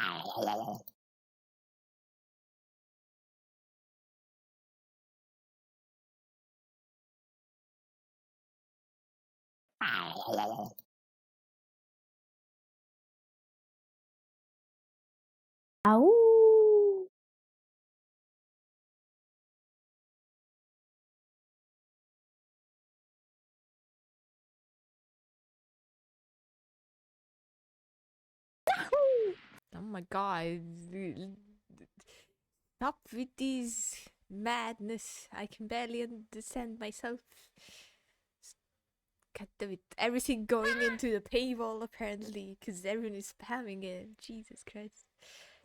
Ow. Oh my god. Stop with these madness. I can barely understand myself. God damn it. Everything going into the paywall apparently, because everyone is spamming it. Jesus Christ.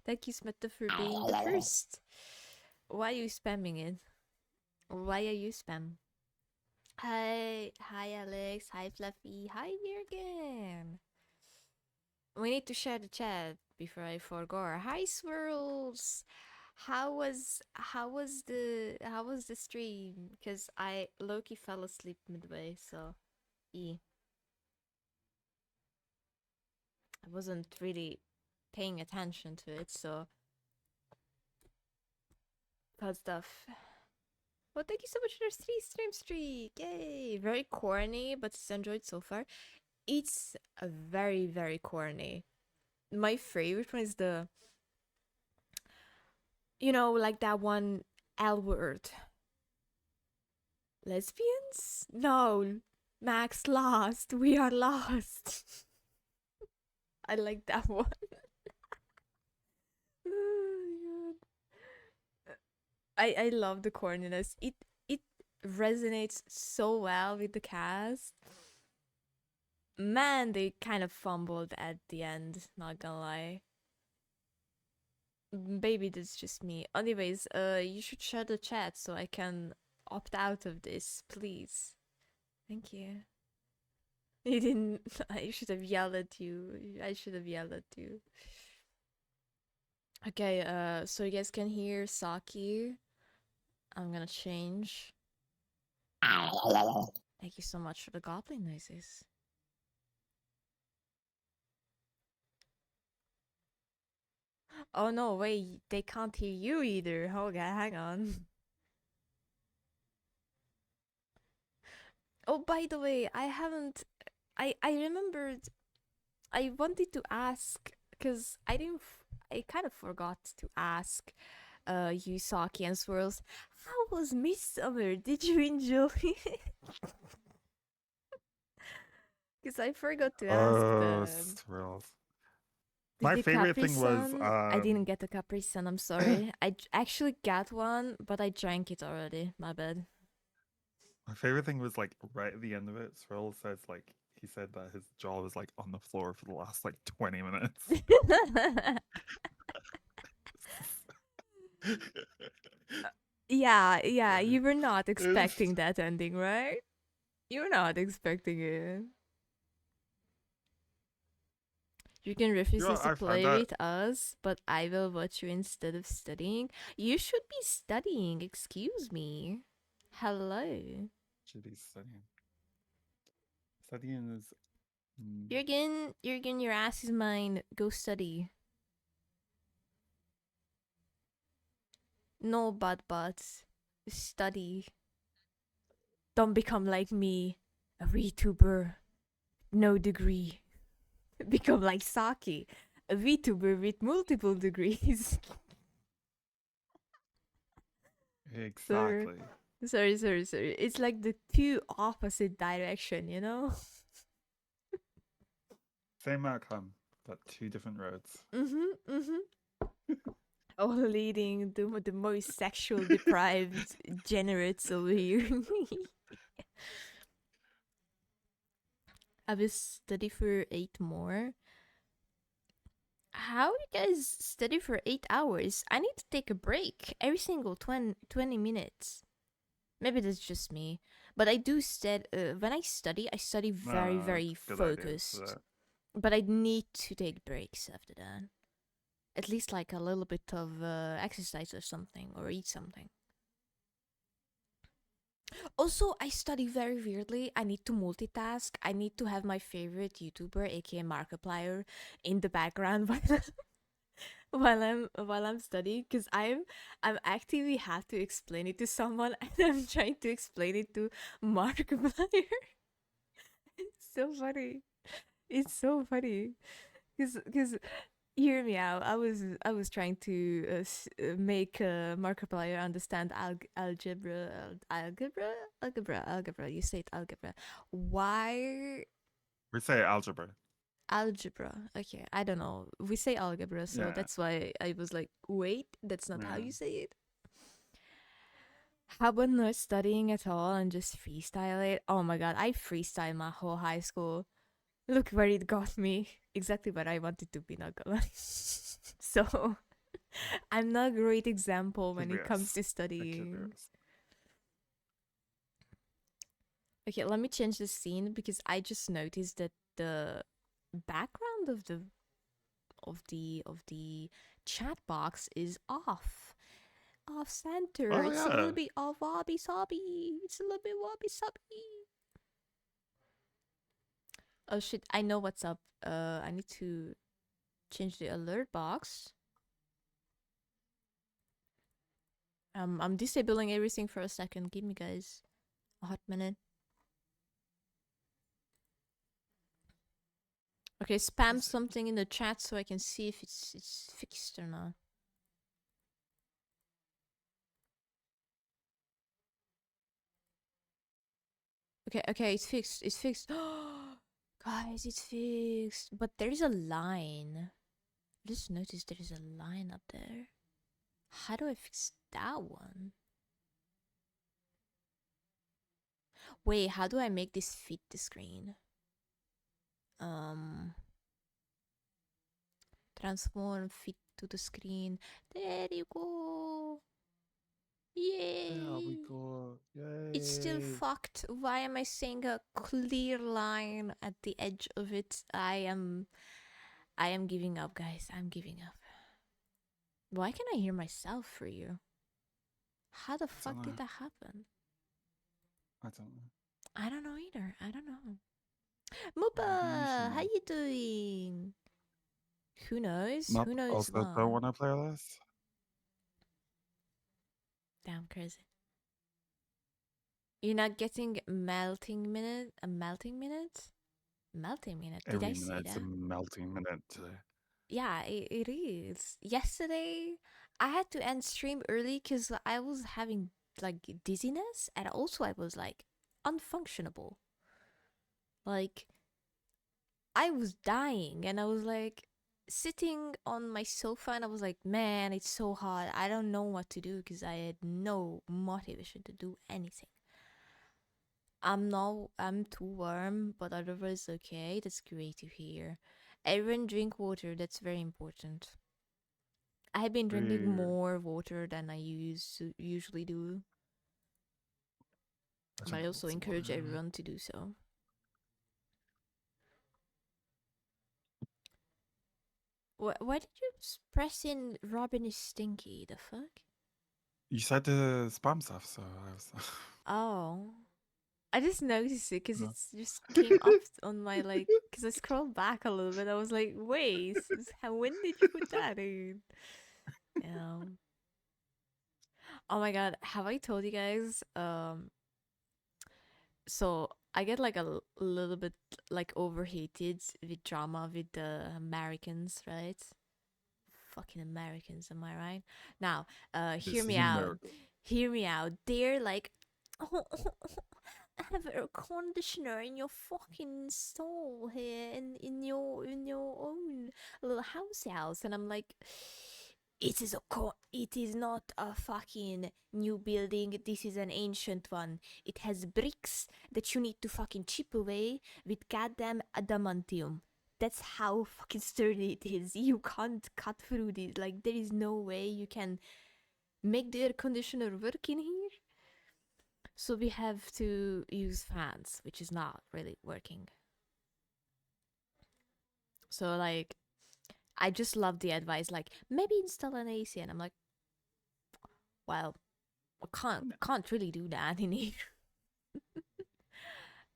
Thank you, Smeta, for being the first. Why are you spamming it? Why are you spam? Hi Alex, hi Fluffy, hi Virgin. We need to share the chat before I forget. Hi Swirls. How was the stream? Cause I low-key fell asleep midway, so I wasn't really paying attention to it, so fun stuff. Well, thank you so much for the 3 stream streak. Yay! Very corny, but it's enjoyed so far. It's a very, very corny. My favorite one is the, like that one L word. Lesbians? No. Max lost. We are lost. I like that one. Oh my god. I love the corniness. It resonates so well with the cast. Man, they kind of fumbled at the end, not gonna lie. Maybe that's just me. Anyways, you should share the chat so I can opt out of this, please. Thank you. You didn't. I should have yelled at you. I should have yelled at you. Okay, so you guys can hear Saki. I'm gonna change. Thank you so much for the goblin noises. Oh no, wait, they can't hear you either. Okay, hang on. Oh, by the way, I remembered. I wanted to ask because I didn't. I kind of forgot to ask. You Saki and Swirls, how was Midsummer? Did you enjoy it? Because I forgot to ask them. Swirls. Did My you favorite Capri thing was Sun? I didn't get a Capri Sun. I'm sorry. I actually got one, but I drank it already. My bad. my favorite thing was like right at the end of it. Swirl says like he said that his jaw was like on the floor for the last like 20 minutes. Yeah. You were not expecting that ending, right? You were not expecting it. You can refuses to play with us, but I will watch you instead of studying. You should be studying, excuse me. Hello. Should be studying. Studying is. Jürgen, your ass is mine. Go study. No bad butts. Study. Don't become like me, a VTuber. No degree. Become like Saki, a VTuber with multiple degrees. Exactly. Sorry. It's like the two opposite direction, you know? Same outcome, but 2 different roads. All leading to the most sexual deprived generates over here. I will study for 8 more. How you guys study for 8 hours? I need to take a break every single 20 minutes. Maybe that's just me. But I do when I study very focused. But I need to take breaks after that. At least like a little bit of exercise or something, or eat something. Also, I study very weirdly. I need to multitask. I need to have my favorite YouTuber, aka Markiplier, in the background. while I'm studying, because I'm actively have to explain it to someone, and I'm trying to explain it to Markiplier. It's so funny. It's so funny. Because hear me out. I was trying to make Markiplier understand algebra. You say it algebra. Why We say algebra. algebra? Okay, I don't know. We say algebra, so Yeah. that's why I was like, wait, that's not how Yeah. you say it. How about not studying at all and just freestyle it? Oh my god, I freestyle my whole high school. Look where it got me. Exactly what I wanted to be, not gonna lie. So, I'm not a great example when it comes Curious. to studying. Curious. Okay, let me change the scene because I just noticed that the background of the chat box is off center. Oh It's a yeah. little bit off wobby sobby. It's a little bit wobby sobby. Oh shit! I know what's up. I need to change the alert box. I'm disabling everything for a second. Give me, guys, a hot minute. Okay, spam something in the chat so I can see if it's fixed or not. Okay, it's fixed. It's fixed. Guys, it's fixed. But there's a line. I just noticed there's a line up there. How do I fix that one? Wait, how do I make this fit the screen? Transform fit to the screen. There you go. Yay! There we go. Yay. It's still fucked. Why am I seeing a clear line at the edge of it? I am giving up, guys. I'm giving up. Why can I hear myself for you? How the fuck did that happen? I don't know. I don't know either. I don't know. Mupa, how you doing? Who knows? Not Who knows also what? don't want to play this. Damn crazy. You're not getting melting minute? A melting minute? Melting minute. Did Every I say minute's that? a melting minute today. Yeah, it is. Yesterday, I had to end stream early because I was having like dizziness, and also I was like unfunctionable. Like, I was dying, and I was like sitting on my sofa, and I was like, man, it's so hot. I don't know what to do because I had no motivation to do anything. I'm too warm, but otherwise okay. That's great to hear. Everyone drink water. That's very important. I have been drinking more water than I usually do, but I also encourage everyone to do so. Why did you press in Robin is stinky? The fuck? You said the spam stuff, so I was. Oh, I just noticed it because No. it's just came up on my like. Because I scrolled back a little bit, I was like, wait, when did you put that in? Oh my god, have I told you guys? So I get like a little bit like overheated with drama with the Americans, right? Fucking Americans, am I right? Now, hear me out. Hear me out. They're like, oh, have a conditioner in your fucking stall here in your own little house, and I'm like, it is not a fucking new building. This is an ancient one. It has bricks that you need to fucking chip away with goddamn adamantium. That's how fucking sturdy it is. You can't cut through this. Like, there is no way you can make the air conditioner work in here. So we have to use fans, which is not really working. So, like, I just love the advice, like, maybe install an AC. And I'm like, well, I can't really do that in here.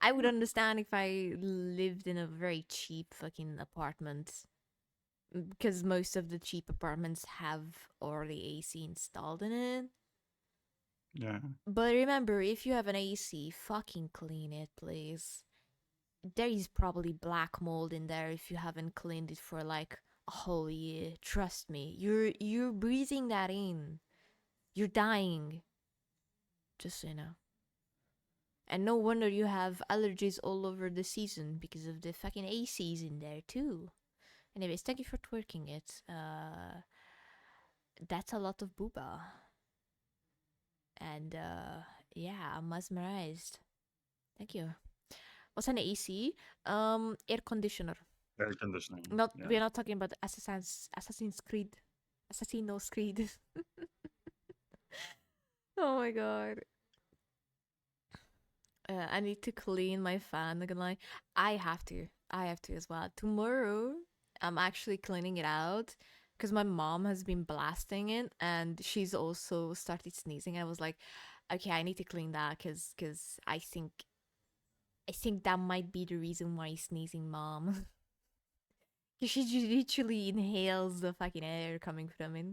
I would understand if I lived in a very cheap fucking apartment because most of the cheap apartments have already AC installed in it. Yeah. But remember, if you have an AC, fucking clean it, please. There is probably black mold in there if you haven't cleaned it for like a whole year. Trust me, you're breathing that in. You're dying. Just so you know. And no wonder you have allergies all over the season because of the fucking ACs in there too. Anyways, thank you for twerking it. That's a lot of booba. And yeah, I'm mesmerized. Thank you. What's an AC? Air conditioner. Air conditioning. Not Yeah. we're not talking about Assassin's Creed. Assassino's Creed. Oh my god. I need to clean my fan. Not gonna lie, I have to. I have to as well. Tomorrow, I'm actually cleaning it out because my mom has been blasting it, and she's also started sneezing. I was like, okay, I need to clean that because I think that might be the reason why he's sneezing, mom. She literally inhales the fucking air coming from it.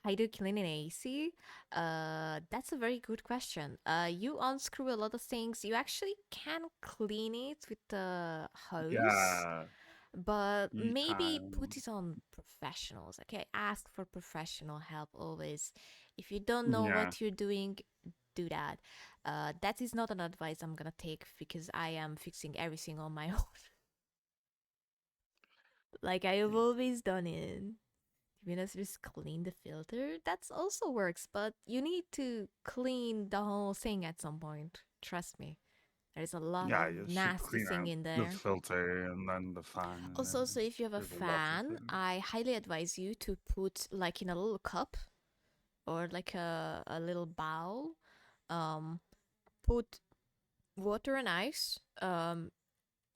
How do you clean an AC? That's a very good question. You unscrew a lot of things. You actually can clean it with the hose, Yeah. but You maybe can. put it on professionals. Okay, ask for professional help always. If you don't know Yeah. what you're doing, do that. That is not an advice I'm gonna take because I am fixing everything on my own, like I have always done it. You know, just clean the filter. That's also works, but you need to clean the whole thing at some point. Trust me. There's a lot Yeah, you of should nasty clean thing out in the there. filter and then the fan and Also, everything. so if you have a There's a lot to fan, clean. I highly advise you to put like in a little cup or like a little bowl. Um, put water and ice.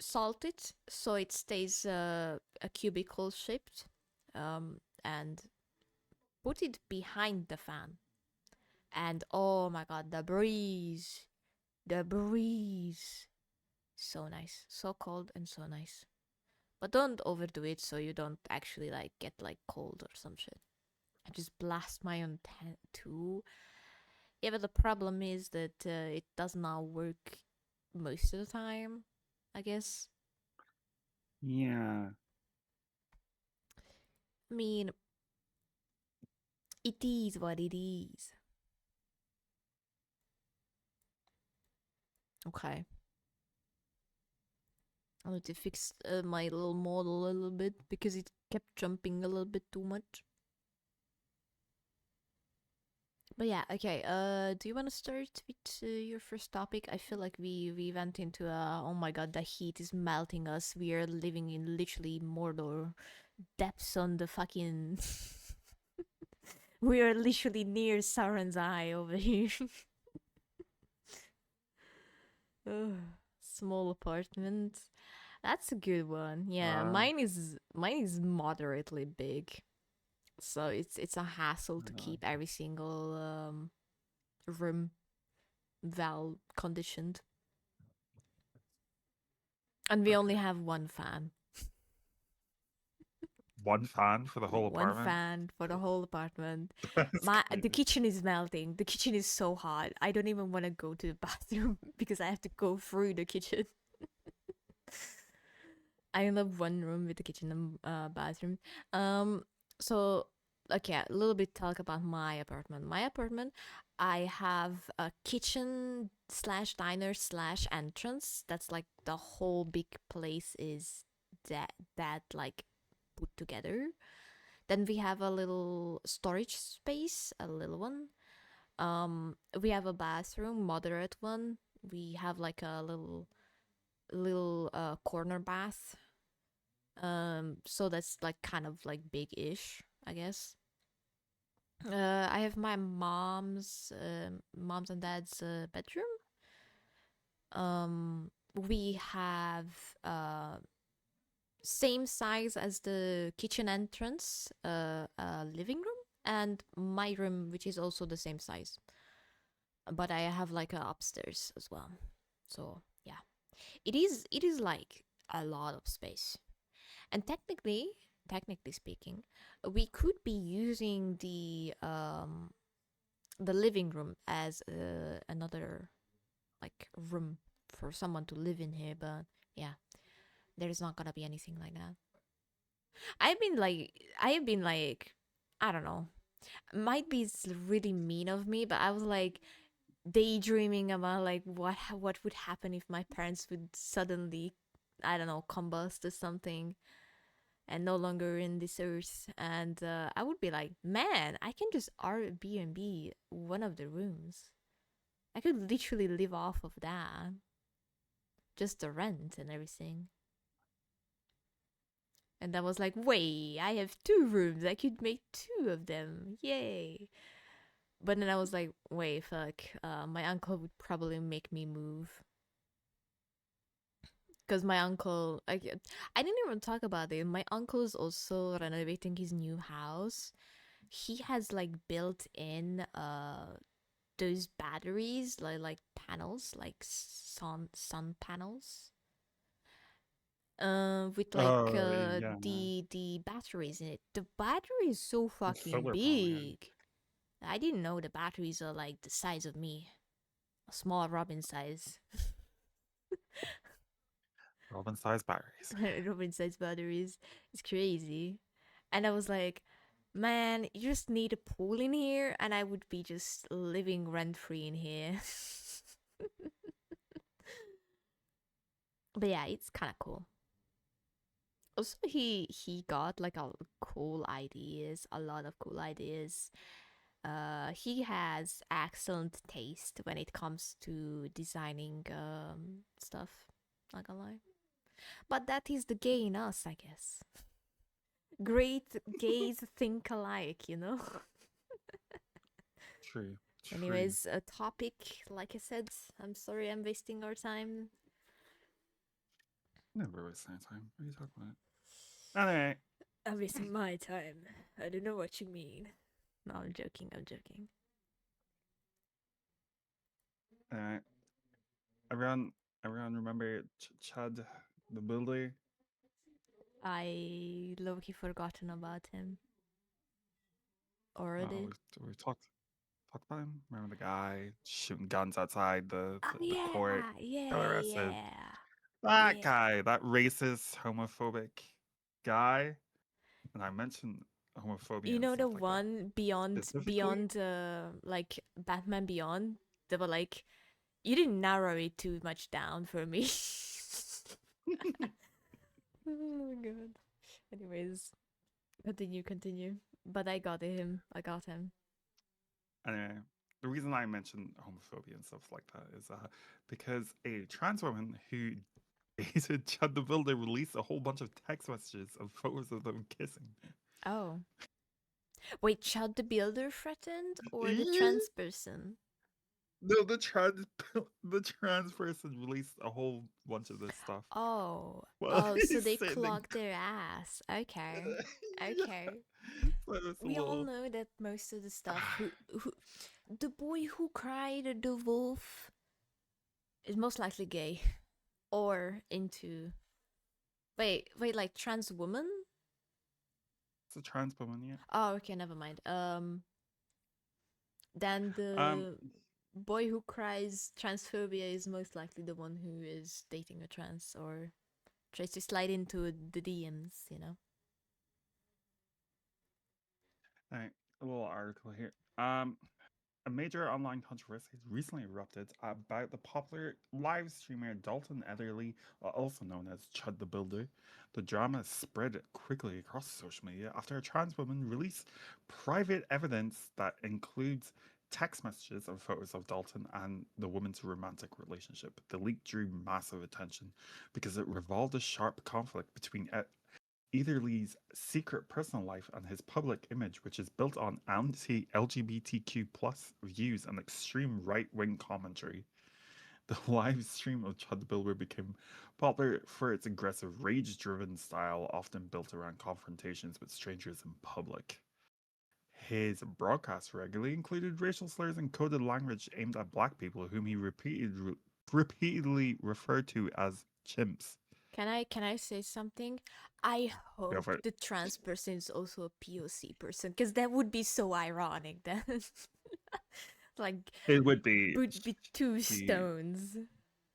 Salt it so it stays a cubicle shaped. And put it behind the fan. And oh my god, the breeze. The breeze. So nice. So cold and so nice. But don't overdo it so you don't actually like get like cold or some shit. I just blast my own too. Yeah, but the problem is that it does not work most of the time, I guess. Yeah. I mean, it is what it is. Okay. I need to fix my little model a little bit because it kept jumping a little bit too much. But yeah, okay. Do you want to start with your first topic? I feel like we went into oh my god, the heat is melting us. We are living in literally Mordor depths on the fucking. We are literally near Sauron's eye over here. Ugh, small apartment. That's a good one. Yeah, Uh, mine is moderately big, so it's a hassle to uh, keep every single room well conditioned. And we only okay. have one fan. One fan for the whole One apartment. fan for the whole apartment. That's The crazy. kitchen is melting. The kitchen is so hot. I don't even want to go to the bathroom because I have to go through the kitchen. I only have one room with the kitchen and bathroom. Um, so okay, a little bit talk about my apartment. My apartment, I have a kitchen slash diner slash entrance. That's like the whole big place is that like put together. Then we have a little storage space, a little one. We have a bathroom, moderate one. We have like a little corner bath. So that's like kind of like big-ish, I guess. I have my mom's and dad's bedroom. We have same size as the kitchen entrance, living room, and my room, which is also the same size. But I have like a upstairs as well. So yeah, it is like a lot of space. And technically, technically speaking, we could be using the living room as another like room for someone to live in here, but yeah, there's not gonna be anything like that. I have been like I don't know. Might be really mean of me, but I was like daydreaming about like what would happen if my parents would suddenly, I don't know, combust or something and no longer in this earth, and I would be like, man, I can just Airbnb one of the rooms. I could literally live off of that, just the rent and everything. And I was like, wait, I have two rooms. I could make two of them. Yay. But then I was like, wait, fuck. My uncle would probably make me move. Because my uncle, I didn't even talk about it. My uncle's also renovating his new house. He has like built in those batteries, like panels, like sun panels. With like Oh, yeah. the batteries in it. The battery is so The fucking solar panel, yeah. big. I didn't know the batteries are like the size of me, a small Robin size. Robin size batteries. Robin size batteries. It's crazy. And I was like, man, you just need a pool in here, and I would be just living rent free in here. But yeah, it's kind of cool. Also, he got like a lot of cool ideas. He has excellent taste when it comes to designing stuff. Not gonna lie, but that is the gay in us, I guess. Great gays think alike, you know. True. True. Anyways, a topic, like I said, I'm sorry I'm wasting our time. Never waste any time. What are you talking about? Anyway. I'm wasting my time. I don't know what you mean. No, I'm joking, I'm joking. Anyway. Everyone remember Chud the Builder? I low-key forgotten about him Oh, already. we talked about him. Remember the guy shooting guns outside Oh the court? yeah, Got yeah, arrested. yeah, That yeah. guy, that racist, homophobic guy. And I mentioned homophobia You and know the stuff like that one beyond specifically. beyond like Batman Beyond? They were like, you didn't narrow it too much down for me. Oh my god. Anyways, continue. But I got him. I got him. Anyway, the reason I mentioned homophobia and stuff like that is because a trans woman who dated Chud the Builder released a whole bunch of text messages of photos of them kissing. Oh. Wait, ChudTheBuilder threatened or the Yeah. trans person? No, the trans person released a whole bunch of this stuff. Oh. Well, Oh, so he's they sitting in. clogged their ass. Okay. Yeah, Okay. so it's a We all little. know that most of the stuff who the boy who cried the wolf is most likely gay or into wait like trans woman. It's a trans woman, yeah. Oh, okay, never mind. Then Um, the boy who cries transphobia is most likely the one who is dating a trans or tries to slide into the DMs, you know. alright, a little article here. A major online controversy has recently erupted about the popular live streamer Dalton Etherly, also known as Chud the Builder. The drama spread quickly across social media after a trans woman released private evidence that includes text messages and photos of Dalton and the woman's romantic relationship. The leak drew massive attention because it revolved a sharp conflict between Etherly's secret personal life and his public image, which is built on anti-LGBTQ plus views and extreme right-wing commentary. The live stream of Chud the Builder became popular for its aggressive, rage-driven style, often built around confrontations with strangers in public. His broadcasts regularly included racial slurs and coded language aimed at black people, whom he repeatedly referred to as chimps. Can I say something? I Go hope for it. the trans person is also a POC person, because that would be so ironic. Then, like, It would be. would be two She stones,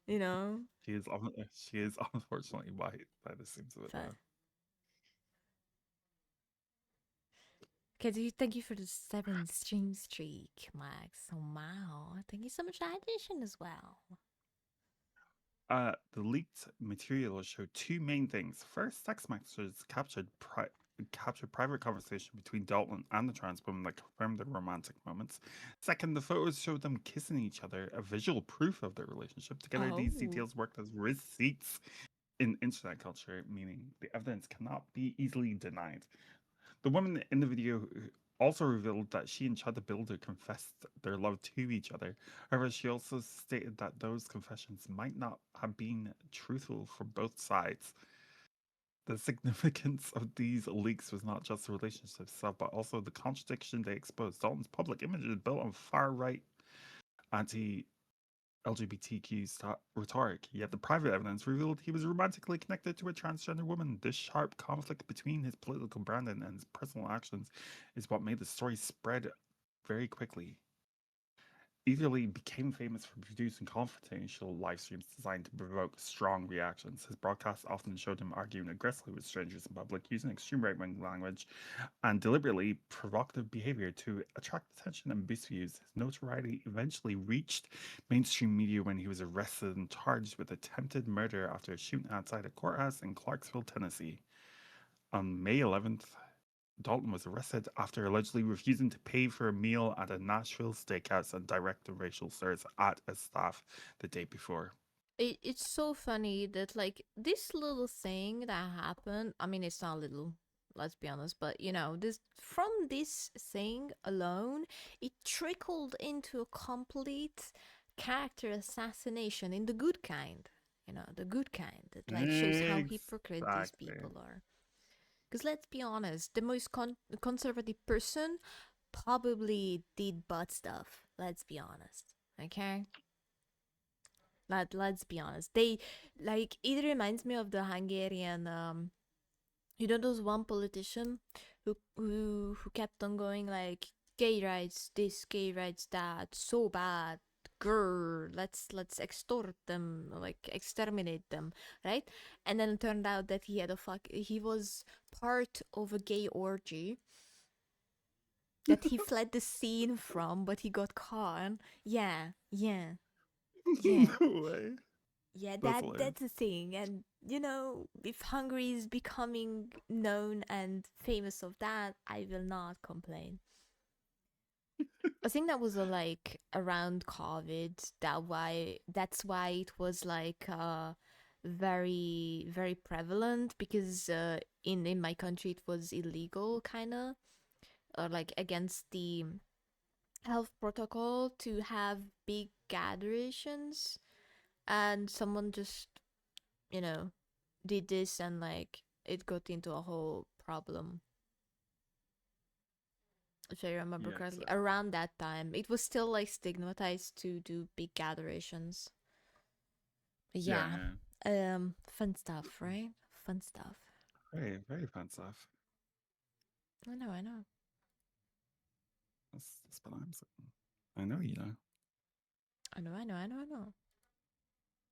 you know. she is unfortunately white by the seems of it But though. okay, thank you for the 7 stream streak, Max. Oh wow, thank you so much for the addition as well. The leaked material showed two main things. First, text messages captured private conversation between Dalton and the trans woman that confirmed their romantic moments. Second, the photos showed them kissing each other, a visual proof of their relationship. Together, these Oh, details worked as receipts in internet culture, meaning the evidence cannot be easily denied. The woman in the video also revealed that she and ChudTheBuilder confessed their love to each other. However, she also stated that those confessions might not have been truthful for both sides. The significance of these leaks was not just the relationship itself, but also the contradiction they exposed. Dalton's public image is built on far right anti LGBTQ rhetoric, yet the private evidence revealed he was romantically connected to a transgender woman. This sharp conflict between his political branding and his personal actions is what made the story spread very quickly. Eagerly became famous for producing confrontational live streams designed to provoke strong reactions. His broadcasts often showed him arguing aggressively with strangers in public, using extreme right wing language and deliberately provocative behavior to attract attention and boost views. His notoriety eventually reached mainstream media when he was arrested and charged with attempted murder after a shooting outside a courthouse in Clarksville, Tennessee. On May 11th, Dalton was arrested after allegedly refusing to pay for a meal at a Nashville steakhouse and directing racial slurs at a staff the day before. it's so funny that like this little thing that happened. I mean, it's not little. Let's be honest, but you know, this from this thing alone, it trickled into a complete character assassination in the good kind. You know, the good kind that like shows how hypocrite these Exactly. people are. Because let's be honest, the most conservative person probably did butt stuff. Let's be honest. Okay? Let's be honest. They like it reminds me of the Hungarian you know those one politician who kept on going like gay rights this, gay rights that, so bad. Grr, let's extort them, like exterminate them, right? And then it turned out that he was part of a gay orgy that he fled the scene from, but he got caught. Yeah, yeah, yeah. No way. Yeah, That's hilarious. that's a thing. And you know, if Hungary is becoming known and famous of that, I will not complain. I think that was like around COVID. That's why it was like very prevalent, because in my country it was illegal kind of, or like against the health protocol to have big gatherings, and someone just, you know, did this, and like it got into a whole problem, if I remember Yeah, correctly. exactly. Around that time it was still like stigmatized to do big gatherings. Yeah, Yeah. yeah. Fun stuff, right? Fun stuff. Very, very fun stuff. I know. That's what I'm saying. I know you know. I know.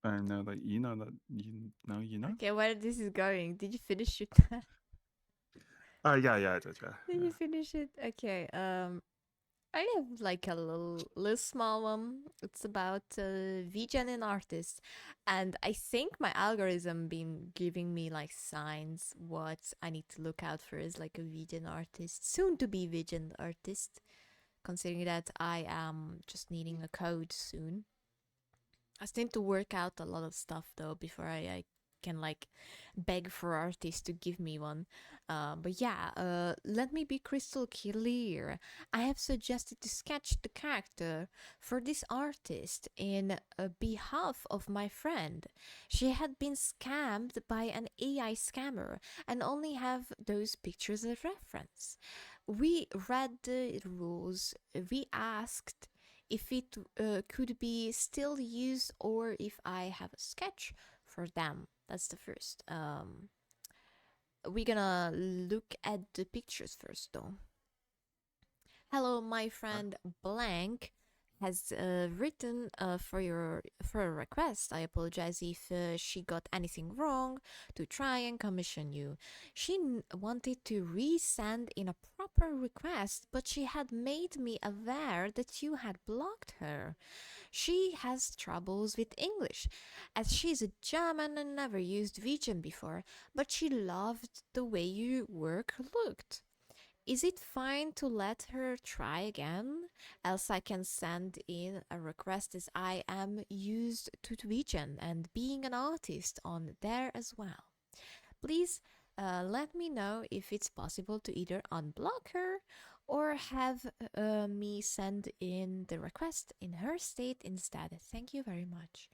I know that you know that you know. Okay, where this is going, did you finish it? Yeah, yeah, I did, yeah. Did Yeah. you finish it? Okay, I have like a little small one. It's about Vgen and artists, and I think my algorithm been giving me like signs what I need to look out for is like a Vgen artist, soon to be Vgen artist. Considering that I am just needing a code soon. I still need to work out a lot of stuff though before I can like beg for artists to give me one. But yeah, let me be crystal clear. I have suggested to sketch the character for this artist in behalf of my friend. She had been scammed by an AI scammer and only have those pictures as reference. We read the rules. We asked if it could be still used or if I have a sketch for them. That's the first. We're gonna look at the pictures first, though. Hello, my Sure. friend Blank has written for a request. I apologize if she got anything wrong to try and commission you. She wanted to resend in a proper request, but she had made me aware that you had blocked her. She has troubles with English, as she's a German and never used Vgen before, but she loved the way your work looked. Is it fine to let her try again? Else I can send in a request, as I am used to Twitchen and being an artist on there as well. Please let me know if it's possible to either unblock her or have me send in the request in her state instead. Thank you very much.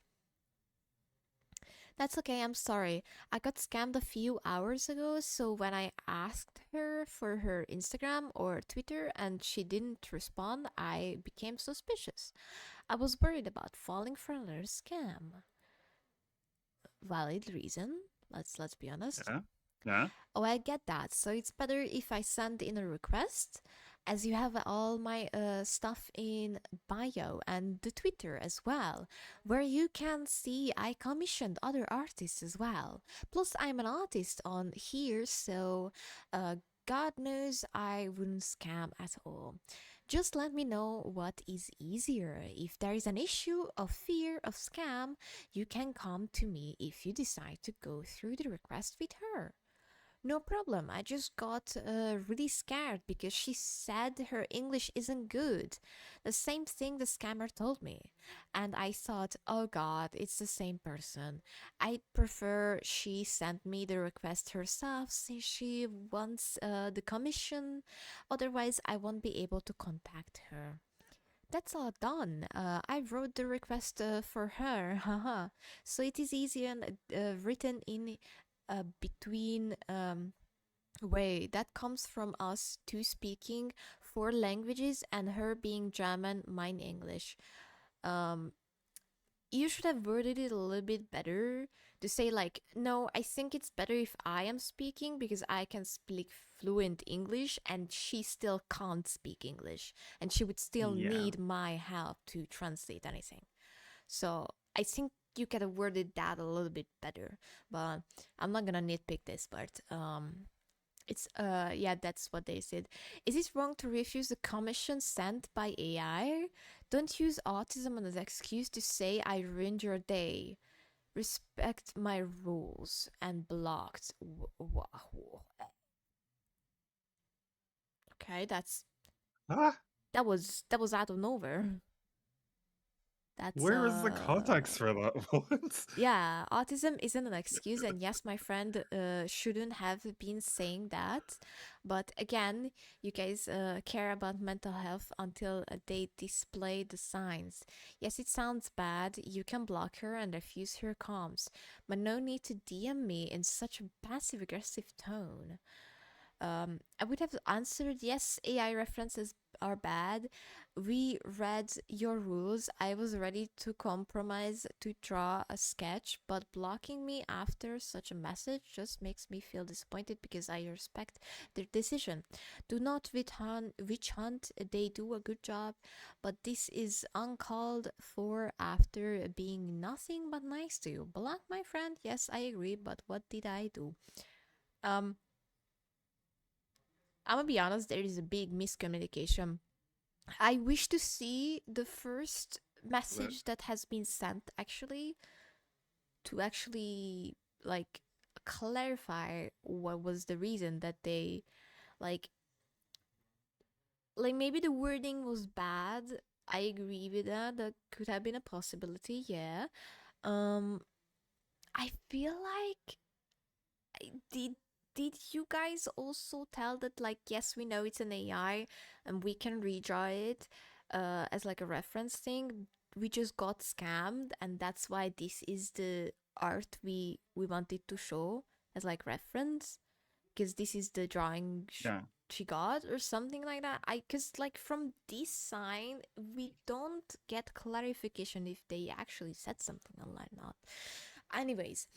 That's okay, I'm sorry. I got scammed a few hours ago, so when I asked her for her Instagram or Twitter and she didn't respond, I became suspicious. I was worried about falling for another scam. Valid reason, let's be honest. Yeah. Yeah. Oh, I get that. So it's better if I send in a request, as you have all my stuff in bio and the Twitter as well, where you can see I commissioned other artists as well. Plus, I'm an artist on here, so God knows I wouldn't scam at all. Just let me know what is easier. If there is an issue of fear of scam, you can come to me if you decide to go through the request with her. No problem. I just got really scared because she said her English isn't good. The same thing the scammer told me. And I thought, oh god, it's the same person. I prefer she sent me the request herself since she wants the commission. Otherwise, I won't be able to contact her. That's all done. I wrote the request for her, haha. So it is easy and written in between way that comes from us two speaking four languages and her being German, mine English. Um, you should have worded it a little bit better to say like, no, I think it's better if I am speaking because I can speak fluent English and she still can't speak English and she would still Yeah. need my help to translate anything. So I think you could have worded that a little bit better, but I'm not gonna nitpick this part. It's yeah, that's what they said. Is it wrong to refuse the commission sent by AI? Don't use autism as an excuse to say I ruined your day. Respect my rules and blocked. Okay, Ah, that was out of nowhere. That's where is the context for that one? yeah, autism isn't an excuse, and yes, my friend shouldn't have been saying that. But again, you guys care about mental health until they display the signs. Yes, it sounds bad. You can block her and refuse her comms, but no need to DM me in such a passive aggressive tone. I would have answered yes, AI references are bad. We read your rules. I was ready to compromise to draw a sketch, but blocking me after such a message just makes me feel disappointed because I respect their decision. Do not witch hunt. They do a good job, but this is uncalled for after being nothing but nice to you. Block my friend. Yes, I agree, but what did I do? Um, I'm gonna be honest, there is a big miscommunication. I wish to see the first But message that has been sent actually to actually like clarify what was the reason that they like maybe the wording was bad. I agree with that. That could have been a possibility, yeah. Um I feel like did you guys also tell that like yes we know it's an AI and we can redraw it as like a reference thing, we just got scammed and that's why this is the art we wanted to show as like reference because this is the drawing yeah. she got or something like that. I because like from this sign we don't get clarification if they actually said something online or not. Anyways,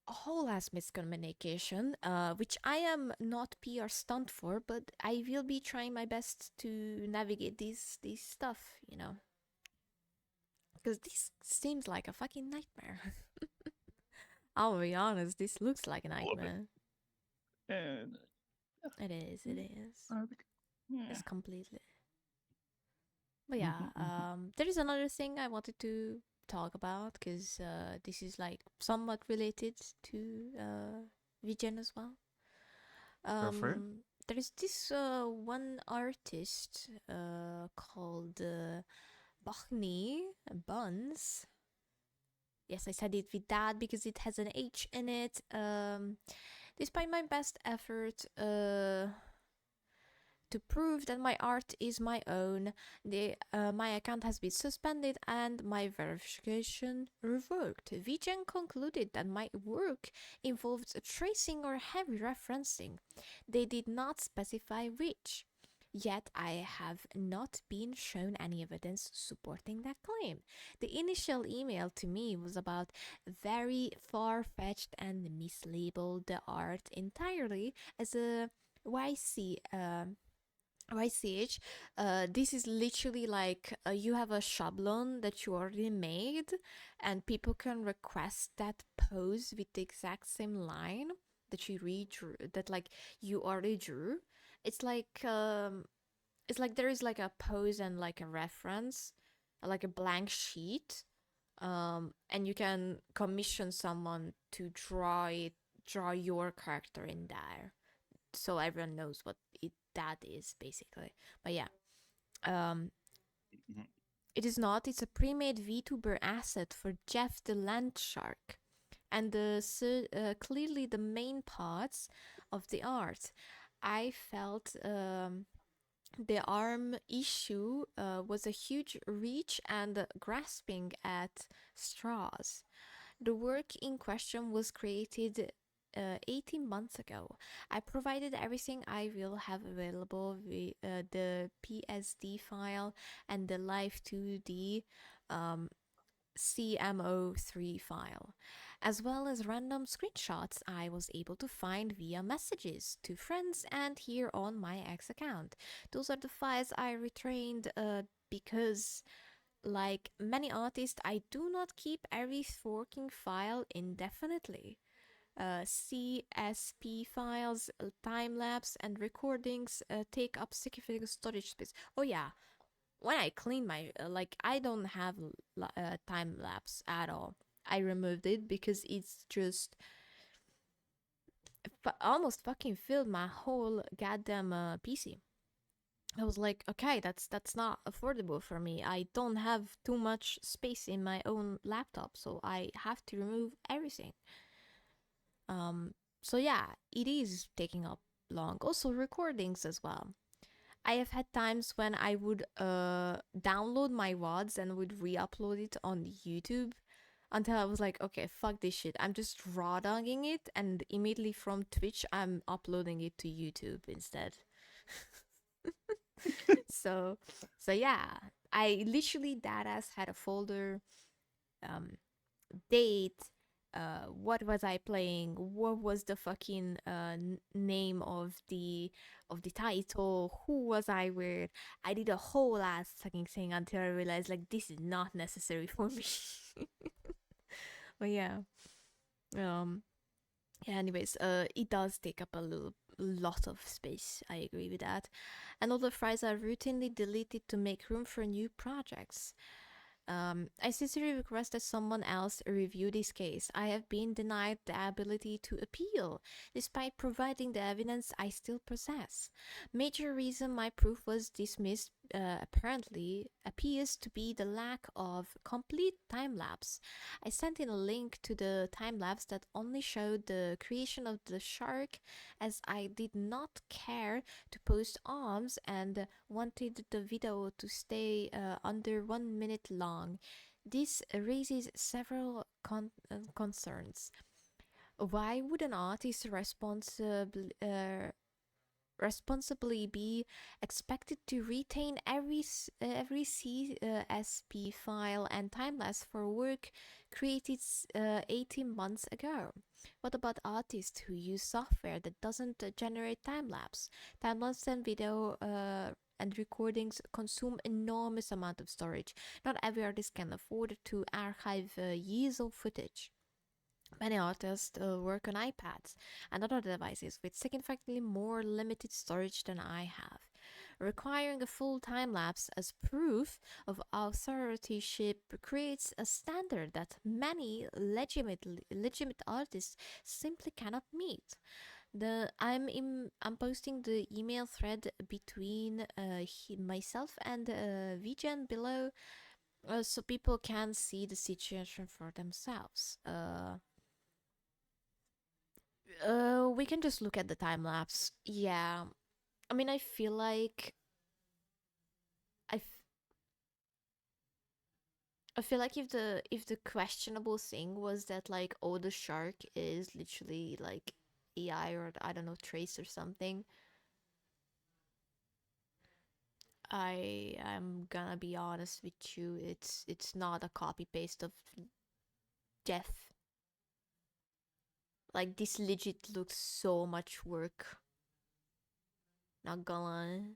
a whole ass miscommunication, which I am not PR stunt for, but I will be trying my best to navigate these stuff, you know, because this seems like a fucking nightmare. I'll be honest, this looks like a A little bit. nightmare. And It is. It is. yeah. It's completely. But yeah, there is another thing I wanted to talk about because this is like somewhat related to Vgen as well. Go for it. There is this one artist called BuhnyBuns. Yes, I said it with that because it has an H in it. Despite my best effort, to prove that my art is my own, my account has been suspended and my verification revoked. Vgen concluded that my work involves tracing or heavy referencing. They did not specify which. Yet I have not been shown any evidence supporting that claim. The initial email to me was about very far-fetched and mislabeled the art entirely as a YC YCH. This is literally like you have a schablon that you already made, and people can request that pose with the exact same line that you redrew, that like you already drew. It's like there is like a pose and like a reference, like a blank sheet, and you can commission someone to draw your character in there, so everyone knows what that is basically. But yeah, um, Mhm. it is not. It's a pre-made VTuber asset for Jeff the Land Shark, and clearly the main parts of the art. I felt the arm issue was a huge reach and grasping at straws. The work in question was created 18 months ago. I provided everything I will have available with the PSD file and the Live 2D CMO3 file, as well as random screenshots I was able to find via messages to friends and here on my X account. Those are the files I retained because, like many artists, I do not keep every working file indefinitely. CSP files, time lapse, and recordings take up significant storage space. Oh yeah, when I clean my I don't have time lapse at all. I removed it because it's just almost fucking filled my whole goddamn PC. I was like, okay, that's not affordable for me. I don't have too much space in my own laptop, so I have to remove everything. So yeah, it is taking up long. Also recordings as well. I have had times when I would download my VODs and would re-upload it on YouTube until I was like, okay, fuck this shit. I'm just raw dogging it, and immediately from Twitch I'm uploading it to YouTube instead. so so yeah, I literally that ass had a folder, um date, what was I playing, what was the fucking name of the title, who was I with. I did a whole ass fucking thing until I realized like this is not necessary for me. But yeah, um yeah, anyways, it does take up a lot of space. I agree with that. And other files are routinely deleted to make room for new projects. I sincerely request that someone else review this case. I have been denied the ability to appeal, despite providing the evidence I still possess. Major reason my proof was dismissed apparently appears to be the lack of complete time-lapse. I sent in a link to the time-lapse that only showed the creation of the shark, as I did not care to post arms and wanted the video to stay under 1 minute long. This raises several concerns. Why would an artist responsible responsibly be expected to retain every CSP file and timelapse for work created 18 months ago? What about artists who use software that doesn't generate timelapse? Timelapse and video and recordings consume enormous amount of storage. Not every artist can afford to archive years of footage. Many artists work on iPads and other devices with significantly more limited storage than I have. Requiring a full time lapse as proof of authorship creates a standard that many legitimate artists simply cannot meet. I'm posting the email thread between myself and Vgen below, so people can see the situation for themselves. We can just look at the time lapse. Yeah, I mean, I feel like I, f- I feel like if the questionable thing was that like, oh, the shark is literally like AI or I don't know, trace or something, I'm gonna be honest with you. It's not a copy paste of Jeff. Like this legit looks so much work. Not gonna.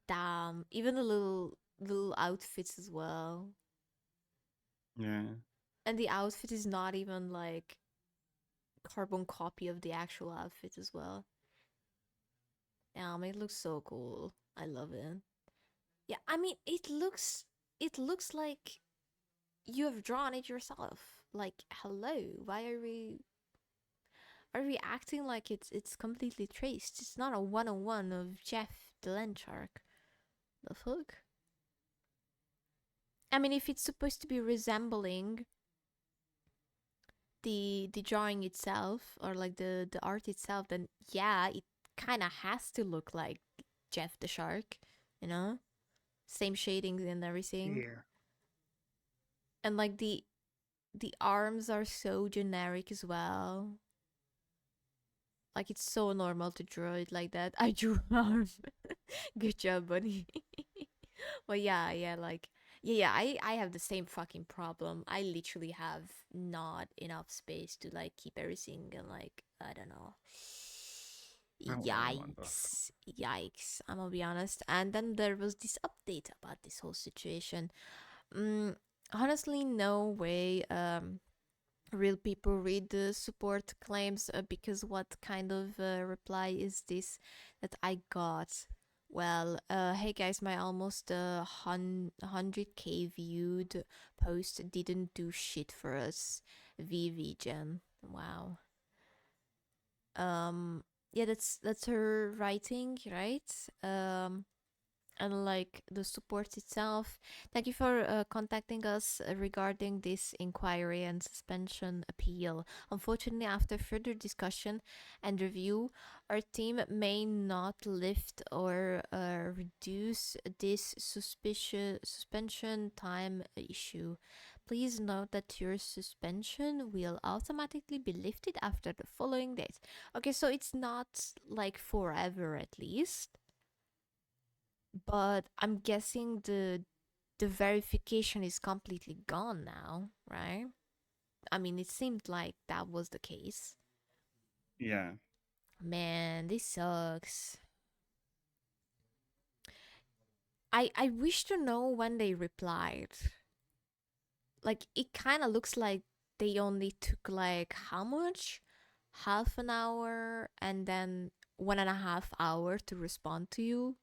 Damn, even the little outfits as well. Yeah. And the outfit is not even like carbon copy of the actual outfit as well. It looks so cool. I love it. Yeah, I mean it looks like you have drawn it yourself. Like, hello, why are we acting like it's completely traced? It's not a one-on-one of Jeff the land shark. The fuck? I mean, if it's supposed to be resembling the drawing itself or like the art itself, then yeah, it kind of has to look like Jeff the shark, you know, same shadings and everything, Yeah. and like the arms are so generic as well. Like it's so normal to draw it like that. I drew arm. Good job, buddy. Well, yeah, like yeah, I have the same fucking problem. I literally have not enough space to like keep everything and like I don't know. I wouldn't want that. Yikes. I'm gonna be honest. And then there was this update about this whole situation. Mm, honestly, no way. Real people read the support claims because what kind of reply is this that I got? Well, hey guys, my almost 100k viewed post didn't do shit for us. VVGen. Wow. Um, yeah, that's her writing, right? And like the support itself. Thank you for contacting us regarding this inquiry and suspension appeal. Unfortunately, after further discussion and review, our team may not lift or reduce this suspension time issue. Please note that your suspension will automatically be lifted after the following days. Okay, so it's not like forever at least, but I'm guessing the verification is completely gone now, right? I mean, it seemed like that was the case. Yeah. Man, this sucks. I wish to know when they replied. Like it kind of looks like they only took like how much? Half an hour and then 1.5 hour to respond to you,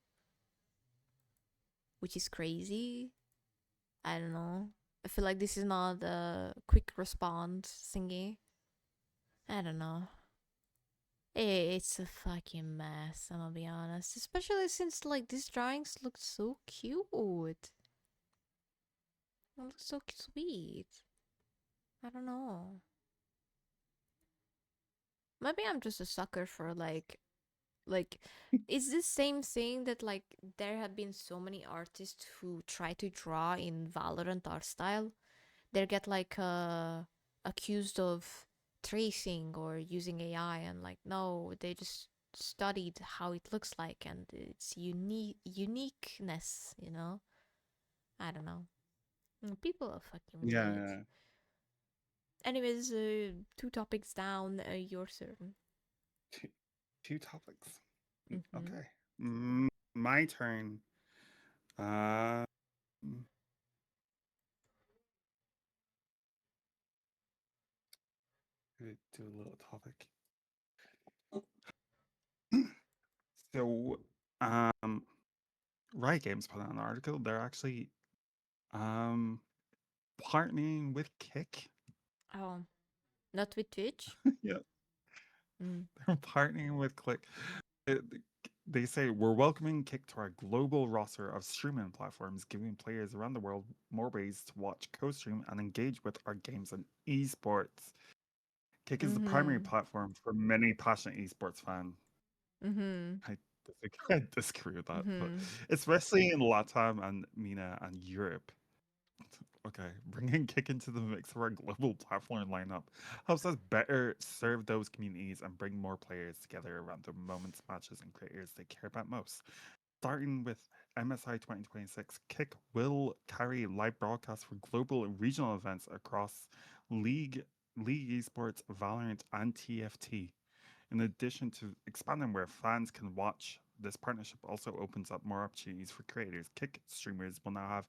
which is crazy. I don't know. I feel like this is not a quick response thingy. I don't know. It's a fucking mess, I'm gonna be honest. Especially since like these drawings look so cute. They look so sweet. I don't know. Maybe I'm just a sucker for like it's the same thing that like there have been so many artists who try to draw in Valorant art style. They get like accused of tracing or using AI and like no, they just studied how it looks like and its uniqueness. You know, I don't know. People are fucking weird. Yeah. Anyways, 2 topics down. Your turn. Two, two topics. Mm-hmm. Okay. My turn. Um, do a little topic. So, Riot Games put out an article. They're actually um partnering with Kick. Oh, not with Twitch. Yeah, Mm. they're partnering with Click. Uh, They say we're welcoming Kick to our global roster of streaming platforms, giving players around the world more ways to watch, co-stream, and engage with our games and esports. Kick is the primary Mm-hmm. platform for many passionate esports fans. Mm-hmm. I I disagree with that, but Mm-hmm. especially in Latam and MENA and Europe. Okay, bringing Kick into the mix of our global platform lineup helps us better serve those communities and bring more players together around the moments, matches, and creators they care about most. Starting with MSI 2026, Kick will carry live broadcasts for global and regional events across League Esports, Valorant, and TFT. In addition to expanding where fans can watch, this partnership also opens up more opportunities for creators. Kick streamers will now have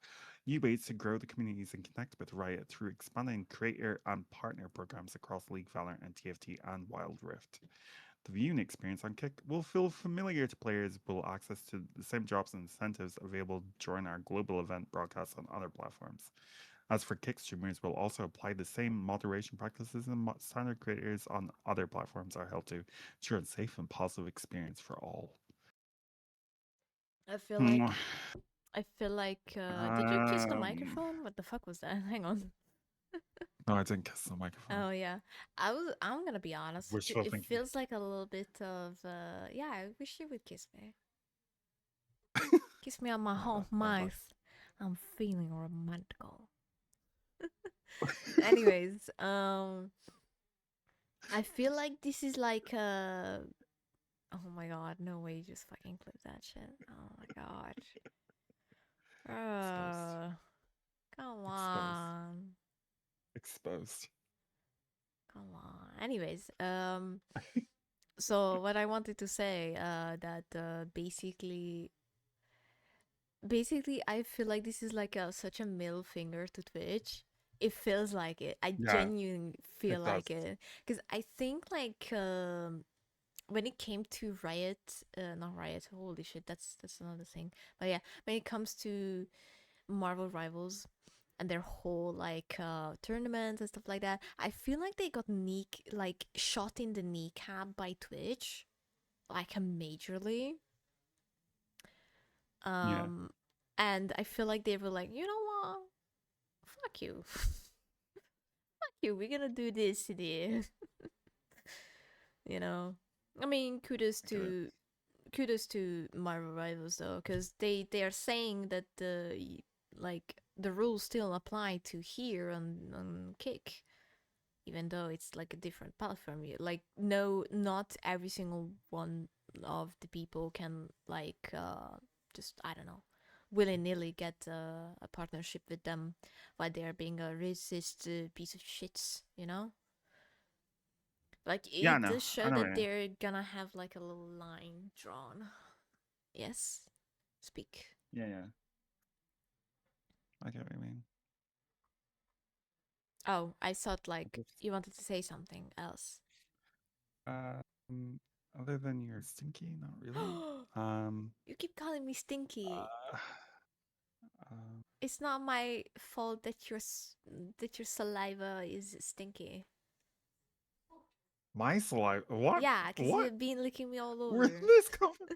new ways to grow the communities and connect with Riot through expanding creator and partner programs across League, Valorant, and TFT and Wild Rift. The viewing experience on Kick will feel familiar to players, will access to the same jobs and incentives available during our global event broadcasts on other platforms. As for Kick streamers, we'll also apply the same moderation practices and standard creators on other platforms are held to ensure a safe and positive experience for all. I feel Hmm. like did you kiss the Um, microphone? What the fuck was that? Hang on. no, I didn't kiss the microphone. Oh yeah. I'm gonna be honest. Wishful It thinking. feels like a little bit of yeah, I wish you would kiss me. Kiss me on my Oh, whole that was. mouth. I'm feeling romantical. Anyways, I feel like this is like oh my god, no way, just fucking clip that shit. Oh my god. Exposed. Come Exposed. on. Exposed. Come on. Anyways, so what I wanted to say, that basically I feel like this is like such a middle finger to Twitch. It feels like it. I Yeah, genuinely feel it does. like it because I think like when it came to Riot, not Riot. Holy shit, that's another thing. But yeah, when it comes to Marvel Rivals and their whole like tournaments and stuff like that, I feel like they got shot in the kneecap by Twitch, like a majorly. Yeah. Um, and I feel like they were like, you know what? Fuck you, fuck you. We're gonna do this today. you know. I mean, I get it. kudos to Marvel Rivals though, because they are saying that the rules still apply to here on Kick, even though it's like a different platform. Like no, not every single one of the people can like just I don't know willy nilly get a partnership with them while they are being a racist piece of shits, you know. Like Yeah, it no, does I show know what that you mean. they're gonna have like a little line drawn. Yes, speak. Yeah, yeah, I get what you mean. Oh, I thought I like just, you wanted to say something else. um, other than you're stinky, not really. Um, You keep calling me stinky. uh, uh, It's not my fault that that your saliva is stinky. my saliva. What? Yeah, because What? you've been licking me all Where did over. this come from?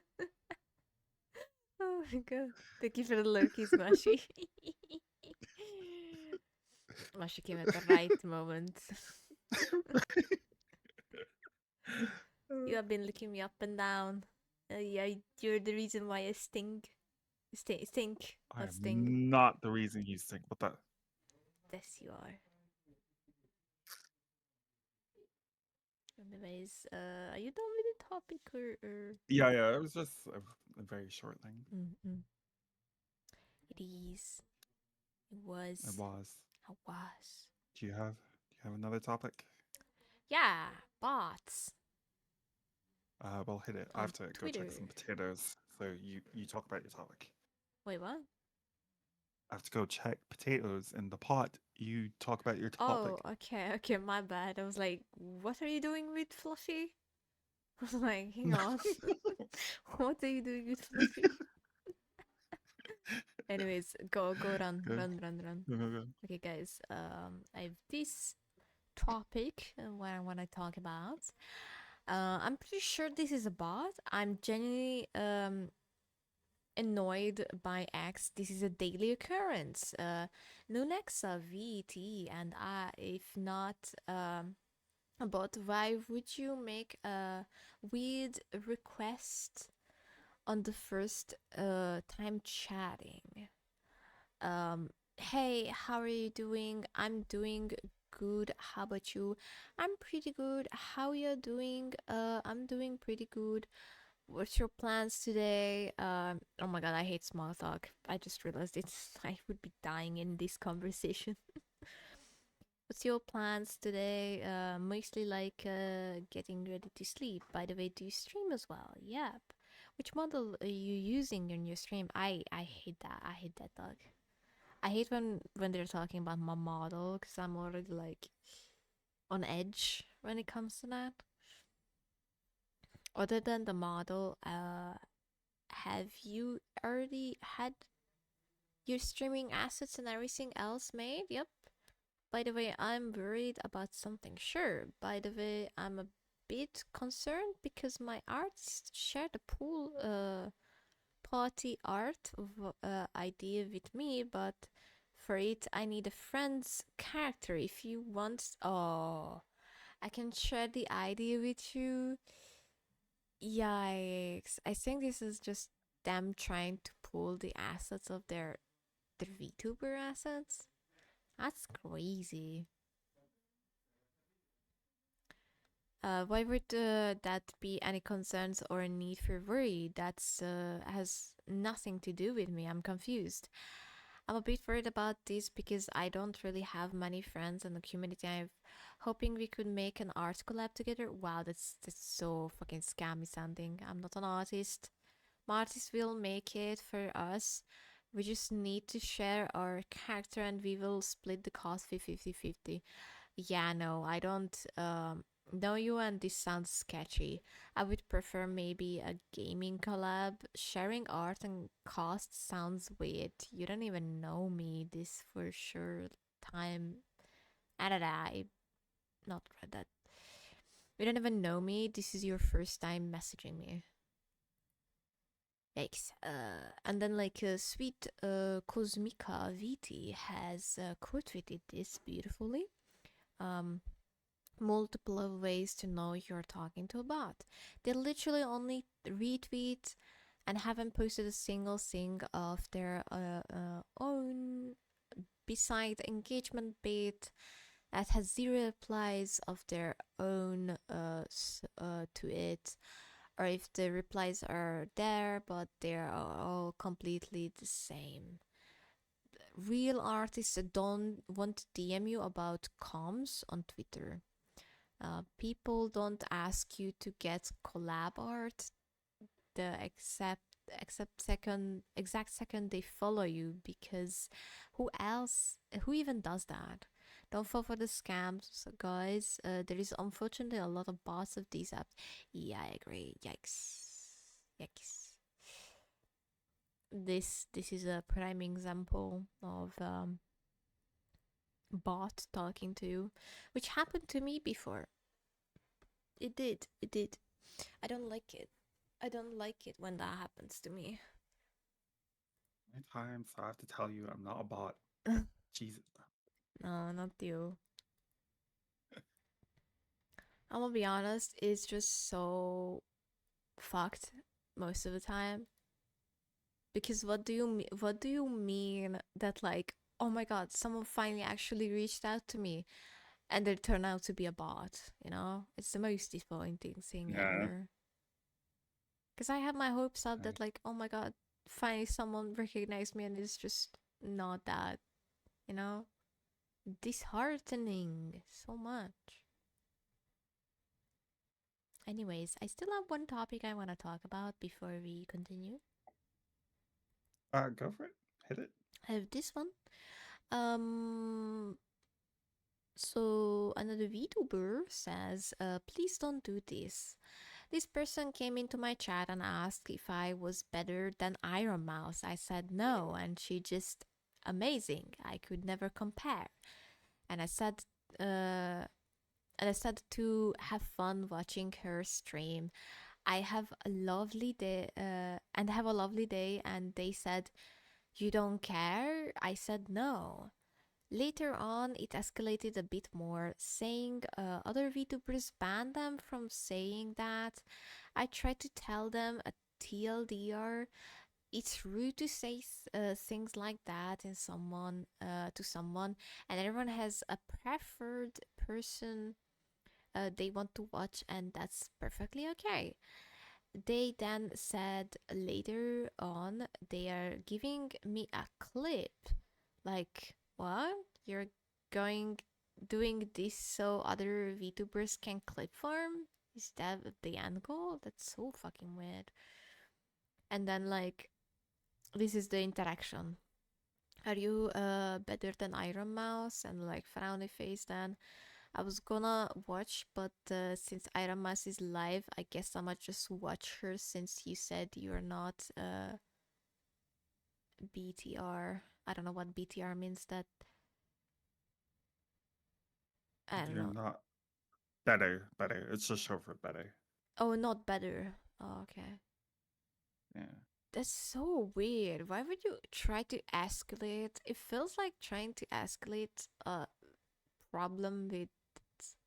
Oh my god. Thank you for the lurkies, Mashi. Mashi came at the right moment. You have been licking me up and down. Yeah, you're the reason why I stink. Stink, I not sting. am not the reason you stink. What the? Yes, you are. Anyways, are you done with the topic or? Yeah. It was just a very short thing. Mm-mm. It is. It It was. was. I was. Do you have another topic? Yeah, bots We'll hit it. I on have to go check Twitter. some potatoes. So you talk about your topic. Wait, what? I have to go check potatoes in the pot. You talk about your Oh, topic. okay, my bad. I was like, what are you doing with Fluffy? I was like, hang on. What are you doing with Fluffy? Anyways, go run, Good. run. Good. Okay, guys. I have this topic what I want to talk about. I'm pretty sure this is a bot. I'm genuinely annoyed by X. This is a daily occurrence. Nunexa, VT, and I. If not a bot, why would you make a weird request on the first time chatting? Hey, how are you doing? I'm doing good. How about you? I'm pretty good. How you doing? I'm doing pretty good. What's your plans today? Oh my god, I hate small talk. I just realized it's I would be dying in this conversation. What's your plans today? Mostly like getting ready to sleep. By the way, do you stream as well? Yep. Which model are you using in your stream? I hate that. I hate that dog. I hate when they're talking about my model because I'm already like on edge when it comes to that. Other than the model, have you already had your streaming assets and everything else made? Yep. By the way, I'm worried about something. Sure. By the way, I'm a bit concerned because my artist shared a pool party art idea with me, but for it I need a friend's character. If you want, oh, I can share the idea with you. Yikes! I think this is just them trying to pull the assets of their VTuber assets. That's crazy. Why would that be any concerns or a need for worry? That's has nothing to do with me. I'm confused. I'm a bit worried about this because I don't really have many friends in the community. I'm hoping we could make an art collab together. Wow, that's so fucking scammy sounding. I'm not an artist. My artist will make it for us. We just need to share our character and we will split the cost 50-50. Yeah, no, I don't know you and this sounds sketchy. I would prefer maybe a gaming collab. Sharing art and cost sounds weird. You don't even know me. This for sure time. I not read that. You don't even know me. This is your first time messaging me. Yikes. And then like sweet Cosmica VT has quote tweeted this beautifully. Um, multiple of ways to know you're talking to a bot. They literally only retweet and haven't posted a single thing of their own beside engagement bait that has zero replies of their own to it, or if the replies are there but they are all completely the same. Real artists don't want to DM you about comms on Twitter. People don't ask you to get collab art the exact second they follow you, because who even does that? Don't fall for the scams, guys. There is unfortunately a lot of bots of these apps. Yeah, I agree. Yikes. This is a prime example of bot talking to you, which happened to me before. It did. I don't like it. I don't like it when that happens to me. Many times I have to tell you I'm not a bot. Jesus. No, not you. I'm gonna be honest, it's just so fucked most of the time. Because what do you mean that like, oh my god, someone finally actually reached out to me? and they turn out to be a bot, you know? It's the most disappointing thing Yeah. ever. Because I have my hopes up Right. that, like, oh my god, finally someone recognized me, and it's just not that, you know? Disheartening so much. Anyways, I still have one topic I want to talk about before we continue. Go for it. Hit it. I have this one. Um, so another VTuber says, please don't do this. This person came into my chat and asked if I was better than Iron Mouse. I said no, and she just amazing. I could never compare. And I said, to have fun watching her stream. I have a lovely day, and have a lovely day. And they said, you don't care? I said no. Later on, it escalated a bit more, saying other VTubers banned them from saying that. I tried to tell them a TLDR. It's rude to say things like that in someone to someone, and everyone has a preferred person they want to watch, and that's perfectly okay. They then said later on they are giving me a clip. Like, what? You're going doing this so other VTubers can clip farm? Is that the end goal? That's so fucking weird. And then, like, this is the interaction. Are you better than Iron Mouse? And like frowny face then. I was gonna watch, but since Iron Mouse is live, I guess I might just watch her since you said you're not BTR. I don't know what BTR means. That I don't You're know. not better. Better. It's just short for better. Oh, not better. Oh, okay. Yeah. That's so weird. Why would you try to escalate? It feels like trying to escalate a problem with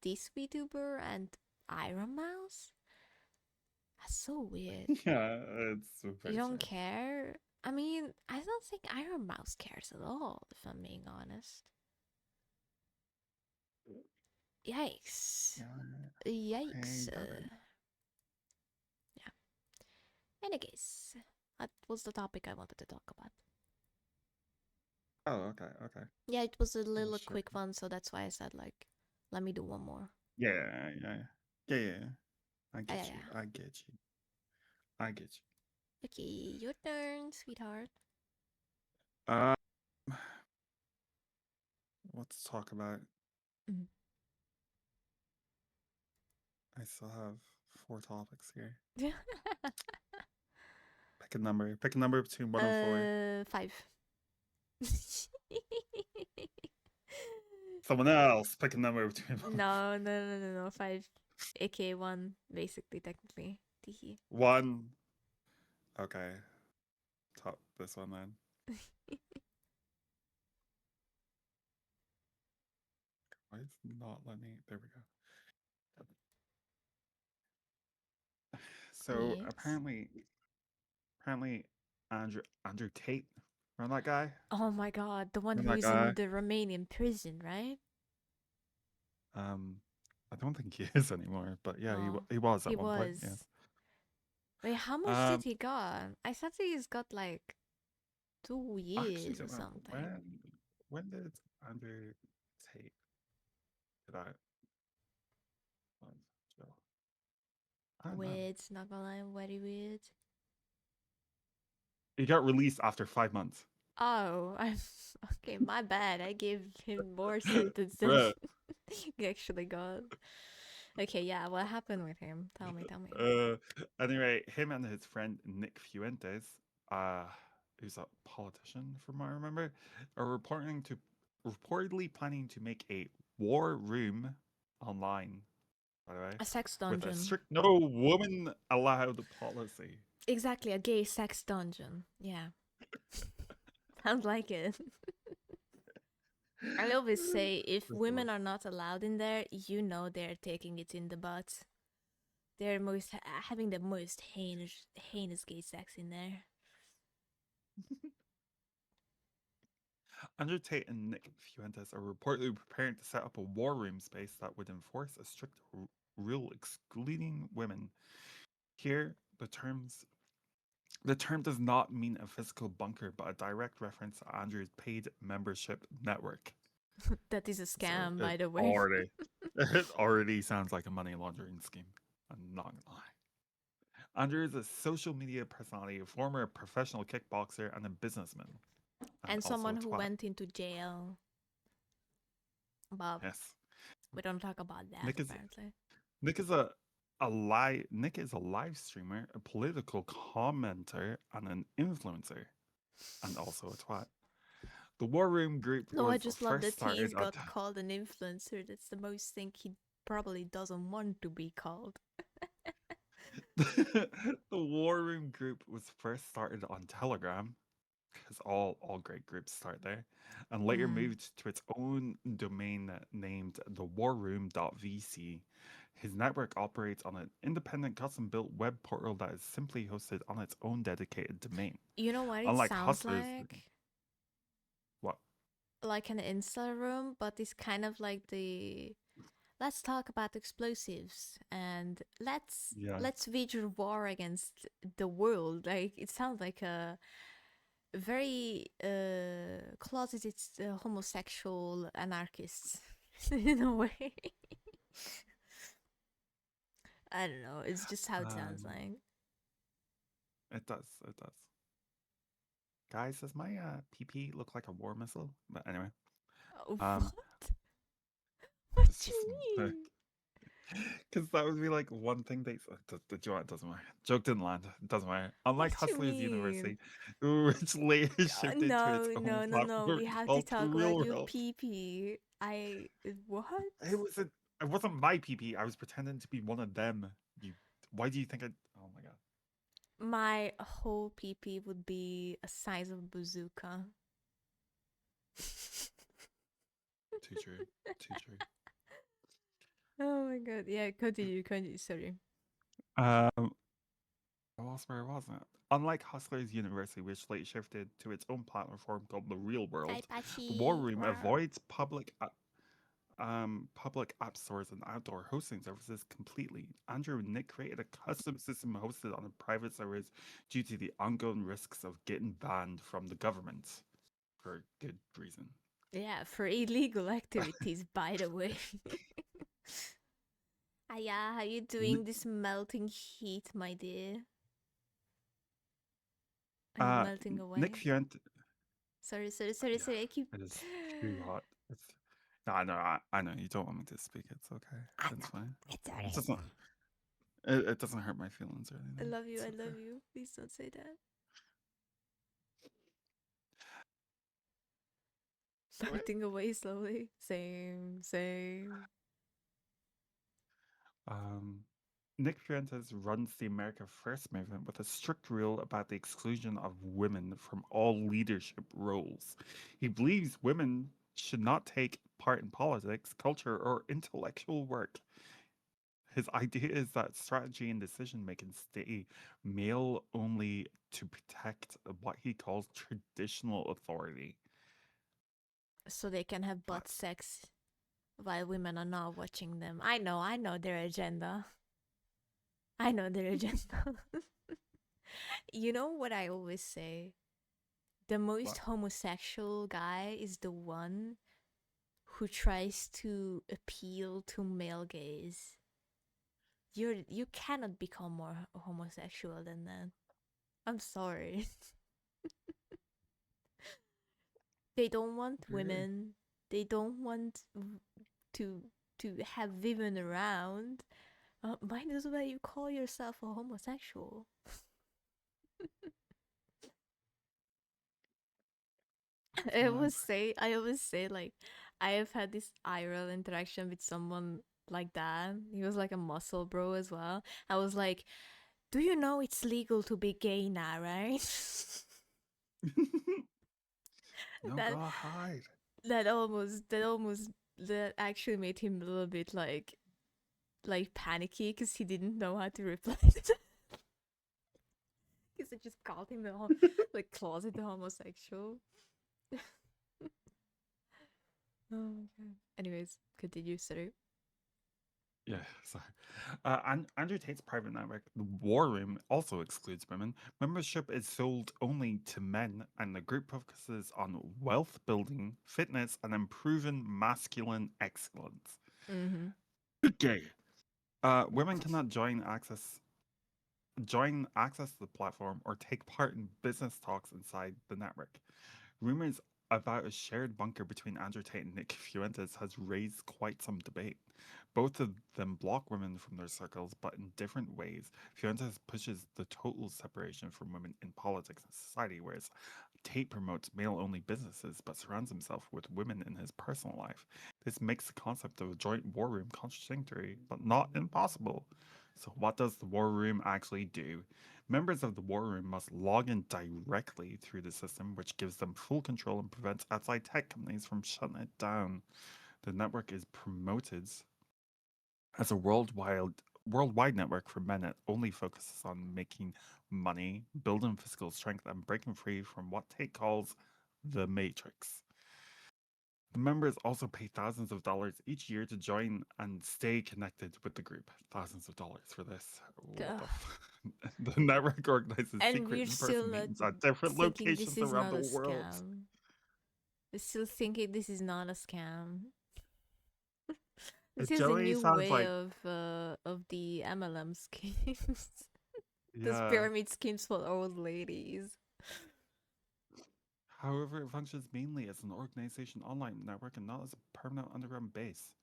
this VTuber and Iron Mouse. That's so weird. Yeah, it's You very don't strange. care? I mean, I don't think Iron Mouse cares at all, if I'm being honest. Yikes. Yeah. Yikes. Hey, better. Yeah. Any case, that was the topic I wanted to talk about. Oh, okay, okay. Yeah, it was a Well, little sure. quick one, so that's why I said, like, let me do one more. Yeah, yeah, yeah, yeah. I Yeah, get you. yeah. I get you. I get Okay, your turn, sweetheart. you. What to talk about? Mm. I still have 4 topics here. Pick a number. Pick a number between 1 and 4. 5. Someone else. Pick a number between 1 and 4. No, no, no, no, no. 5. AK 1, basically, technically. Teehee. 1. Okay. Top this one then. Why is it not letting me? There we go. So Yes. apparently, Andrew Tate. Remember that guy? Oh my god, the one who Remember that is in guy? the Romanian prison, right? Um, I don't think he is anymore, but yeah, Oh, he was he at one point. Yes. was. Wait, how much did Um, he got? I thought he's got like two I actually years or don't know something. when did Andrew Tate get out? I don't know. Weird, not gonna lie, very weird. He got released after 5 months. Oh, I'm okay. My bad. I gave him more sentence than Bruh. he actually got. Okay, yeah. What happened with him? Tell me. Tell me. Anyway, him and his friend Nick Fuentes, uh, who's a politician from what I remember, are reportedly planning to make a war room online, by the way, A sex with a dungeon. strict no woman allowed policy. Exactly, a gay sex dungeon. Yeah, sounds like it. I always say if women are not allowed in there, you know they're taking it in the butt. They're having the most heinous gay sex in there. Andrew Tate and Nick Fuentes are reportedly preparing to set up a war room space that would enforce a strict rule excluding women. Here, the term does not mean a physical bunker, but a direct reference to Andrew's paid membership network. That is a So scam, it by the way. it already sounds like a money laundering scheme. I'm not gonna lie. Andrew is a social media personality, a former professional kickboxer, and a businessman. And Also someone a who twat. went into jail. But Yes. we don't talk about that, Nick is apparently. Nick is Nick is a live streamer, a political commenter, and an influencer, and also a twat. The War Room group No, I was just love first that he's started at got called an influencer. That's the most thing he probably doesn't want to be called. the War Room group was first started on Telegram, because all great groups start there, and later moved to its own domain named thewarroom.vc. His network operates on an independent custom-built web portal that is simply hosted on its own dedicated domain. You know what it Unlike sounds Hustlers, like? what? Like an Insta room, but it's kind of like the let's talk about explosives and let's Yeah. wage a war against the world. Like it sounds like a very closeted homosexual anarchists in a way. I don't know. It's just how it sounds like. It does. It does. Guys, does my PP look like a war missile? But anyway, What? um, What it's do just you mean? because that would be like one thing they. The joke doesn't matter. Joke didn't land. It doesn't matter. Unlike What do you Hustlers mean? University, which later shifted to its No, own no, no, no. platform We have to called talk about Real your World. PP. What? It wasn't. It wasn't my PP. I was pretending to be one of them. You. Why do you think I? Oh my god. My whole PP would be a size of a bazooka. Too true. Too true. Oh my god. Yeah, continue, sorry. Where was it? Unlike Hustlers University, which later shifted to its own platform called the Real World, the War Room avoids public app stores and outdoor hosting services completely. Andrew and Nick created a custom system hosted on private servers due to the ongoing risks of getting banned from the government for good reason. Yeah, for illegal activities, by the way. Yeah, how you doing this melting heat, my dear? Are you melting Nick away? Fuente. Sorry. Yeah, I keep. it is too hot. It's. No, I know. You don't want me to speak. It's okay. It's fine. It's It alright. doesn't. It doesn't hurt my feelings or I anything. love you. It's I okay. love you. Please don't say that. Melting away slowly. Same. Um, Nick Fuentes runs the America First movement with a strict rule about the exclusion of women from all leadership roles. He believes women should not take part in politics, culture, or intellectual work. His idea is that strategy and decision making stay male only to protect what he calls traditional authority. So they can have butt But sex while women are not watching them. I know their agenda. I know their agenda. You know what I always say? The most what? homosexual guy is the one who tries to appeal to male gaze. You cannot become more homosexual than that. I'm sorry. They don't want Okay. women. They don't want to have women around. Might as well you call yourself a homosexual. Fine. I always say like I have had this IRL interaction with someone like that. He was like a muscle bro as well. I was like, do you know it's legal to be gay now, right? No, that go hide. that actually made him a little bit like panicky because he didn't know how to reply to that. Because I just called him like closet homosexual. Oh my god. Anyways, continue, sorry. Yeah, sorry. Andrew Tate's private network, the War Room, also excludes women. Membership is sold only to men, and the group focuses on wealth building, fitness, and improving masculine excellence. Mm-hmm. Okay. Women cannot join access to the platform or take part in business talks inside the network. Rumors about a shared bunker between Andrew Tate and Nick Fuentes has raised quite some debate. Both of them block women from their circles, but in different ways. Fuentes pushes the total separation from women in politics and society, whereas Tate promotes male only businesses but surrounds himself with women in his personal life. This makes the concept of a joint war room contradictory, but not impossible. So, what does the war room actually do? Members of the war room must log in directly through the system, which gives them full control and prevents outside tech companies from shutting it down. The network is promoted as a worldwide network for men that only focuses on making money, building physical strength, and breaking free from what Tate calls the Matrix. The members also pay thousands of dollars each year to join and stay connected with the group. Thousands of dollars for this. What the The network organizes And secret we're still in-person meetings at different thinking this locations is around not the a world. scam. We're still thinking this is not a scam. This It is a generally new sounds way like, of the MLM schemes. Those yeah. pyramid schemes for old ladies. However, it functions mainly as an organization online network and not as a permanent underground base.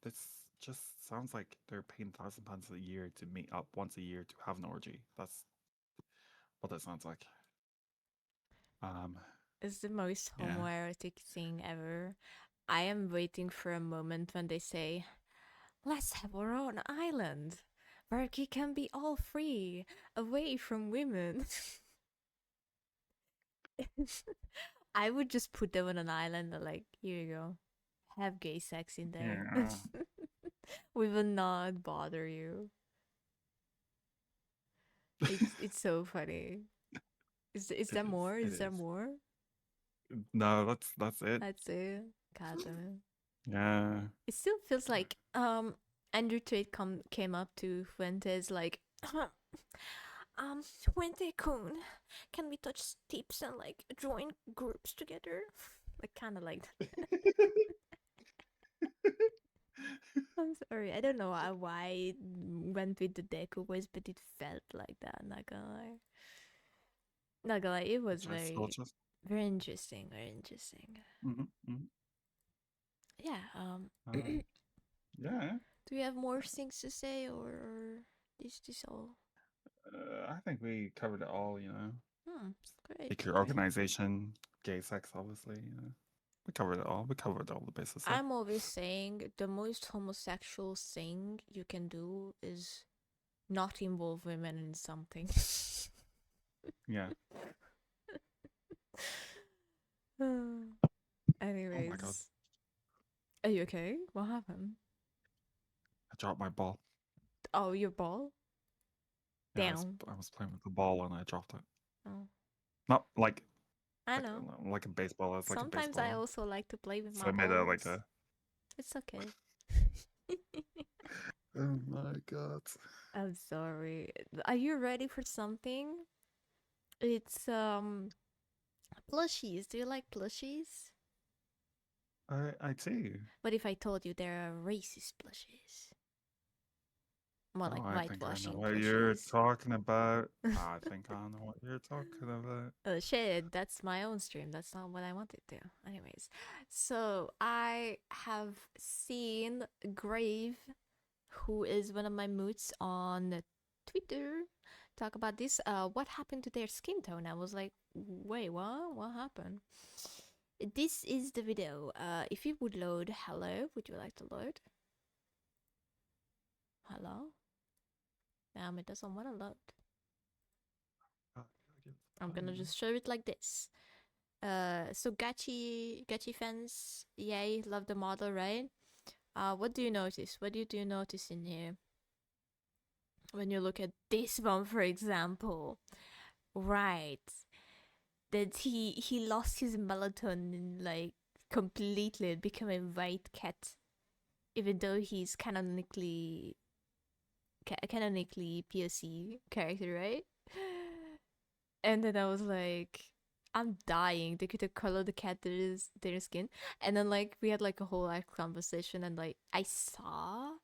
This just sounds like they're paying £1,000 a year to meet up once a year to have an orgy. That's what it sounds like. Um, It's the most yeah. homoerotic thing ever. I am waiting for a moment when they say, let's have our own island where we can be all free, away from women. I would just put them on an island and like, here you go. Have gay sex in there. Yeah. We will not bother you. It's so funny. Is It there is. more? It Is there is. more? No, that's it. That's it. God damn it. Yeah. It still feels like Andrew Tate came up to Fuentes like Fuente Kun, can we touch tips and like join groups together? Like kinda like that. I'm sorry. I don't know why it went with the Deku voice, but it felt like that, not gonna lie. Not gonna lie, it was Just, I'll just. very interesting, very interesting. Mm-hmm. Yeah, Um, yeah. do we have more things to say or is this all? I think we covered it all. Hmm, great, Secret great. organization, gay sex, obviously. We covered it all. We covered all the bases there. I'm always saying the most homosexual thing you can do is not involve women in something. Yeah. Oh my god. Anyways, are you okay? What happened? I dropped my ball. Oh, your ball? Yeah, Down. I was playing with the ball and I dropped it. Oh, Not like I like know. like a baseball. It's like a Sometimes I baseball. also like to play with So my I made it like balls. a. It's okay. Oh my god. I'm sorry. Are you ready for something? It's plushies. Do you like plushies? I do. What if I told you there are racist plushies? More Oh, like I think I know whitewashing what you're plushies. talking about. I think I know what you're talking about. Oh shit, that's my own stream. That's not what I wanted to. Anyways, so I have seen Grave, who is one of my moods on Twitter, talk about this. What happened to their skin tone? I was like, wait, what? What happened? This is the video. If you would load, hello, would you like to load? Hello? It doesn't want to load. I'm gonna just show it like this. So Gachi fans, yay, love the model, right? What do you notice? What do you notice in here? When you look at this one, for example, right? That he lost his melatonin like completely become a white cat, even though he's canonically POC character, right? And then I was like, I'm dying. They could have colored the cat their skin, and then like we had like a whole like conversation, and like I saw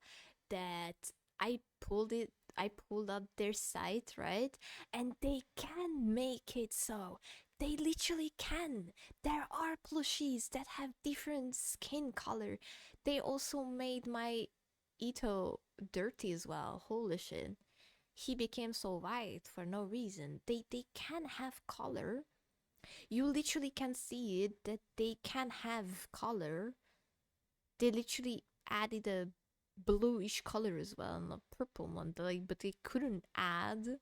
that I pulled it. I pulled up their site, right? And they can make it so. They literally can. There are plushies that have different skin color. They also made my Ito dirty as well. Holy shit. He became so white for no reason. They can have color. You literally can see it that they can have color. They literally added a bluish color as well and a purple one, but they couldn't add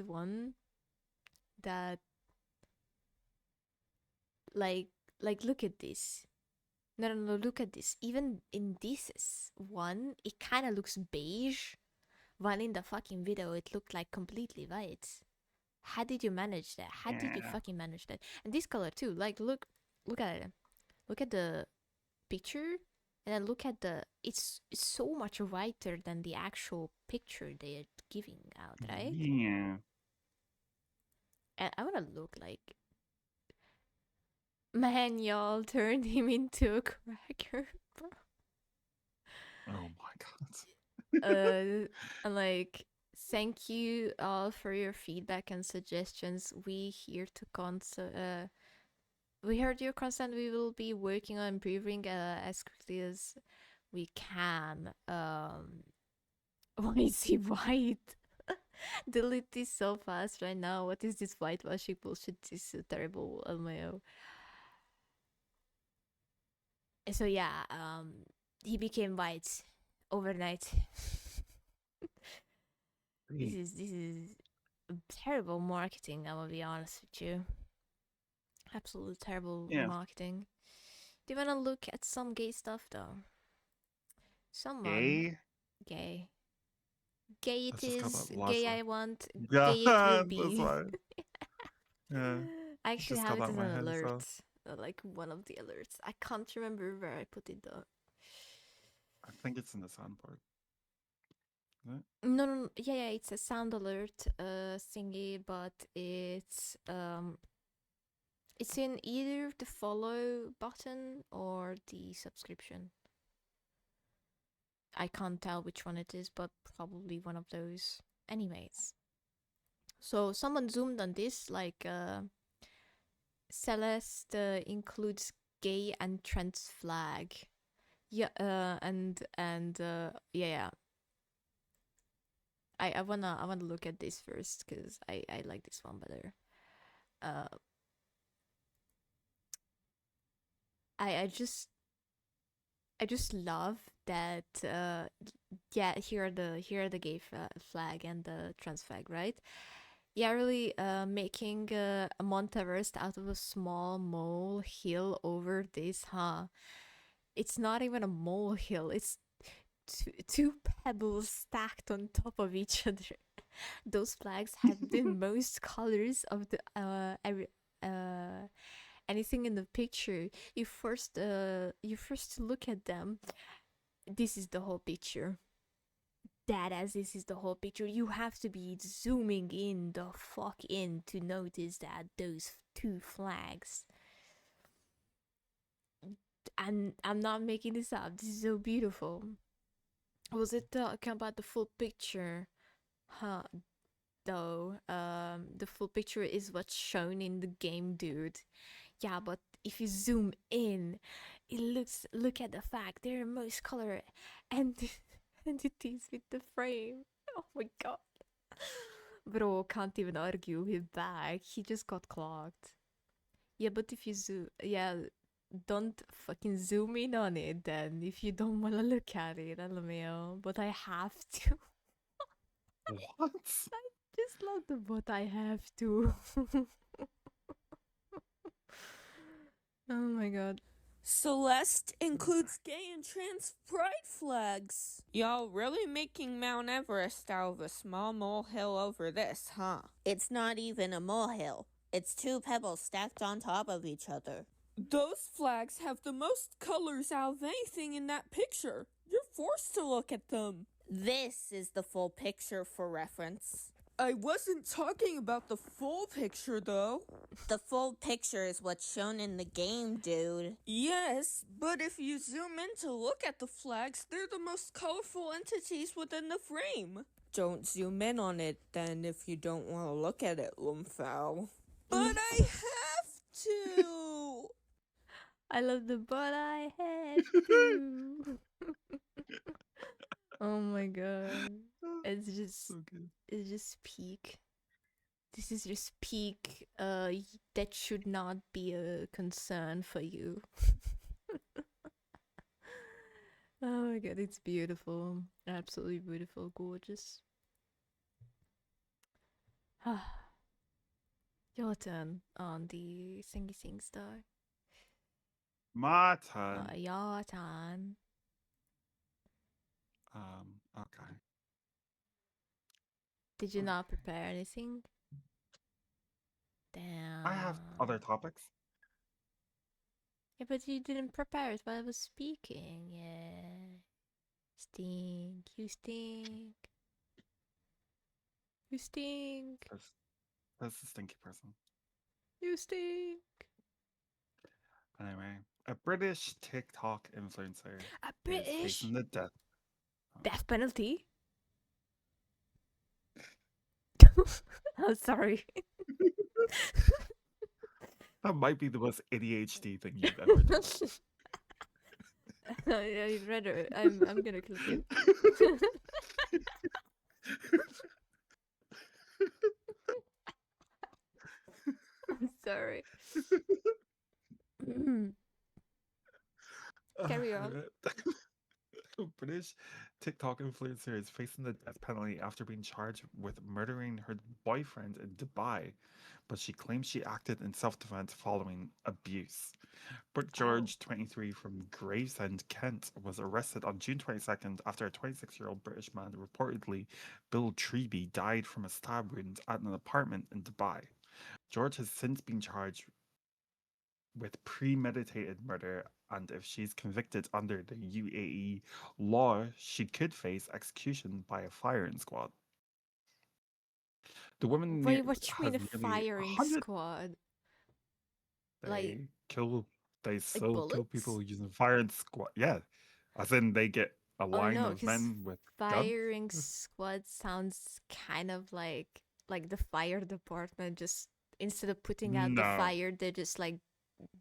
one that like look at this. No, look at this. Even in this one, it kind of looks beige, while in the fucking video it looked like completely white. How did you manage that? How did you fucking manage that? And this color too. Like look at it. Look at the picture, and then look at the. It's so much whiter than the actual picture they're giving out, right? Yeah. And I wanna look like. Man, y'all turned him into a cracker, bro. Oh my god. And like, thank you all for your feedback and suggestions. We here to we heard your consent. We will be working on improving as quickly as we can. Why is he white? Delete this so fast right now. What is this whitewashing bullshit? This is so terrible, LMAO. So yeah, he became white overnight. This is terrible marketing. I'm gonna be honest with you. Absolute terrible marketing. Do you wanna look at some gay stuff though? Someone gay. Gay it is. Gay I want. Gay it will be. Yeah. I actually have it as an alert. Like one of the alerts. I can't remember where I put it though. I think it's in the soundboard. No, yeah, it's a sound alert thingy, but it's in either the follow button or the subscription. I can't tell which one it is, but probably one of those. Anyways, so someone zoomed on this, like Celeste includes gay and trans flag. Yeah, yeah. I wanna look at this first because I like this one better. I just love that. Yeah, here are the gay flag and the trans flag, right? Yeah, really making a Monteverest out of a small molehill over this, huh? It's not even a molehill. It's two pebbles stacked on top of each other. Those flags have the most colors of the anything in the picture. You first look at them. This is the whole picture. This is the whole picture. You have to be zooming in the fuck in to notice that those two flags. And I'm not making this up. This is so beautiful. Was it talking about the full picture? Huh. Though, the full picture is what's shown in the game, dude. Yeah, but if you zoom in, look at the fact they're most color and entities with the frame. Oh my god. Bro, can't even argue his back. He just got clogged. Yeah, but if you don't fucking zoom in on it then if you don't want to look at it, LMAO. But I have to. What? I just love the but I have to. Oh my god. Celeste includes gay and trans pride flags. Y'all really making Mount Everest out of a small molehill over this, huh? It's not even a molehill. It's two pebbles stacked on top of each other. Those flags have the most colors out of anything in that picture. You're forced to look at them. This is the full picture for reference. I wasn't talking about the full picture, though. The full picture is what's shown in the game, dude. Yes, but if you zoom in to look at the flags, they're the most colorful entities within the frame. Don't zoom in on it, then, if you don't want to look at it, Lumfow. But I have to! I love the but I had to. Oh my god. It's just So good. it's just peak. This is just peak that should not be a concern for you. Oh my god, it's beautiful. Absolutely beautiful, gorgeous. Your turn on the Thingy Sing Star. My turn. Your turn. Okay. Did you not prepare anything? Damn. I have other topics. Yeah, but you didn't prepare it while I was speaking. Yeah. Stink. You stink. You stink. That's a stinky person. You stink. Anyway, a British TikTok influencer A is British facing the death penalty. Oh, sorry. That might be the most ADHD thing you've ever done. I read it. I'm gonna click it. I'm sorry. Carry on. A British TikTok influencer is facing the death penalty after being charged with murdering her boyfriend in Dubai, but she claims she acted in self-defense following abuse. But George, 23, from Gravesend, Kent, was arrested on June 22nd after a 26-year-old British man, reportedly Bill Treeby, died from a stab wound at an apartment in Dubai. George has since been charged with premeditated murder, and if she's convicted under the UAE law, she could face execution by a firing squad. The woman Wait, what you has mean a nearly firing 100. squad? They Like kill. They still kill bullets? people using firing squad. Yeah, as in they get a Oh line no, of because men with firing guns. squad sounds kind of like the fire department. Just instead of putting out the No, fire, they're just like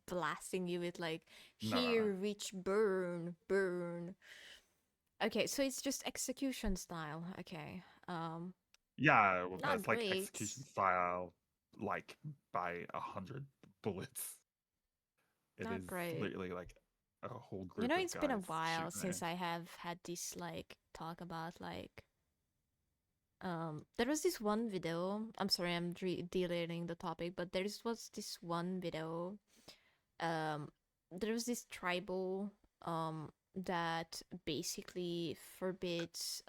blasting you with like, no. here, reach, burn, burn. Okay, so it's just execution style. Okay. Yeah, well, Not that's like great. execution style, like by 100 bullets. It Not is great. literally like a whole group You know, of it's been a guys while shooting since I have had this like talk about like there was this one video. I'm sorry, I'm derailing the topic, but was this one video. There was this tribal that basically forbids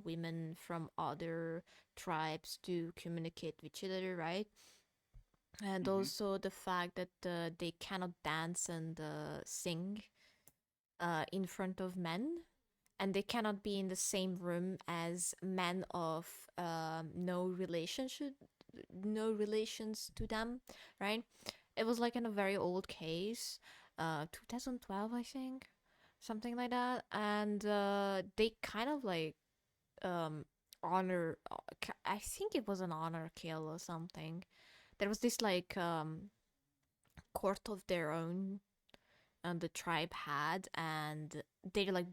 women from other tribes to communicate with each other, right? And also the fact that they cannot dance and sing in front of men, and they cannot be in the same room as men of no relationship, no relations to them, right? It was like in a very old case, 2012, I think, something like that, and they kind of like honor. I think it was an honor kill or something. There was this like court of their own, and the tribe had, and they like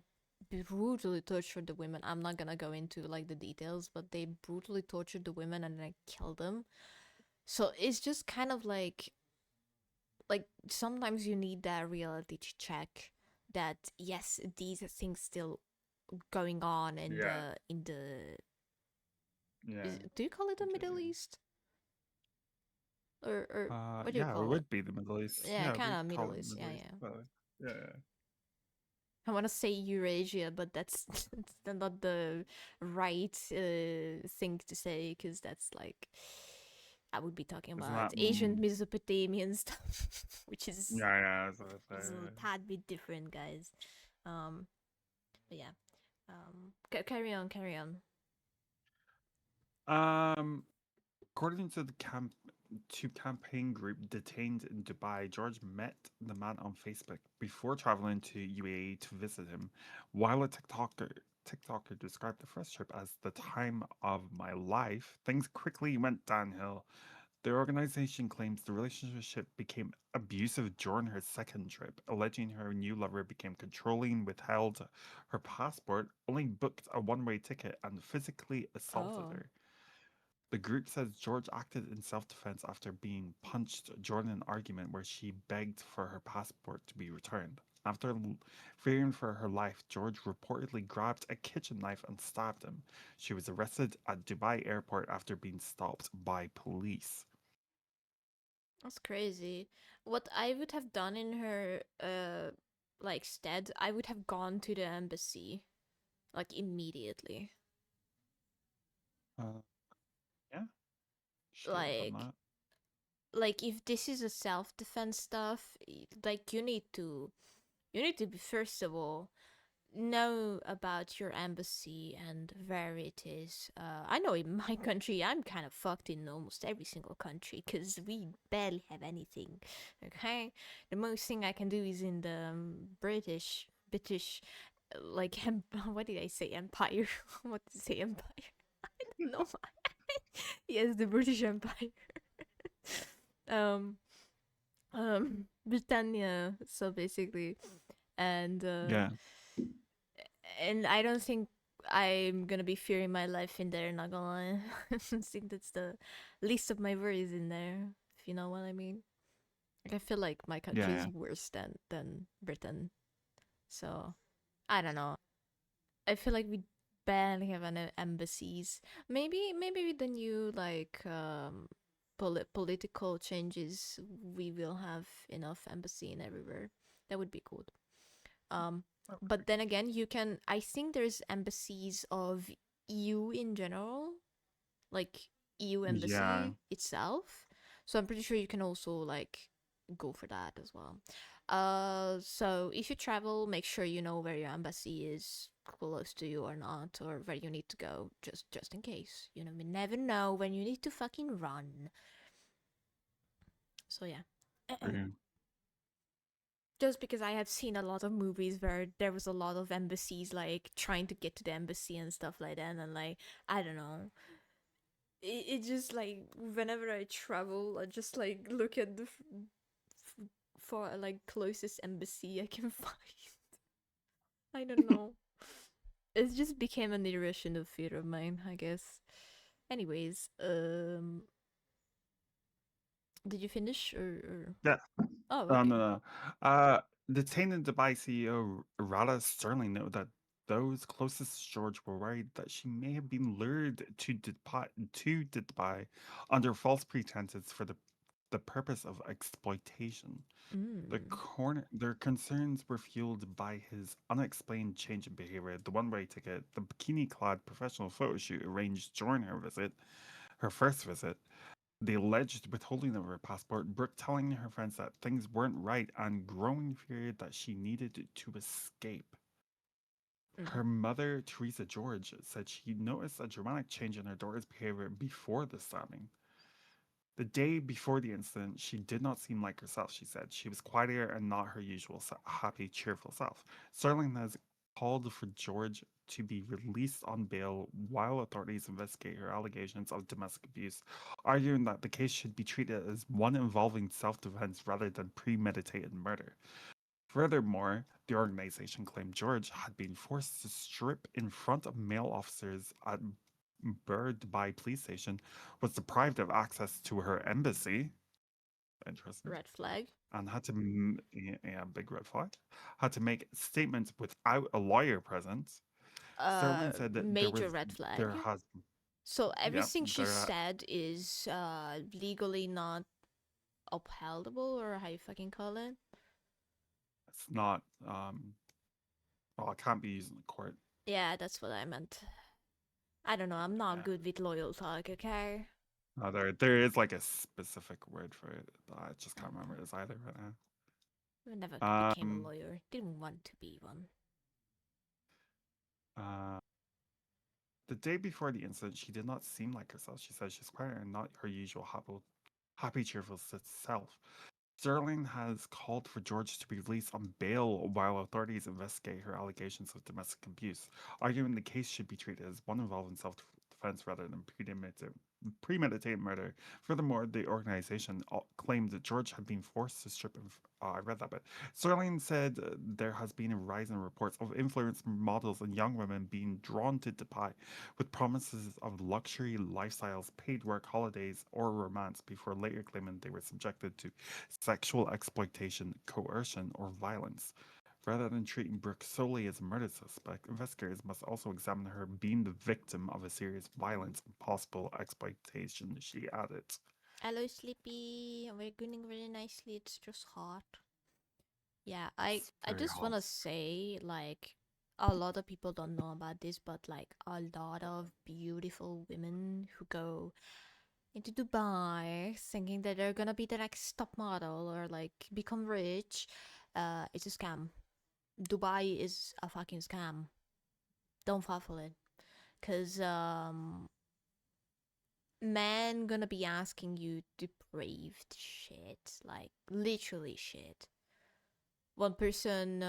brutally tortured the women. I'm not gonna go into like the details, but they brutally tortured the women and like killed them. So it's just kind of like sometimes you need that reality check that yes, these things still going on in Yeah. Yeah. do you call it the Middle East? Or what do you Yeah, it call it? would be the Middle East. Yeah, we kind of call Middle it East. Middle Yeah, East. yeah. But, yeah. I want to say Eurasia, but that's not the right thing to say, because that's like I would be talking Isn't about that ancient Mesopotamian stuff, which is yeah, that's what I is say. a tad bit different, guys. But yeah. Carry on, carry on. According to the campaign group detained in Dubai, George met the man on Facebook before traveling to UAE to visit him. While a TikToker described the first trip as the time of my life, things quickly went downhill. The organization claims the relationship became abusive during her second trip, alleging her new lover became controlling, withheld her passport, only booked a one-way ticket, and physically assaulted Oh. her. The group says George acted in self defense after being punched during an argument where she begged for her passport to be returned. After fearing for her life, George reportedly grabbed a kitchen knife and stabbed him. She was arrested at Dubai airport after being stopped by police. That's crazy. What I would have done in her like stead, I would have gone to the embassy like immediately. Yeah, should have done that. Like if this is a self-defense stuff, like you need to be, first of all, know about your embassy and where it is. I know in my country I'm kind of fucked in almost every single country because we barely have anything. Okay, the most thing I can do is in the British, like what did I say? Empire? What did I say? Empire? I don't know. Yes, the British Empire. um, Britannia. So basically, and Yeah. and I don't think I'm gonna be fearing my life in there, not gonna lie. I think that's the least of my worries in there, if you know what I mean. Like, I feel like my country Yeah. is worse than Britain. So I don't know. I feel like we barely have any embassies. Maybe with the new like political changes, we will have enough embassy in everywhere. That would be good. But then again, you can. I think there's embassies of EU in general, like EU Yeah. embassy itself. So I'm pretty sure you can also like go for that as well. So if you travel, make sure you know where your embassy is close to you or not, or where you need to go, just in case. You know, we never know when you need to fucking run. So yeah. Brilliant. Just because I have seen a lot of movies where there was a lot of embassies like trying to get to the embassy and stuff like that, and like I don't know, it just like whenever I travel, I just like look at the for like closest embassy I can find. I don't know. It just became an irrational fear of mine, I guess. Anyways, did you finish or... Yeah. Oh, No, okay. no. Detained Dubai CEO Rada Sterling noted that those closest to George were worried that she may have been lured to Dubai under false pretenses for the purpose of exploitation. Their concerns were fueled by his unexplained change in behavior, the one-way ticket, the bikini-clad professional photo shoot arranged during her first visit, the alleged withholding of her passport, Brooke telling her friends that things weren't right, and growing fear that she needed to escape. Her mother, Teresa George, said she noticed a dramatic change in her daughter's behavior before the stabbing. The day before the incident, she did not seem like herself, she said. She was quieter and not her usual happy, cheerful self. Sterling has called for George to be released on bail while authorities investigate her allegations of domestic abuse, arguing that the case should be treated as one involving self defense rather than premeditated murder. Furthermore, the organization claimed George had been forced to strip in front of male officers at Dubai police station, was deprived of access to her embassy. Interesting. Red flag. And had to, yeah, big red flag, had to make statements without a lawyer present. Sterling said that Major red flag. So everything she said is legally not upholdable, or how you fucking call it? It's not, well, it can't be used in the court. Yeah, that's what I meant. I don't know, I'm not good with loyal talk, okay? There is like a specific word for it. I just can't remember this either right I never now. became a lawyer. Didn't want to be one. The day before the incident, she did not seem like herself. She said she's quiet and not her usual happy, cheerful self. Sterling has called for George to be released on bail while authorities investigate her allegations of domestic abuse, arguing the case should be treated as one involving self-defense rather than premeditated murder. Furthermore, the organization claimed that George had been forced to strip him. I read that bit. Sterling said there has been a rise in reports of influencer models and young women being drawn to Dubai with promises of luxury lifestyles, paid work, holidays, or romance before later claiming they were subjected to sexual exploitation, coercion, or violence. Rather than treating Brooke solely as a murder suspect, investigators must also examine her being the victim of a serious violence and possible exploitation, she added. Hello, Sleepy. We're doing really nicely. It's just hot. Yeah, I just want to say, like, a lot of people don't know about this, but like a lot of beautiful women who go into Dubai thinking that they're gonna be the next top model or like become rich, it's a scam. Dubai is a fucking scam. Don't fall for it. Cause men gonna be asking you depraved shit, like literally shit. One person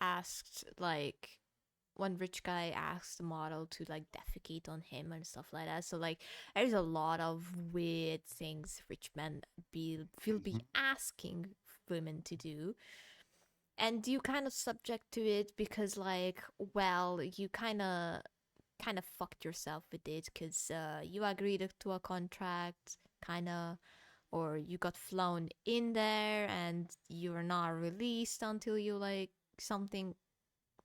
asked, like, one rich guy asked the model to like defecate on him and stuff like that. So like, there's a lot of weird things rich men will be asking women to do, and you kind of subject to it because like, well, you kind of fucked yourself with it because you agreed to a contract, kind of, or you got flown in there and you're not released until you like something,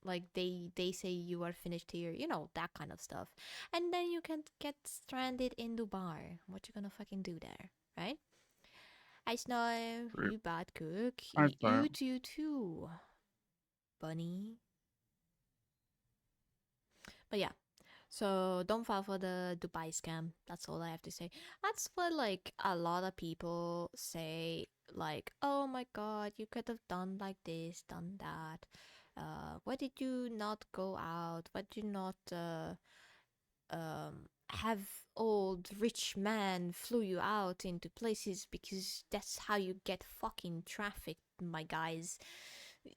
like they say you are finished here, you know, that kind of stuff. And then you can get stranded in Dubai. What you gonna fucking do there, right? I Snow, you bad cook. You too, bunny. But yeah, so don't fall for the Dubai scam. That's all I have to say. That's what like a lot of people say, like, oh my god, you could have done like this, done that. Why did you not go out? Why did you not have old rich man flew you out into places? Because that's how you get fucking trafficked, my guys.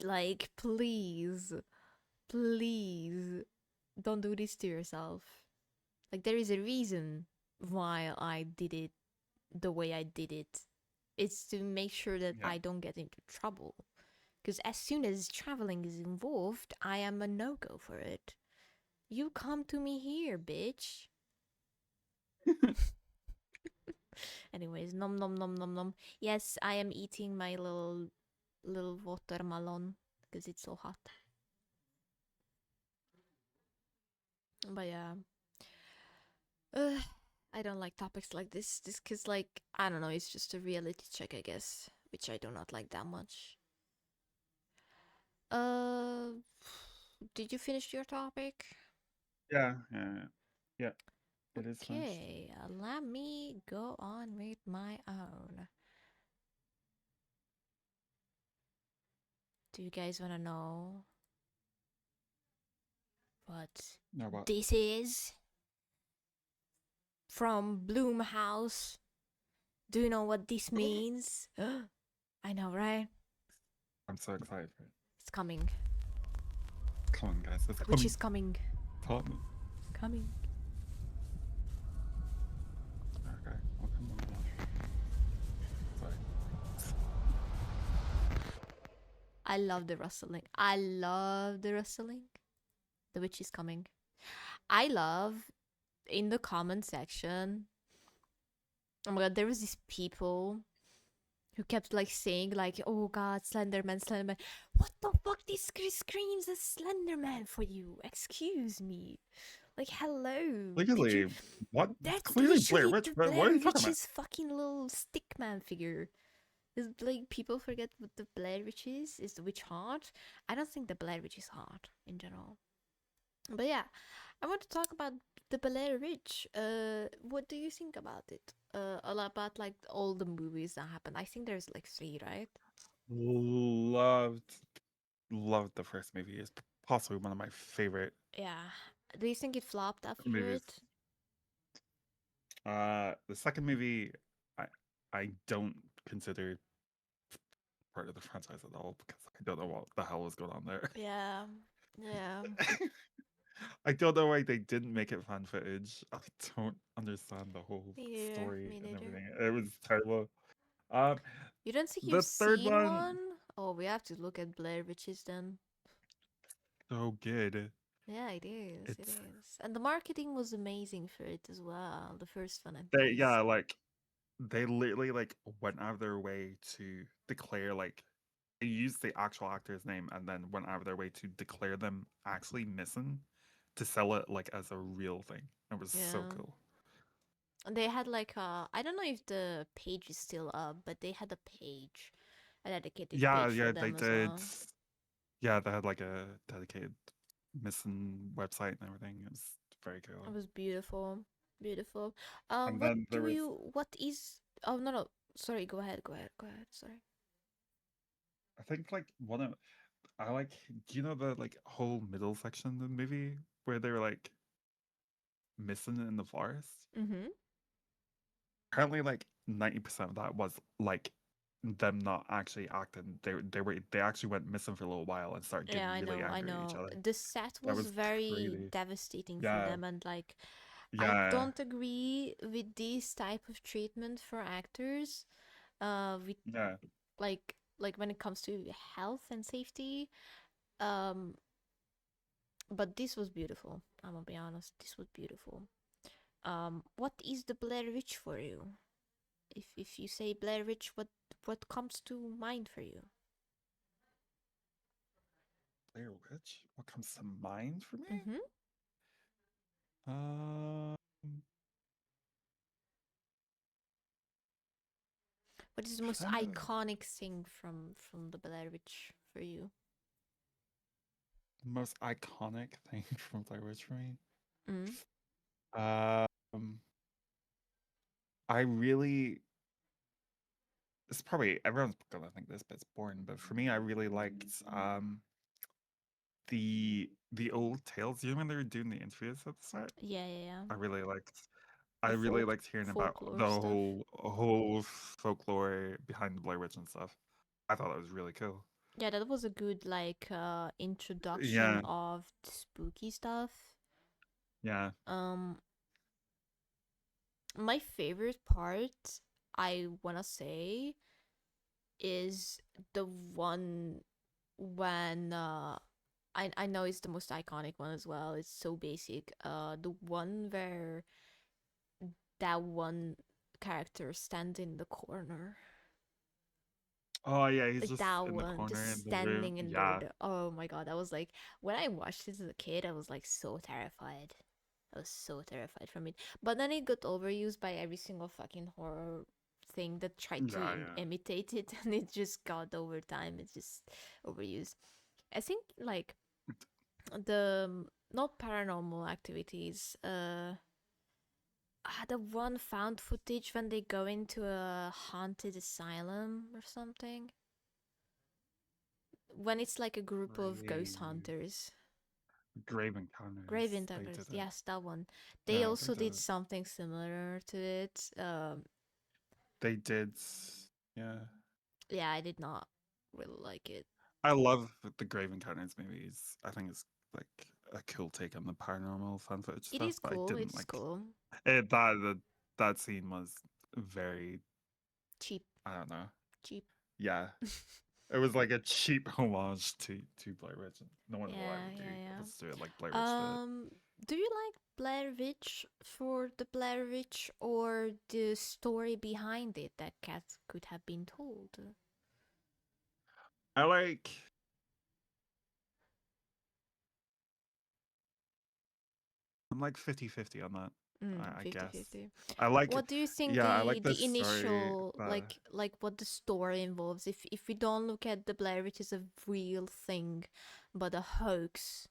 Like, please, please don't do this to yourself. Like, there is a reason why I did it the way I did it. It's to make sure that I don't get into trouble. Because as soon as traveling is involved, I am a no-go for it. You come to me here, bitch. Anyways, nom nom nom nom nom. Yes, I am eating my little watermelon because it's so hot. But yeah. I don't like topics like this. Just because, like, I don't know, it's just a reality check, I guess. Which I do not like that much. Did you finish your topic? Yeah. It is finished. Okay, let me go on with my own. Do you guys want to know what this is? From Bloomhouse. Do you know what this means? I know, right? I'm so excited for it. It's coming. Come on, guys. It's Which is coming. Coming. Coming. Okay. I'll come on. Sorry. I love the rustling. I love the rustling. The witch is coming. I love in the comment section. Oh my god, there was these people who kept like saying like, oh god, Slenderman, Slenderman. What the fuck? This screams a Slenderman for you. Excuse me. Like, hello. Clearly, what? That's clearly Blair Witch. Blair What are you talking about? Witch's fucking little stickman figure. Is like people forget what the Blair Witch is? Is the witch hot? I don't think the Blair Witch is hot in general. But yeah, I want to talk about the Blair Witch. What do you think about it? A lot about like all the movies that happened. I think there's like 3, right? Loved the first movie. It's possibly one of my favorite Yeah. Do you think it flopped after movies. it? The second movie, I don't consider part of the franchise at all because I don't know what the hell was going on there. Yeah. Yeah. I don't know why they didn't make it fan footage. I don't understand the whole story Me and neither. everything. It was terrible. You don't think The you've third seen one, one? Oh, we have to look at Blair Witches then. so good. Yeah, it is. It It's is. And the marketing was amazing for it as well. The first one, at they least. yeah, like they literally like went out of their way to declare like they used the actual actor's name and then went out of their way to declare them actually missing to sell it like as a real thing. It was so Yeah. cool. And they had like I don't know if the page is still up, but they had a page, a dedicated page for Yeah, they them as did. well. Yeah, they had like a dedicated missing website and everything. It was very cool. It was beautiful. Beautiful. And What then there do was you, what is, oh, no. Sorry, go ahead. Sorry. I think like one of I like do you know the like whole middle section of the movie where they were like missing in the forest? Mm-hmm. Apparently like 90% of that was like them not actually acting. They actually went missing for a little while and started getting Yeah, really I angry at each know. other. The set That was was very crazy. devastating for Yeah. them, and like, I Yeah. don't agree with this type of treatment for actors. With Yeah. like when it comes to health and safety. Um, but this was beautiful. I'm gonna be honest. This was beautiful. What is the Blair Witch for you? If you say Blair Witch, what comes to mind for you? Blair Witch? What comes to mind for me? Mm-hmm. Um What is the most trying to iconic thing from the Blair Witch for you? the most iconic thing from Blair Witch for me. Mm. Um I really it's probably everyone's gonna think this bit's boring, but for me I really liked the old tales. You know when they were doing the interviews at the start? Yeah. I really liked The hearing about folklore the stuff. whole folklore behind the Blair Witch and stuff. I thought that was really cool. Yeah, that was a good like introduction Yeah, of the spooky stuff. yeah. My favorite part, I wanna say, is the one when I know it's the most iconic one as well. It's so basic. The one where that one character stands in the corner. Oh yeah, he's Like just that in the one, just corner in the room. standing in there. Yeah, Oh my god, I was like, when I watched this as a kid, I was like so terrified. I was so terrified from it. But then it got overused by every single fucking horror thing that tried to yeah. imitate it, and it just got over time. It's just overused. I think like the not paranormal activities. The one found footage when they go into a haunted asylum or something. When it's like a group of ghost hunters. Grave Encounters. Grave They Encounters, did it. yes, that one. They Yeah, they also did did it. something similar to it. They did. Yeah. Yeah, I did not really like it. I love the Grave Encounters movies. I think it's like a cool take on the paranormal fan footage It stuff, is but I cool. didn't It's like cool. it. That scene was very Cheap. I don't know. Cheap. Yeah, it was like a cheap homage to Blair Witch. No one will ever do. Yeah. Let's do it like Blair Witch did it. Do you like Blair Witch for the Blair Witch or the story behind it that could have been told? I like. I'm like 50-50 on that. I 50 guess. 50. I like. What do you think Yeah, I like the this story. initial like what the story involves if we don't look at the Blair Witch as a real thing but a hoax,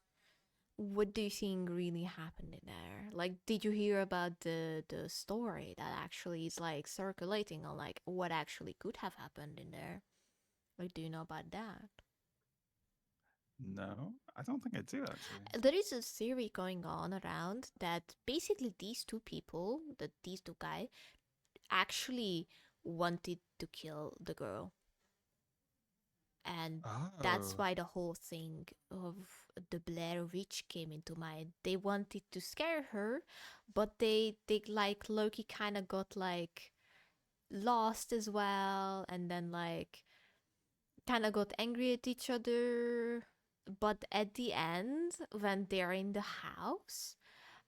what do you think really happened in there? Like, did you hear about the story that actually is like circulating on like what actually could have happened in there? Like, do you know about that? No, I don't think I do actually. There is a theory going on around that basically these two people, these two guys, actually wanted to kill the girl. And that's why the whole thing of the Blair Witch came into mind. They wanted to scare her, but they like Loki kind of got like lost as well, and then like kind of got angry at each other. But at the end, when they're in the house,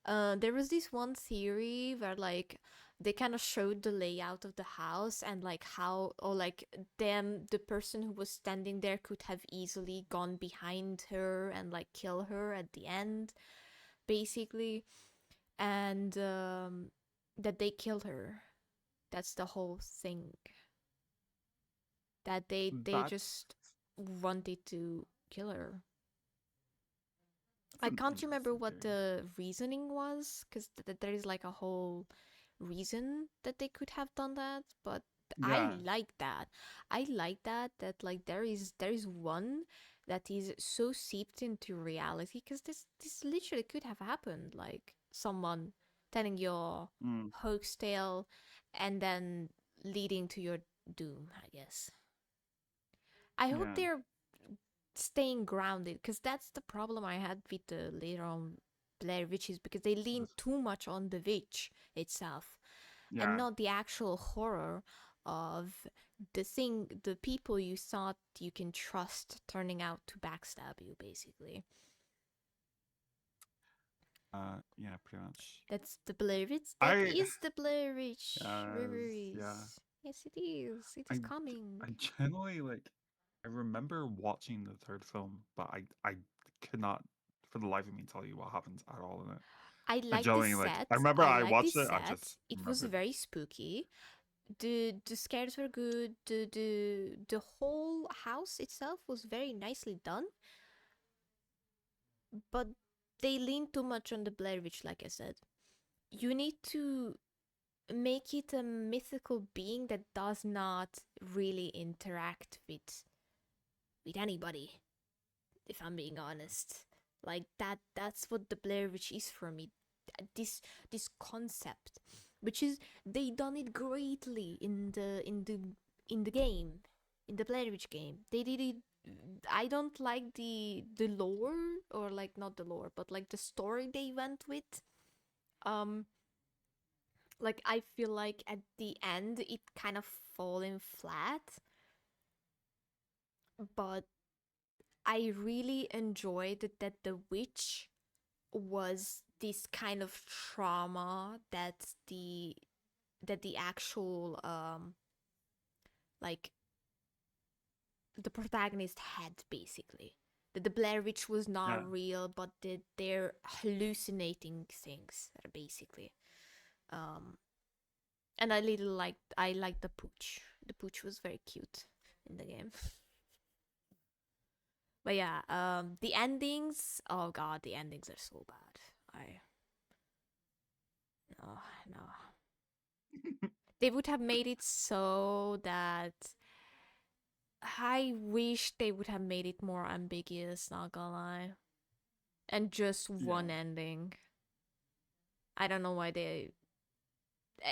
there was this one theory where like they kind of showed the layout of the house and like how, or like the person who was standing there could have easily gone behind her and like kill her at the end, basically, and that they killed her. That's the whole thing. That they just wanted to kill her. I can't remember what the reasoning was, because there is like a whole reason that they could have done that, but I like that. I like that like there is one that is so seeped into reality, because this literally could have happened, like someone telling your hoax tale and then leading to your doom, I guess. I hope they're staying grounded, because that's the problem I had with the later on Blair Witches, because they lean too much on the witch itself and not the actual horror of the people you thought you can trust turning out to backstab you, basically. Yeah, pretty much. That's the Blair Witch. That is the Blair Witch. Yes, it is. It is coming. I generally like. I remember watching the third film, but I could not, for the life of me, tell you what happens at all in it. I like the set. I remember I watched it. It was very spooky. The scares were good. The whole house itself was very nicely done. But they lean too much on the Blair Witch, like I said. You need to make it a mythical being that does not really interact with anybody, if I'm being honest. Like that's what the Blair Witch is for me. This concept, which is they done it greatly in the game, in the Blair Witch game. They did it. I don't like the lore, or like not the lore, but like the story they went with. Like I feel like at the end it kind of fallen flat. But I really enjoyed that the witch was this kind of trauma that the actual like the protagonist had, basically. That the Blair Witch was not real, but they're hallucinating things, basically. And I liked the pooch. The pooch was very cute in the game. But yeah, the endings, oh god, the endings are so bad. No. They would have made it so that I wish they would have made it more ambiguous, not gonna lie. And just one ending. I don't know why they...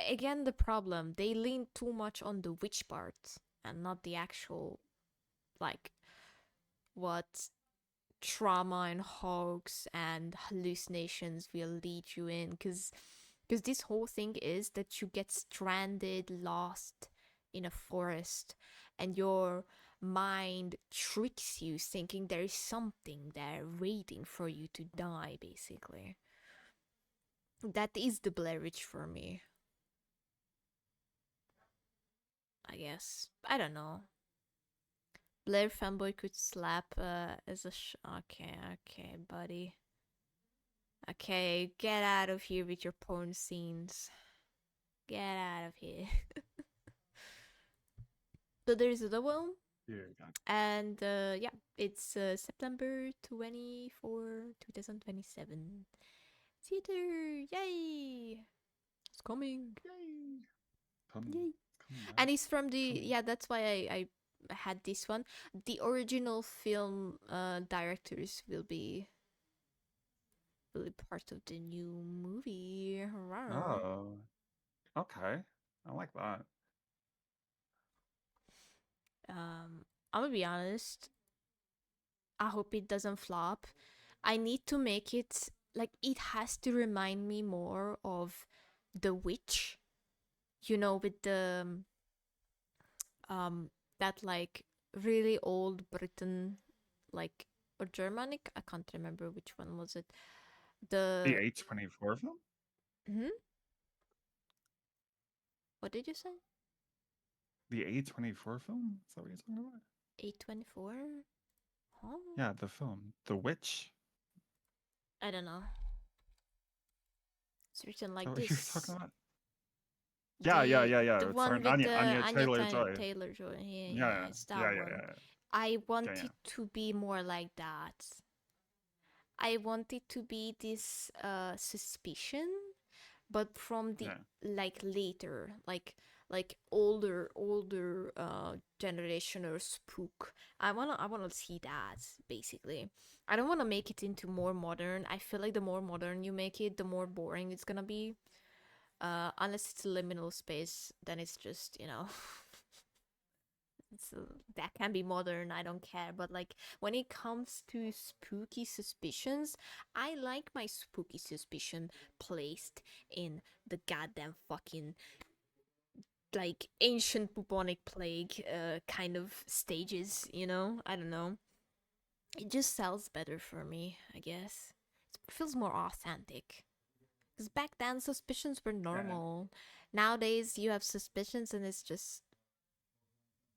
Again, the problem, they lean too much on the witch part and not the actual, like, what trauma and hoax and hallucinations will lead you in, because this whole thing is that you get stranded, lost in a forest, and your mind tricks you thinking there is something there waiting for you to die, basically. That is the Blair Witch for me, I guess. I don't know. Blair fanboy could slap as a okay, buddy. Okay, get out of here with your porn scenes. Get out of here. So there's the one Dear God. And yeah, it's September 24, 2027. Theater, yay! It's coming. Yay! Coming. Yay. Coming, guys. And it's from the Coming. yeah, that's why I had this one. The original film directors will be part of the new movie. Oh. Okay. I like that. I'm gonna be honest. I hope it doesn't flop. I need to make it like it has to remind me more of The Witch. You know, with the that like really old Britain, like, or Germanic. I can't remember which one was it. The The A24 film? What did you say? The A24 film? Is that what you're talking about? A24? Huh? Yeah, the film. The Witch? I don't know. It's written Is like that what you're this. talking about? Yeah. The It's one starring with the Anya Anya Taylor-Joy. Taylor-Joy. Yeah, Yeah, it's that one. yeah. I want Yeah. it to be more like that. I want it to be this suspicion, but from the like later, like older generation or spook. I wanna see that basically. I don't wanna make it into more modern. I feel like the more modern you make it, the more boring it's gonna be. Unless it's a liminal space, then it's just, you know, that can be modern. I don't care. But like when it comes to spooky suspicions, I like my spooky suspicion placed in the goddamn fucking like ancient bubonic plague kind of stages. You know, I don't know. It just sells better for me, I guess. It feels more authentic. Because back then, suspicions were normal. Nowadays, you have suspicions and it's just...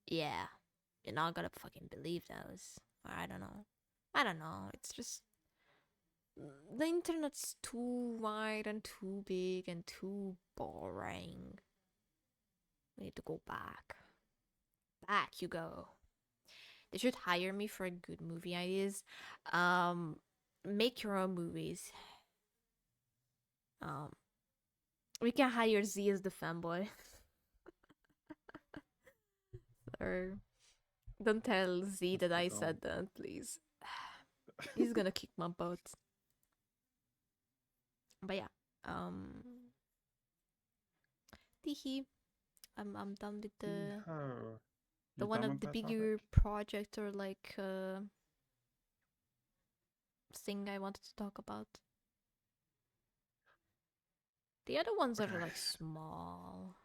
Yeah. You're not gonna fucking believe those. Or I don't know. It's just... The internet's too wide and too big and too boring. We need to go back. Back you go. They should hire me for good movie ideas. Make your own movies. We can hire Z as the fanboy. Or don't tell Z that I said that, please. He's gonna kick my butt. But yeah, Teehee. I'm done with the one of the bigger project or like thing I wanted to talk about. The other ones are like small.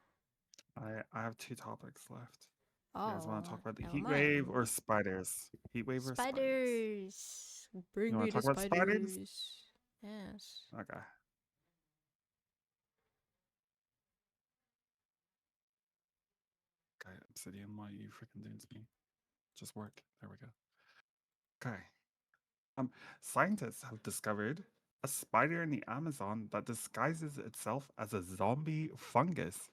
I have 2 topics left. Oh, you guys want to talk about the heatwave or spiders? Heatwave or spiders? Bring you me the talk spiders. About spiders? Yes. Okay. Okay, Obsidian, why are you freaking doing to me? Just work. There we go. Okay. Scientists have discovered a spider in the Amazon that disguises itself as a zombie fungus.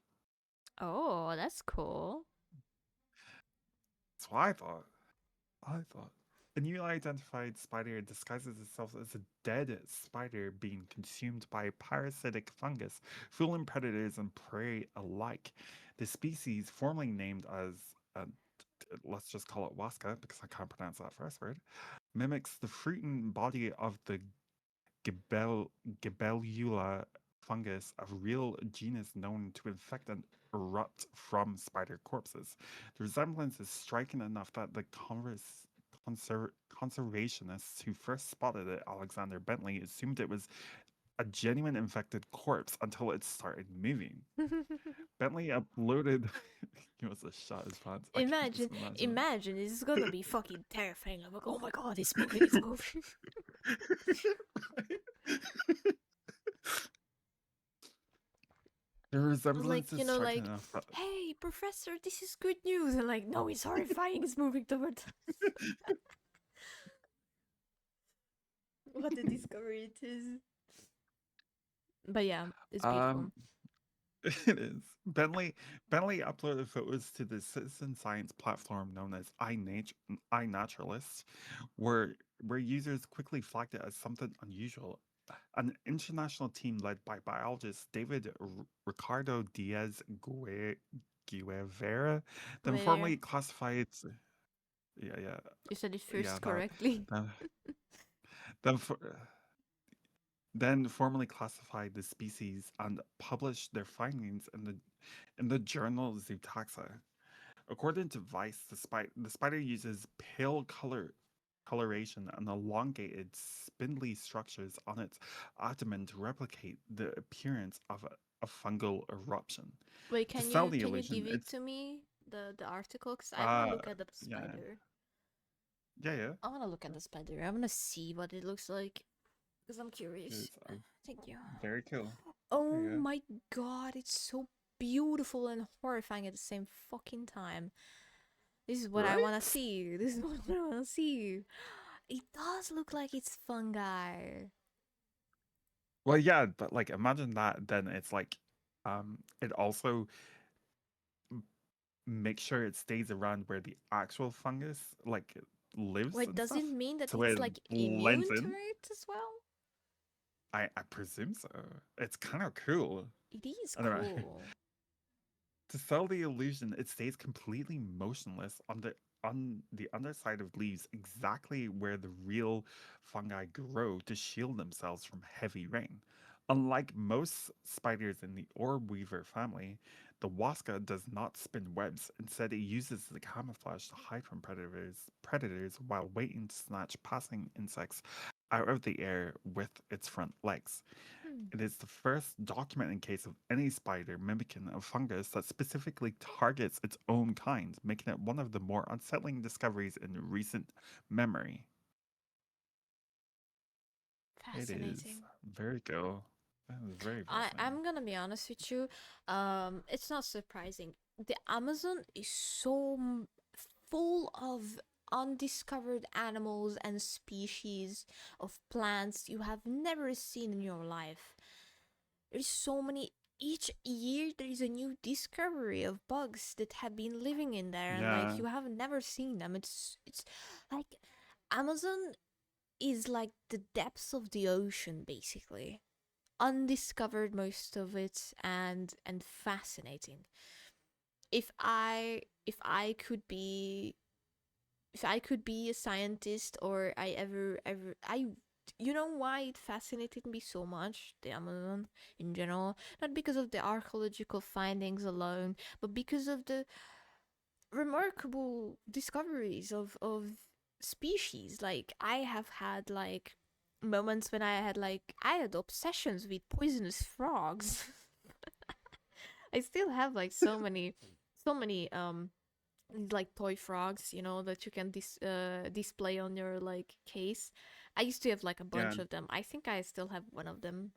Oh, that's cool. That's what I thought. A newly identified spider disguises itself as a dead spider being consumed by a parasitic fungus, fooling predators and prey alike. The species, formerly named as, let's just call it Waska, because I can't pronounce that first word, mimics the fruiting body of the Gibellula fungus, a real genus known to infect and erupt from spider corpses. The resemblance is striking enough that the conservationists who first spotted it, Alexander Bentley, assumed it was a genuine infected corpse until it started moving. Bentley uploaded... He must have shot his pants. Imagine, it's gonna be fucking terrifying. I'm like, oh my god, it's moving, it's moving. The resemblance like, you is know, like, enough. Hey, professor, this is good news. And like, no, it's horrifying, it's moving towards us. What a discovery it is. But yeah, it's beautiful. It is. Bentley uploaded photos to the citizen science platform known as iNaturalist, where users quickly flagged it as something unusual. An international team led by biologist David Ricardo Diaz Guevara then Where formally classified. Yeah, yeah, you said it yeah. first correctly. Then, then, for, then formally classified the species and published their findings in the journal Zootaxa. According to Vice, the spider uses pale coloration and elongated, spindly structures on its abdomen to replicate the appearance of a fungal eruption. Wait, To sell the can you illusion, give it it's to me the article? Cause I wanna uh look at the yeah spider. yeah. I wanna look at the spider. I wanna see what it looks like. Cause I'm curious. It's Thank you. very cool. There Oh you go. my god, it's so beautiful and horrifying at the same fucking time. This is what I wanna Right? see. This is what I wanna see. It does look like it's fungi. Well, yeah, but like imagine that. Then it's like, it also makes sure it stays around where the actual fungus like lives Wait, and does stuff, it mean that so it's it like blends immune to in. it as well? I presume so. It's kind of cool. It is I don't know. cool. To sell the illusion, it stays completely motionless on the underside of leaves, exactly where the real fungi grow to shield themselves from heavy rain. Unlike most spiders in the orb weaver family, the wasca does not spin webs. Instead, it uses the camouflage to hide from predators while waiting to snatch passing insects out of the air with its front legs. Hmm. It is the first documented case of any spider mimicking a fungus that specifically targets its own kind, making it one of the more unsettling discoveries in recent memory. It is Fascinating. very cool. That is very fascinating. I'm gonna be honest with you. It's not surprising. The Amazon is so full of undiscovered animals and species of plants you have never seen in your life. There's so many. Each year there is a new discovery of bugs that have been living in there, and like Yeah, you have never seen them. It's like Amazon is like the depths of the ocean, basically undiscovered most of it, and fascinating. If I could be a scientist, or I ever I you know why it fascinated me so much, the Amazon in general? Not because of the archaeological findings alone, but because of the remarkable discoveries of species. Like I have had like moments when I had obsessions with poisonous frogs. I still have like so many like toy frogs, that you can display on your like case. I used to have like a yeah, bunch of them. I think I still have one of them.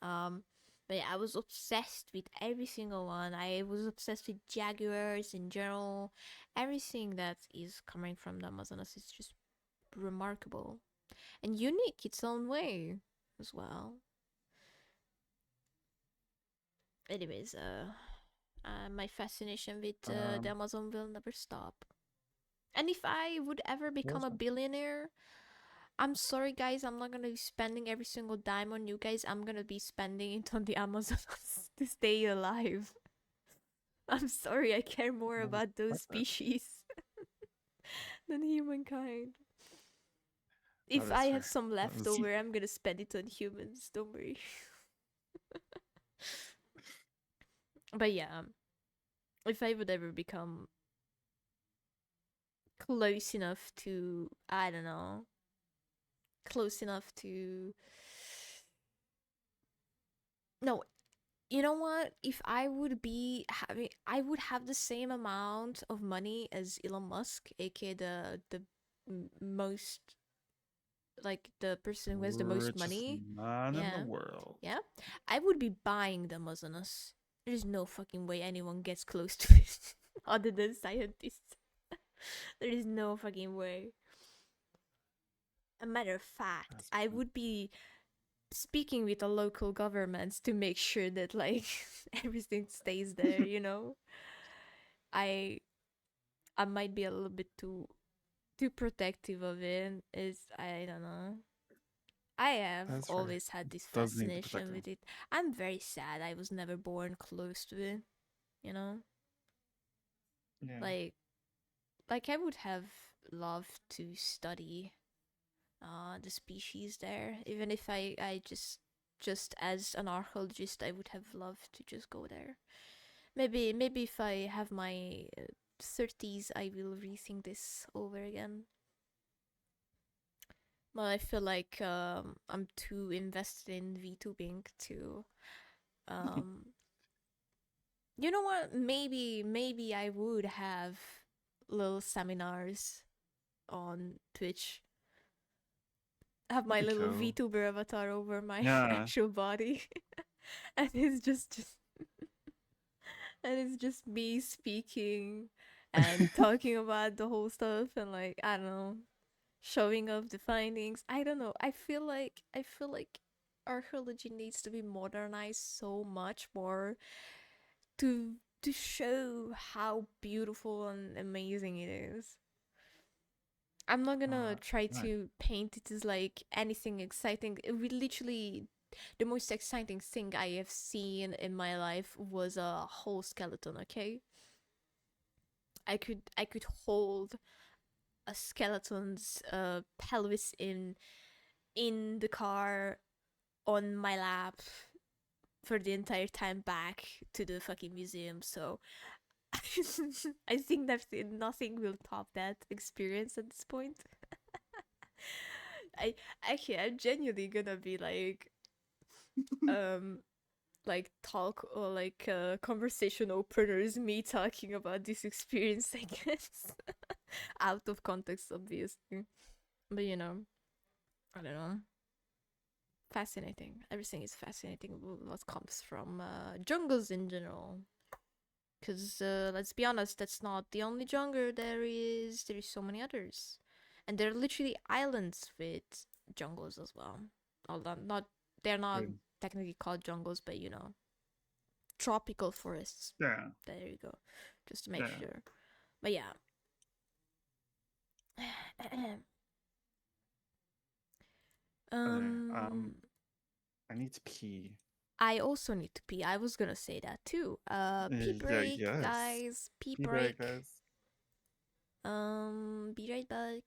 Um but yeah, I was obsessed with every single one. I was obsessed with jaguars in general. Everything that is coming from the Amazonas is just remarkable and unique its own way as well. Anyways, my fascination with the um, Amazon will never stop. And if I would ever become what's a that? billionaire, I'm sorry, guys, I'm not gonna be spending every single dime on you guys. I'm gonna be spending it on the Amazons to stay alive. I'm sorry, I care more I about those respect it. species than humankind. That If is I have fair. some That is leftover, I'm gonna spend it on humans. Don't worry. But yeah, if I would ever become close enough to, I don't know, close enough to. No, you know what? If I would be having, I would have the same amount of money as Elon Musk, aka the most, like the person who has the most richest money. man in the Yeah, world. yeah. I would be buying them as us. There's no fucking way anyone gets close to it other than scientists. There is no fucking way. A matter of fact, That's I fine. would be speaking with the local governments to make sure that like everything stays there, you know. I I might be a little bit too protective of it. Is I don't know. I have That's fair. always had this Does need the fascination protection. with it. I'm very sad I was never born close to it, you know? Yeah. Like I would have loved to study the species there, even if I just as an archaeologist I would have loved to just go there. Maybe if I have my 30s I will rethink this over again. But I feel like I'm too invested in VTubing to um you know what? Maybe I would have little seminars on Twitch. Have my That'd be little cool. VTuber avatar over my Yeah. actual body. And it's just and it's just me speaking and talking about the whole stuff and like I don't know, showing off the findings. I don't know. I feel like archaeology needs to be modernized so much more to show how beautiful and amazing it is. I'm not gonna try Right. to paint it as like anything exciting. We literally the most exciting thing I have seen in my life was a whole skeleton, okay? I could hold a skeleton's pelvis in the car on my lap for the entire time back to the fucking museum. So I think that nothing will top that experience at this point. I'm genuinely gonna be um like talk or like conversation openers me talking about this experience, I guess. Out of context obviously. But you know, I don't know. Fascinating. Everything is fascinating what comes from jungles in general. Because let's be honest, that's not the only jungle there is. There is so many others. And there are literally islands with jungles as well. Although not, they're not Good. technically called jungles, but you know, tropical forests. Yeah. There you go. Just to make Yeah. sure. But yeah. Okay. I need to pee. I also need to pee. I was gonna say that too. Pee Yeah, break, yes. guys. Pee Pee break. break, guys. Be right back.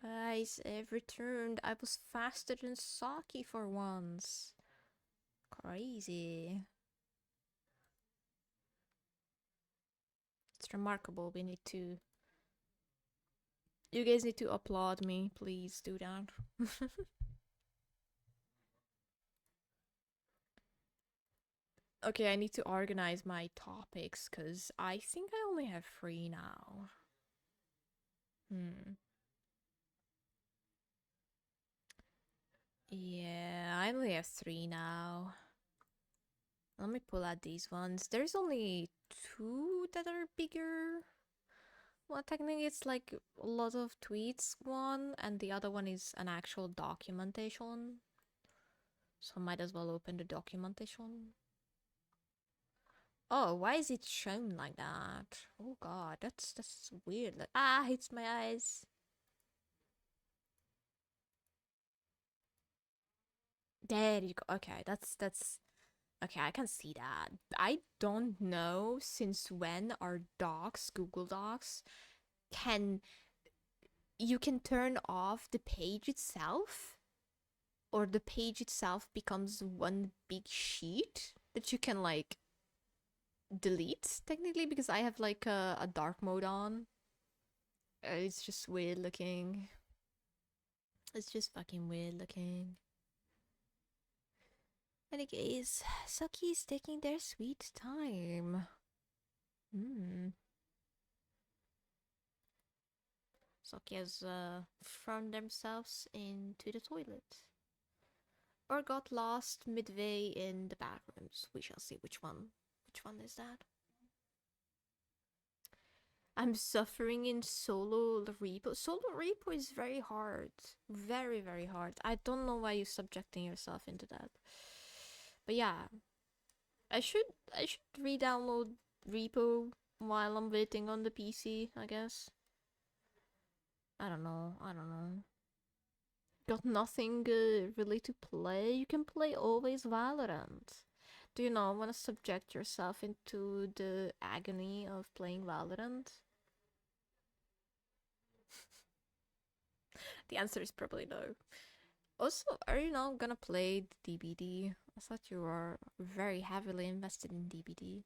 Guys, I've returned. I was faster than Saki for once. Crazy. It's remarkable. We need to... You guys need to applaud me. Please do that. Okay, I need to organize my topics because I think I only have 3 now. Yeah, I only have 3 now. Let me pull out these ones. There's only 2 that are bigger. Well, technically it's like a lot of tweets one, and the other one is an actual documentation. So I might as well open the documentation. Oh, why is it shown like that? Oh god, that's weird. Like, hits my eyes. There you go. Okay, that's okay, I can see that. I don't know since when our docs, Google Docs, you can turn off the page itself, or the page itself becomes one big sheet that you can like delete technically, because I have like a dark mode on. It's just weird looking. It's just fucking weird looking. Anyways, Sucky's taking their sweet time. Sucky has thrown themselves into the toilet. Or got lost midway in the bathrooms. We shall see which one. Which one is that? I'm suffering in solo repo. Solo repo is very hard. Very, very hard. I don't know why you're subjecting yourself into that. But yeah. I should re-download repo while I'm waiting on the PC, I guess. I don't know. Got nothing really to play. You can play always Valorant. Do you not want to subject yourself into the agony of playing Valorant? The answer is probably no. Also, are you not gonna play the DBD? I thought you were very heavily invested in DBD.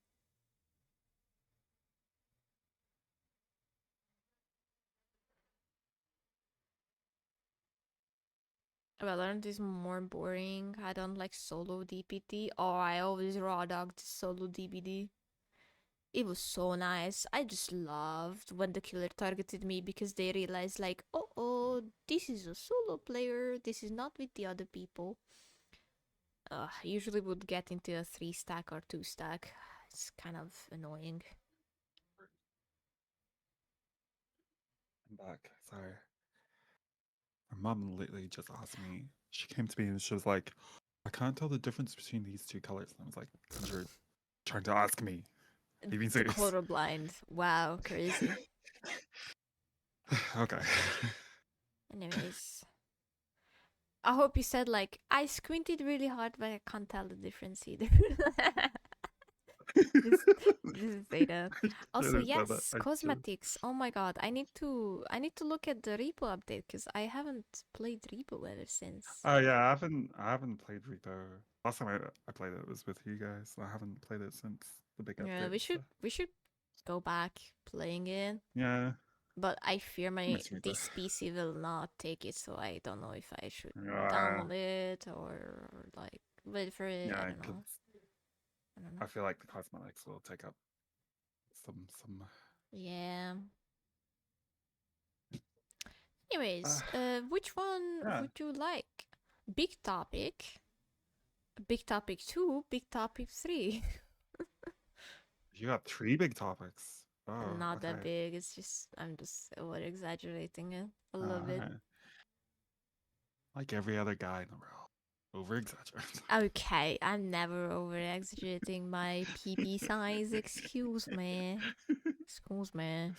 Valorant is more boring. I don't like solo DBD. Oh, I always raw dogged solo DBD. It was so nice. I just loved when the killer targeted me because they realized like, oh, this is a solo player. This is not with the other people. Usually would get into a 3-stack or 2-stack. It's kind of annoying. I'm back. Sorry. My mom lately just asked me. She came to me and she was like, "I can't tell the difference between these 2 colors." And I was like, "You're trying to ask me? Are you being serious?" Colorblind. Wow, crazy. Okay. Anyways. I hope you said like, I squinted really hard but I can't tell the difference either. Just say that. Also, yes, cosmetics. Oh my god, I need to look at the repo update because I haven't played repo ever since. Oh yeah, I haven't played repo. Last time I played it was with you guys. I haven't played it since the big update. Yeah, we should go back playing it. Yeah. But I fear this PC will not take it, so I don't know if I should download it or like wait for it. Yeah, I don't know. I feel like the cosmetics will take up some. Yeah. Anyways, which one would you like? Big topic. Big topic 2. Big topic 3. You got 3 big topics. Oh, not that big. It's just I'm just over exaggerating it a little bit. Like every other guy in the world, over exaggerating. Okay, I'm never over exaggerating my PP size. Excuse me. Excuse me.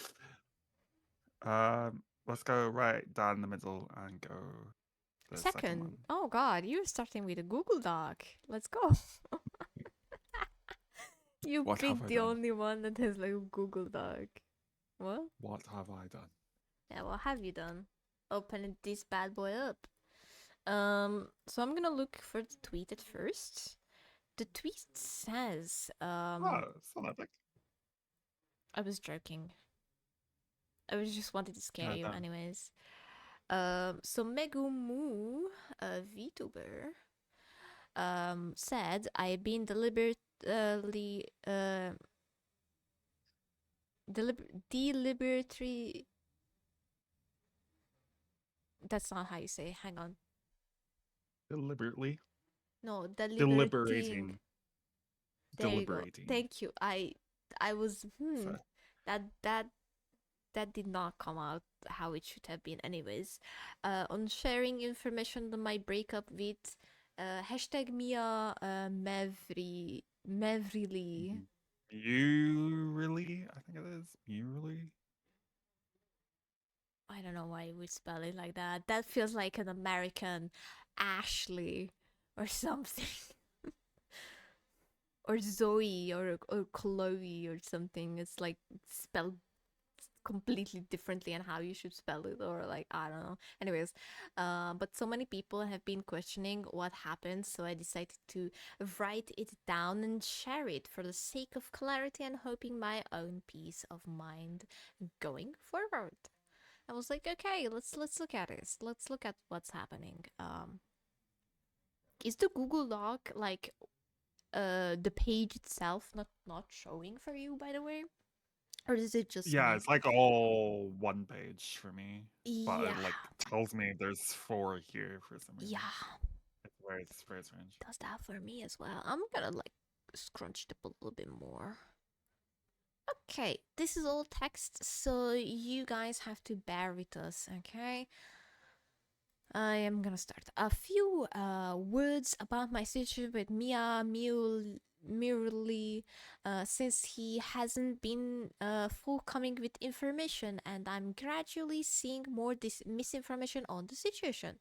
Let's go right down the middle and go. The second one. Oh god, you're starting with a Google Doc. Let's go. You picked the only one that has like a Google Doc. What? What have I done? Yeah, what have you done? open this bad boy up. So I'm gonna look for the tweet at first. The tweet says, Oh, so epic. I was joking. I was just wanted to scare you, anyways. So Megu Muu, a VTuber, said, I've been deliberately deliberately. That's not how you say. Hang on. Deliberately. No, Deliberating. There Deliberating. you go. Thank you. I was Sorry. that did not come out how it should have been. Anyways, on sharing information on my breakup with hashtag Miya Mewrilee. Mewrilee, I think it is. Mewrilee. I don't know why we spell it like that. That feels like an American Ashley or something. Or Zoe or Chloe or something. It's like spelled completely differently and how you should spell it, or like I don't know. Anyways, but so many people have been questioning what happened, so I decided to write it down and share it for the sake of clarity and hoping my own peace of mind going forward. I was like, okay, let's look at this. Let's look at what's happening. Is the Google Doc like the page itself not showing for you, by the way? Or is it just Yeah, me? it's like all one page for me. But Yeah. it like tells me there's 4 here for some reason. Yeah. It's very strange. Does that for me as well. I'm gonna like scrunch it up a little bit more. Okay, this is all text, so you guys have to bear with us, okay? I am gonna start. A few words about my situation with Miya Mewrilee, since he hasn't been forthcoming with information, and I'm gradually seeing more misinformation on the situation.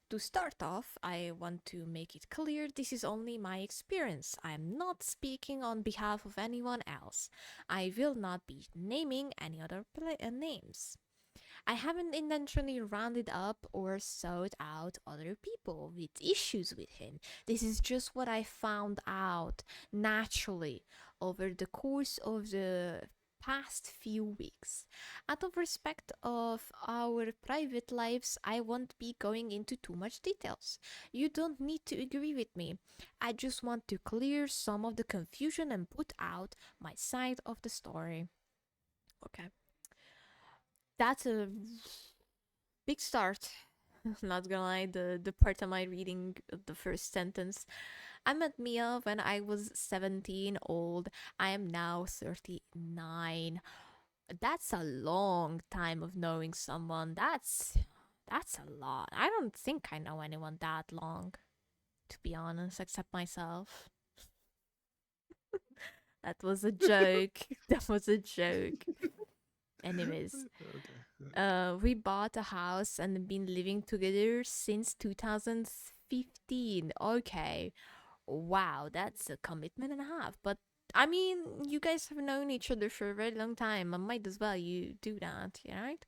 To start off, I want to make it clear this is only my experience. I'm not speaking on behalf of anyone else. I will not be naming any other names. I haven't intentionally rounded up or sought out other people with issues with him. This is just what I found out naturally over the course of the past few weeks. Out of respect of our private lives, I won't be going into too much details. You don't need to agree with me. I just want to clear some of the confusion and put out my side of the story. Okay. That's a big start. Not gonna lie, the part of my reading the first sentence. I met Miya when I was 17 old. I am now 39. That's a long time of knowing someone. That's a lot. I don't think I know anyone that long, to be honest, except myself. That was a joke. That was a joke. Anyways, we bought a house and been living together since 2015. Okay. Wow, that's a commitment and a half. But I mean, you guys have known each other for a very long time. I might as well you do that, right?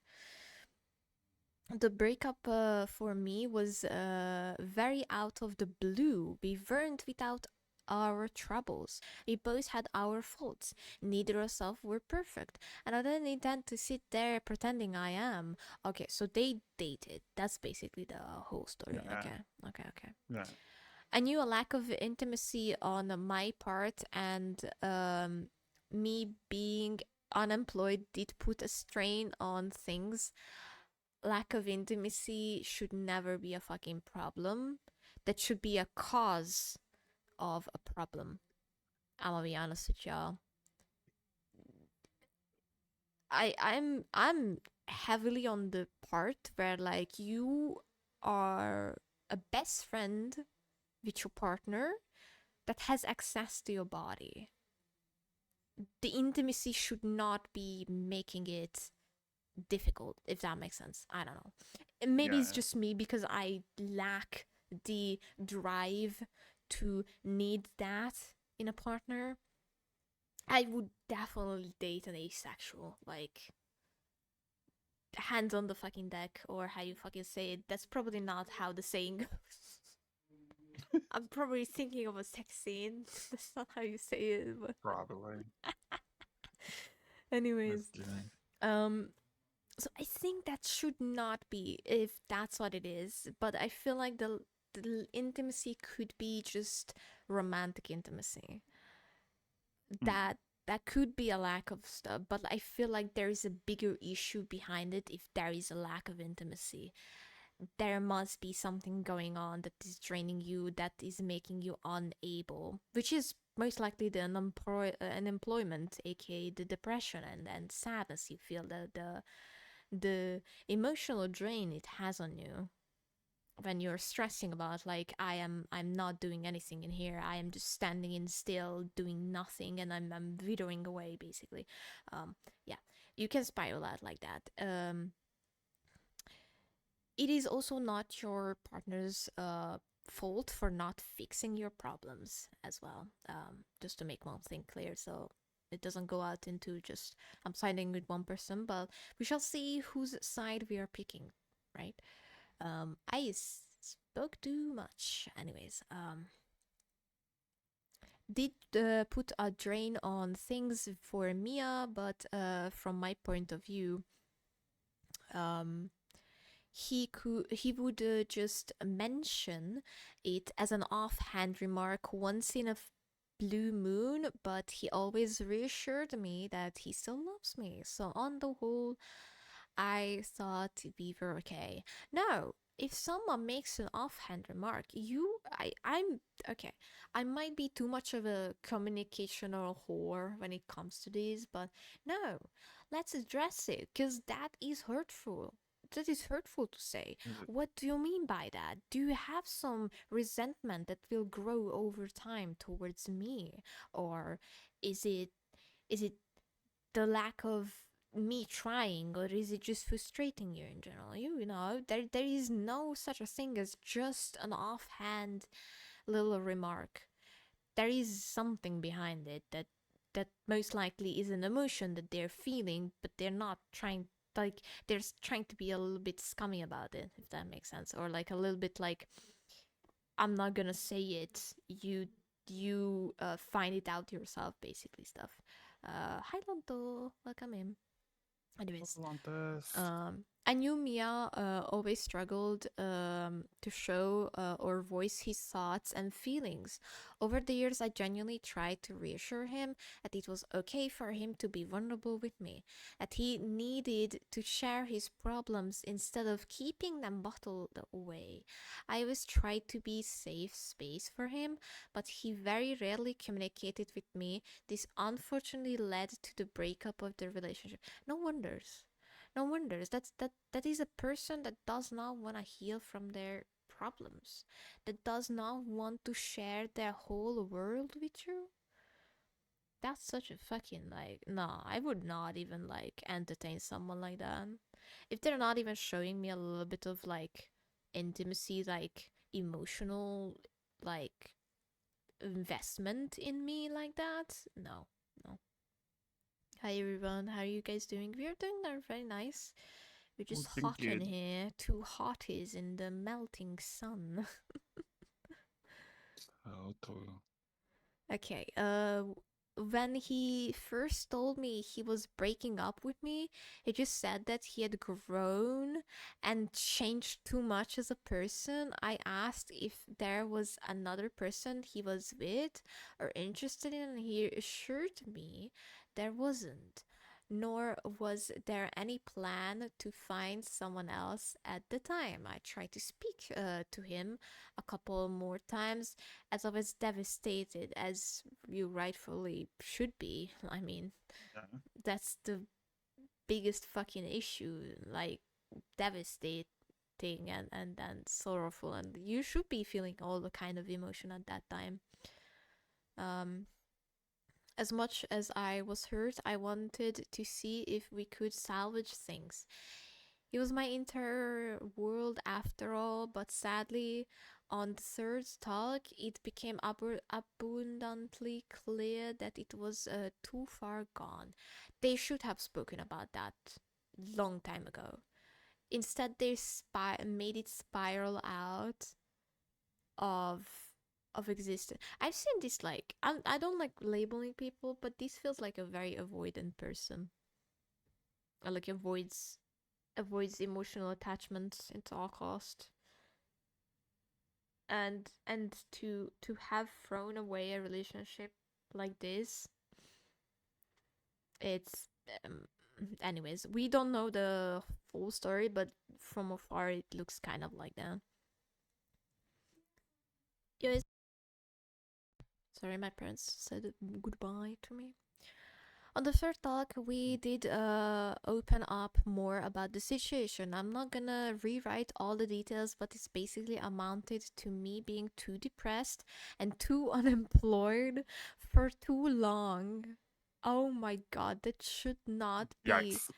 The breakup for me was very out of the blue. We weren't without our troubles. We both had our faults. Neither of us were perfect. And I don't intend to sit there pretending I am. Okay, so they dated. That's basically the whole story. Yeah. Okay. Yeah. I knew a lack of intimacy on my part, and me being unemployed did put a strain on things. Lack of intimacy should never be a fucking problem. That should be a cause of a problem. I'm gonna be honest with y'all. I'm heavily on the part where like you are a best friend with your partner that has access to your body. The intimacy should not be making it difficult, if that makes sense. I don't know. Maybe it's just me because I lack the drive to need that in a partner. I would definitely date an asexual. Like, hands on the fucking deck, or how you fucking say it. That's probably not how the saying goes. I'm probably thinking of a sex scene. That's not how you say it, but Probably. anyways. Misdoing. So I think that should not be, if that's what it is, but I feel like the intimacy could be just romantic intimacy. That could be a lack of stuff, but I feel like there is a bigger issue behind it if there is a lack of intimacy. There must be something going on that is draining you, that is making you unable, which is most likely the unemployment, aka the depression and sadness you feel, the emotional drain it has on you when you're stressing about, like, I'm not doing anything in here, I am just standing in still doing nothing, and I'm withering away, basically. Yeah, you can spiral out like that. It is also not your partner's fault for not fixing your problems as well, just to make one thing clear, so it doesn't go out into just I'm siding with one person, but we shall see whose side we are picking, right? I spoke too much. Anyways, did put a drain on things for Miya, but from my point of view, he would just mention it as an offhand remark once in a blue moon, but he always reassured me that he still loves me. So on the whole, I thought we were okay. Now, if someone makes an offhand remark, I'm okay. I might be too much of a communicational whore when it comes to this, but no, let's address it, because that is hurtful. That is hurtful to say. What do you mean by that? Do you have some resentment that will grow over time towards me? Or is it the lack of me trying, or is it just frustrating you in general? You know, there is no such a thing as just an offhand little remark. There is something behind it that most likely is an emotion that they're feeling, but they're not trying, like, they're trying to be a little bit scummy about it, if that makes sense, or like a little bit like, I'm not gonna say it, you find it out yourself, basically stuff. Hi Lonto, welcome in. Anyways, I knew Miya always struggled to show or voice his thoughts and feelings. Over the years, I genuinely tried to reassure him that it was okay for him to be vulnerable with me, that he needed to share his problems instead of keeping them bottled away. I always tried to be a safe space for him, but he very rarely communicated with me. This unfortunately led to the breakup of the relationship. No wonders. That is a person that does not want to heal from their problems, that does not want to share their whole world with you. That's such a fucking, like, no, I would not even, like, entertain someone like that. If they're not even showing me a little bit of, like, intimacy, like, emotional, like, investment in me like that, no. Hi everyone, how are you guys doing? We are doing very nice. We're just hot in here, two hotties in the melting sun. Okay, when he first told me he was breaking up with me, he just said that he had grown and changed too much as a person. I asked if there was another person he was with or interested in, and he assured me there wasn't, nor was there any plan to find someone else at the time. I tried to speak to him a couple more times, as I was devastated, as you rightfully should be. I mean, that's the biggest fucking issue, like, devastating and sorrowful, and you should be feeling all the kind of emotion at that time. As much as I was hurt, I wanted to see if we could salvage things. He was my entire world after all, but sadly, on the third talk, it became abundantly clear that it was too far gone. They should have spoken about that long time ago. Instead, they made it spiral out of existence. I've seen this, like, I don't like labeling people, but this feels like a very avoidant person. Or like avoids emotional attachments at all cost. And to have thrown away a relationship like this, it's anyways, we don't know the full story, but from afar it looks kind of like that. Yes. Sorry, my parents said goodbye to me. On the third talk, we did open up more about the situation. I'm not gonna rewrite all the details, but it's basically amounted to me being too depressed and too unemployed for too long. Oh my god, that should not be. Yikes.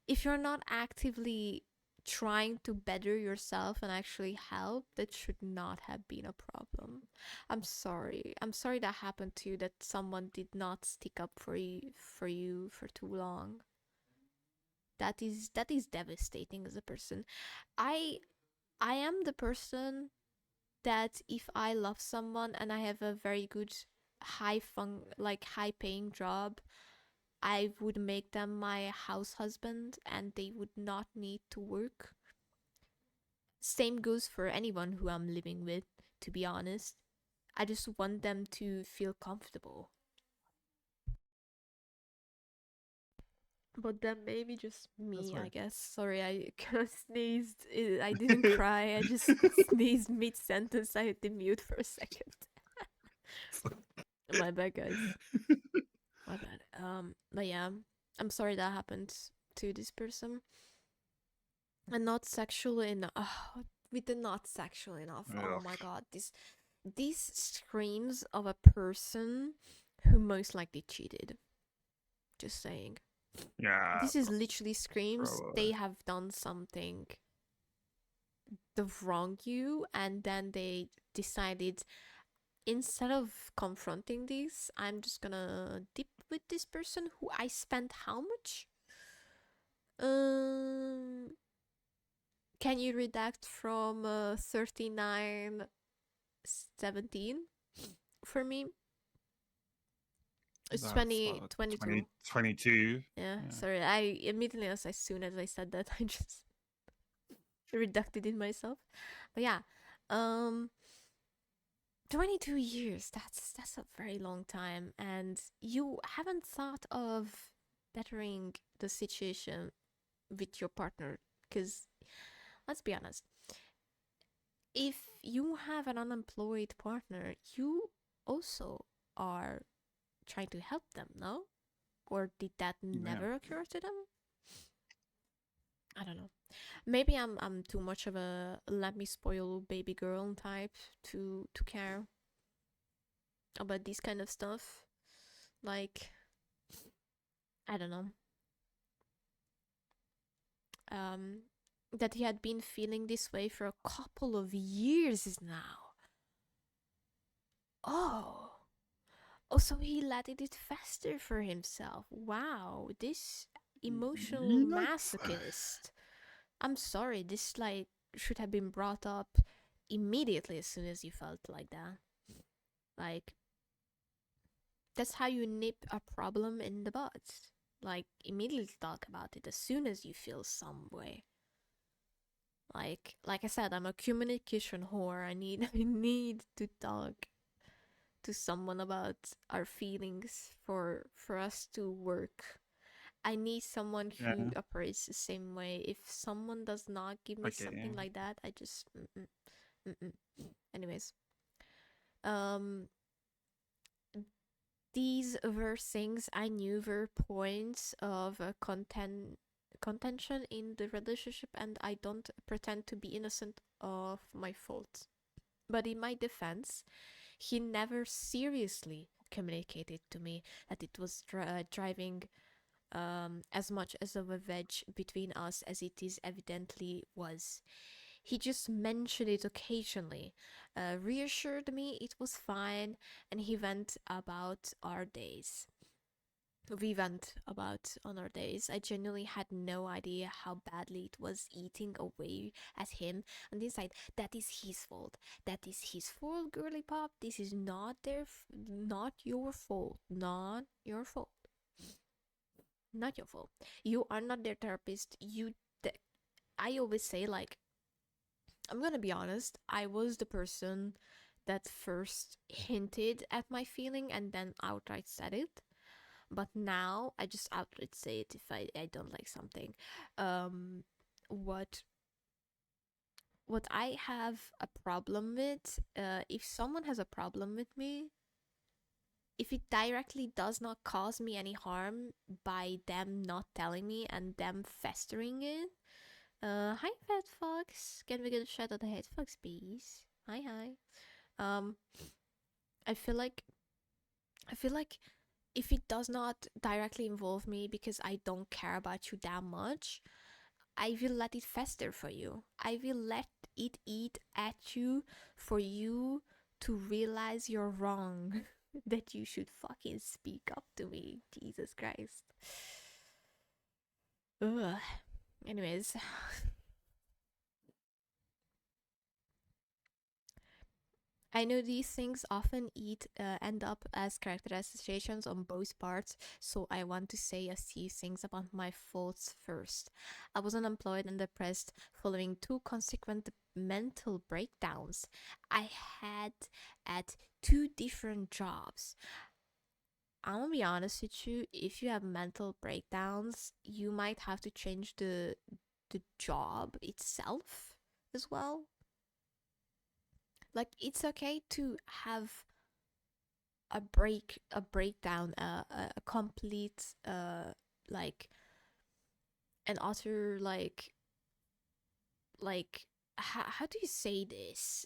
If you're not actively trying to better yourself and actually help, that should not have been a problem. I'm sorry that happened to you, that someone did not stick up for you for too long. That is devastating as a person. I am the person that if I love someone and I have a very good high paying job, I would make them my house husband and they would not need to work. Same goes for anyone who I'm living with, to be honest. I just want them to feel comfortable. But that may be just me, I guess. Sorry, I kind of sneezed. I didn't cry, I just sneezed mid-sentence. I had to mute for a second. My bad, guys. My bad. But yeah, I'm sorry that happened to this person. And not sexual enough. With the not sexual enough. Ugh. Oh my god, this screams of a person who most likely cheated. Just saying. Yeah. This is literally screams probably. they have done something to wrong you, and then they decided, instead of confronting this, I'm just gonna dip with this person who I spent how much? Can you redact from 39:17 for me? It's 22. 22. Yeah, sorry. I immediately, as soon as I said that, I just reducted it myself. But yeah, 22 years. That's a very long time, and you haven't thought of bettering the situation with your partner, because let's be honest, if you have an unemployed partner, you also are trying to help them, no? Or did that never occur to them? I don't know. Maybe I'm too much of a let me spoil baby girl type to care about this kind of stuff. Like, I don't know. That he had been feeling this way for a couple of years now. Oh, so he let it fester for himself. Wow, this emotional masochist. I'm sorry, this like should have been brought up immediately as soon as you felt like that. Like, that's how you nip a problem in the bud. Like, immediately talk about it as soon as you feel some way. Like I said, I'm a communication whore. I need to talk to someone about our feelings for us to work. I need someone who operates the same way. If someone does not give me something like that, I just anyways, these were things I knew were points of contention in the relationship, and I don't pretend to be innocent of my fault. But in my defense, he never seriously communicated to me that it was driving as much as of a wedge between us as it is evidently was. He just mentioned it occasionally, reassured me it was fine, and he went about our days. we went about on our days, I genuinely had no idea how badly it was eating away at him on the inside. That is his fault. That is his fault, girly pop. This is not not your fault. Not your fault. Not your fault. You are not their therapist. I always say, like, I'm gonna be honest, I was the person that first hinted at my feeling and then outright said it. But now I just outright say it if I don't like something. Um, what I have a problem with, if someone has a problem with me, if it directly does not cause me any harm by them not telling me and them festering it. Hi Fat Fox. Can we get a shout out to Head Fox, please? Hi. Um, I feel like if it does not directly involve me because I don't care about you that much, I will let it fester for you. I will let it eat at you for you to realize you're wrong. That you should fucking speak up to me. Jesus Christ. Ugh. Anyways. I know these things often end up as character associations on both parts, so I want to say a few things about my faults first. I was unemployed and depressed following 2 consequent mental breakdowns I had at 2 different jobs. I'm gonna be honest with you, if you have mental breakdowns, you might have to change the job itself as well. Like, it's okay to have a breakdown, a complete, like, an utter, like, how do you say this,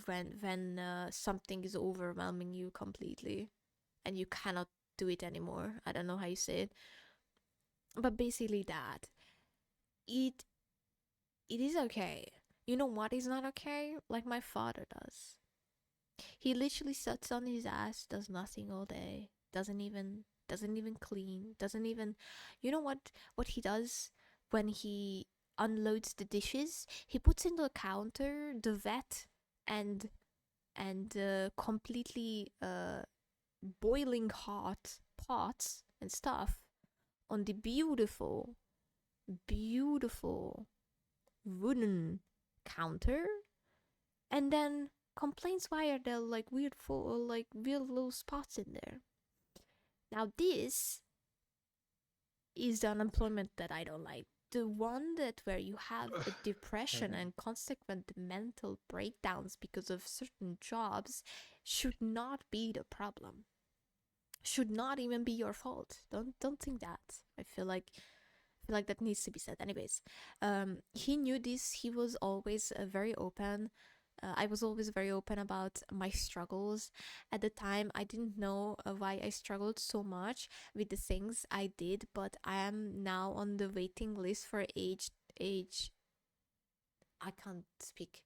when something is overwhelming you completely, and you cannot do it anymore? I don't know how you say it, but basically that. It is okay. You know what is not okay? Like my father does. He literally sits on his ass, does nothing all day, doesn't even clean, doesn't even, you know what he does when he unloads the dishes? He puts in the counter the vet and completely boiling hot pots and stuff on the beautiful wooden counter, and then complains why are there like weird little spots in there. Now this is the unemployment that I don't like. The one that where you have a depression and consequent mental breakdowns because of certain jobs should not be the problem. Should not even be your fault. Don't think that. I feel like that needs to be said. Anyways, he knew this. He was always very open. I was always very open about my struggles. At the time, I didn't know why I struggled so much with the things I did, but I am now on the waiting list for I can't speak.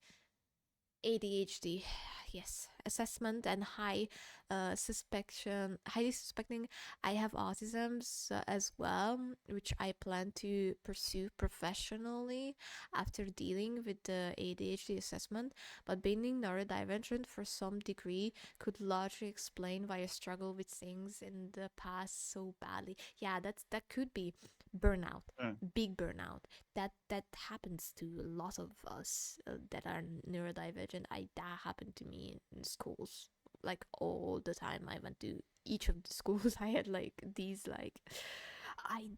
ADHD, yes, assessment, and highly suspecting I have autism as well, which I plan to pursue professionally after dealing with the ADHD assessment. But being neurodivergent for some degree could largely explain why I struggle with things in the past so badly. Yeah, that could be burnout, big burnout. That happens to a lot of us that are neurodivergent. That happened to me in schools, like all the time. I went to each of the schools. I had like these like, I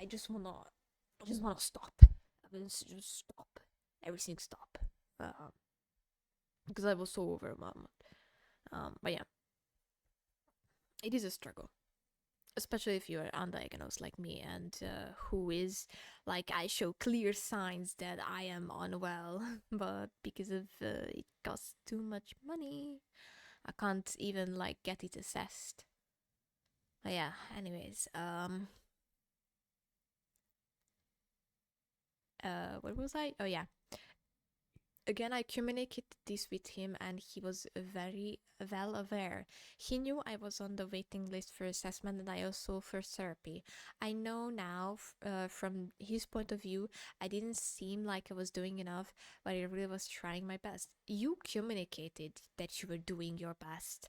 just wanna stop. I will just stop. Everything stop. Because I was so overwhelmed. But yeah, it is a struggle. Especially if you're undiagnosed like me, and who is like, I show clear signs that I am unwell, but because of it costs too much money, I can't even like get it assessed. But yeah, anyways, where was I? Oh yeah, Again, I communicated this with him and he was very well aware. He knew I was on the waiting list for assessment and I also for therapy. I know now from his point of view, I didn't seem like I was doing enough, but I really was trying my best. You communicated that you were doing your best.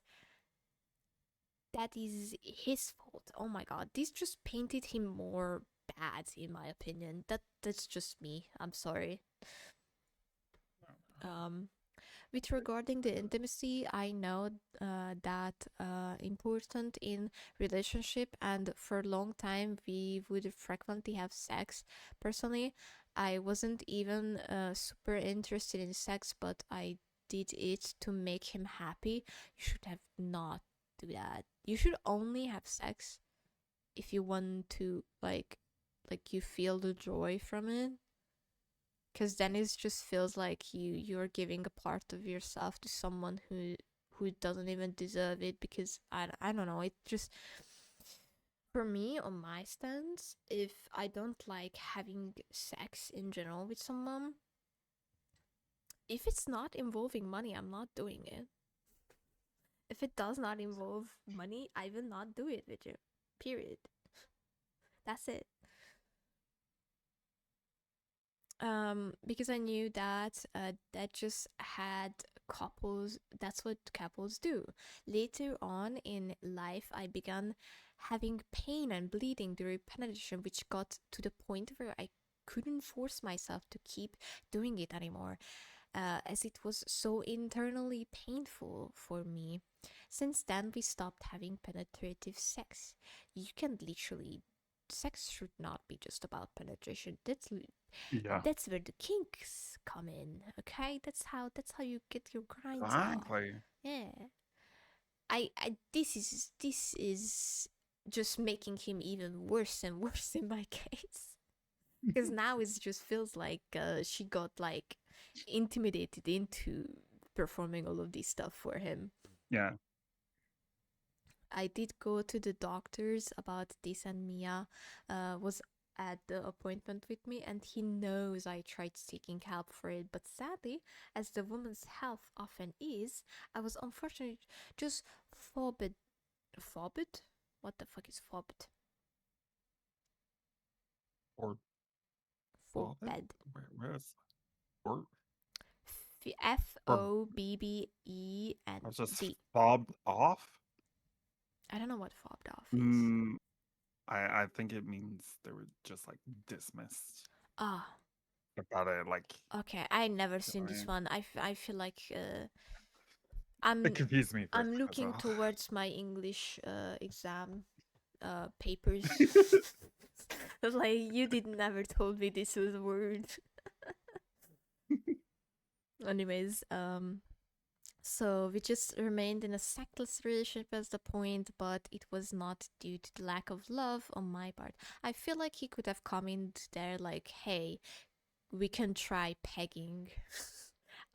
That is his fault. Oh my god, this just painted him more bad in my opinion. That's just me. I'm sorry. With regarding the intimacy, I know that important in relationship, and for a long time we would frequently have sex. Personally, I wasn't even super interested in sex, but I did it to make him happy. You should have not do that. You should only have sex if you want to like you feel the joy from it. Because then it just feels like you're giving a part of yourself to someone who doesn't even deserve it. Because I don't know, it just, for me, on my stance, if I don't like having sex in general with someone, if it's not involving money, I'm not doing it. If it does not involve money, I will not do it with you, period. That's it. Because I knew that that just had couples, that's what couples do. Later on in life, I began having pain and bleeding during penetration, which got to the point where I couldn't force myself to keep doing it anymore, as it was so internally painful for me. Since then, we stopped having penetrative sex. You can literally, sex should not be just about penetration. Yeah. That's where the kinks come in, okay? That's how you get your grinds Exactly. on. Yeah. I this is just making him even worse and worse in my case. Because now it just feels like she got like intimidated into performing all of this stuff for him. Yeah. I did go to the doctors about this, and Miya was at the appointment with me, and he knows I tried seeking help for it, but sadly, as the woman's health often is, I was unfortunately just forbid. Forbid? What the fuck is forbid? Or Forbid. where is or FOBBE and I was just D. fobbed off? I don't know what fobbed off is. I think it means they were just like dismissed Ah, about it. Like, okay. I never seen this one. I feel like I'm it confused me I'm as looking well. towards my English exam papers. Like, you did never told me this was a word. Anyways, so we just remained in a sexless relationship as the point, but it was not due to the lack of love on my part. I feel like he could have come in there like, hey, we can try pegging.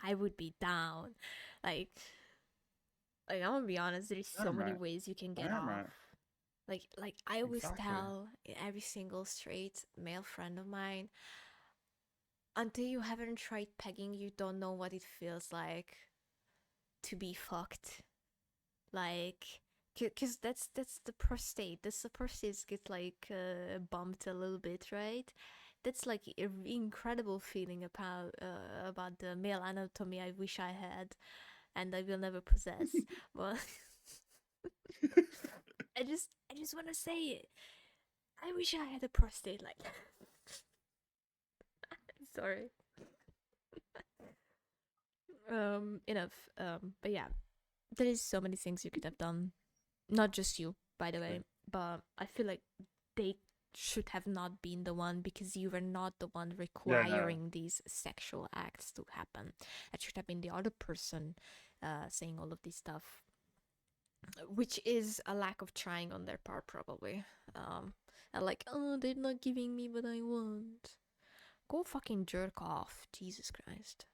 I would be down. Like I'm gonna be honest, there's so many ways you can get off. Like I always tell every single straight male friend of mine, until you haven't tried pegging, you don't know what it feels like to be fucked. Like, cause that's the prostate. That's the prostate gets like bumped a little bit, right? That's like an incredible feeling about the male anatomy I wish I had, and I will never possess. But I just want to say it. I wish I had a prostate like that. Sorry. Enough. But yeah, there is so many things you could have done. Not just you, by the way, but I feel like they should have not been the one, because you were not the one requiring these sexual acts to happen. It should have been the other person saying all of this stuff, which is a lack of trying on their part, probably. And like, oh, they're not giving me what I want. Go fucking jerk off, Jesus Christ.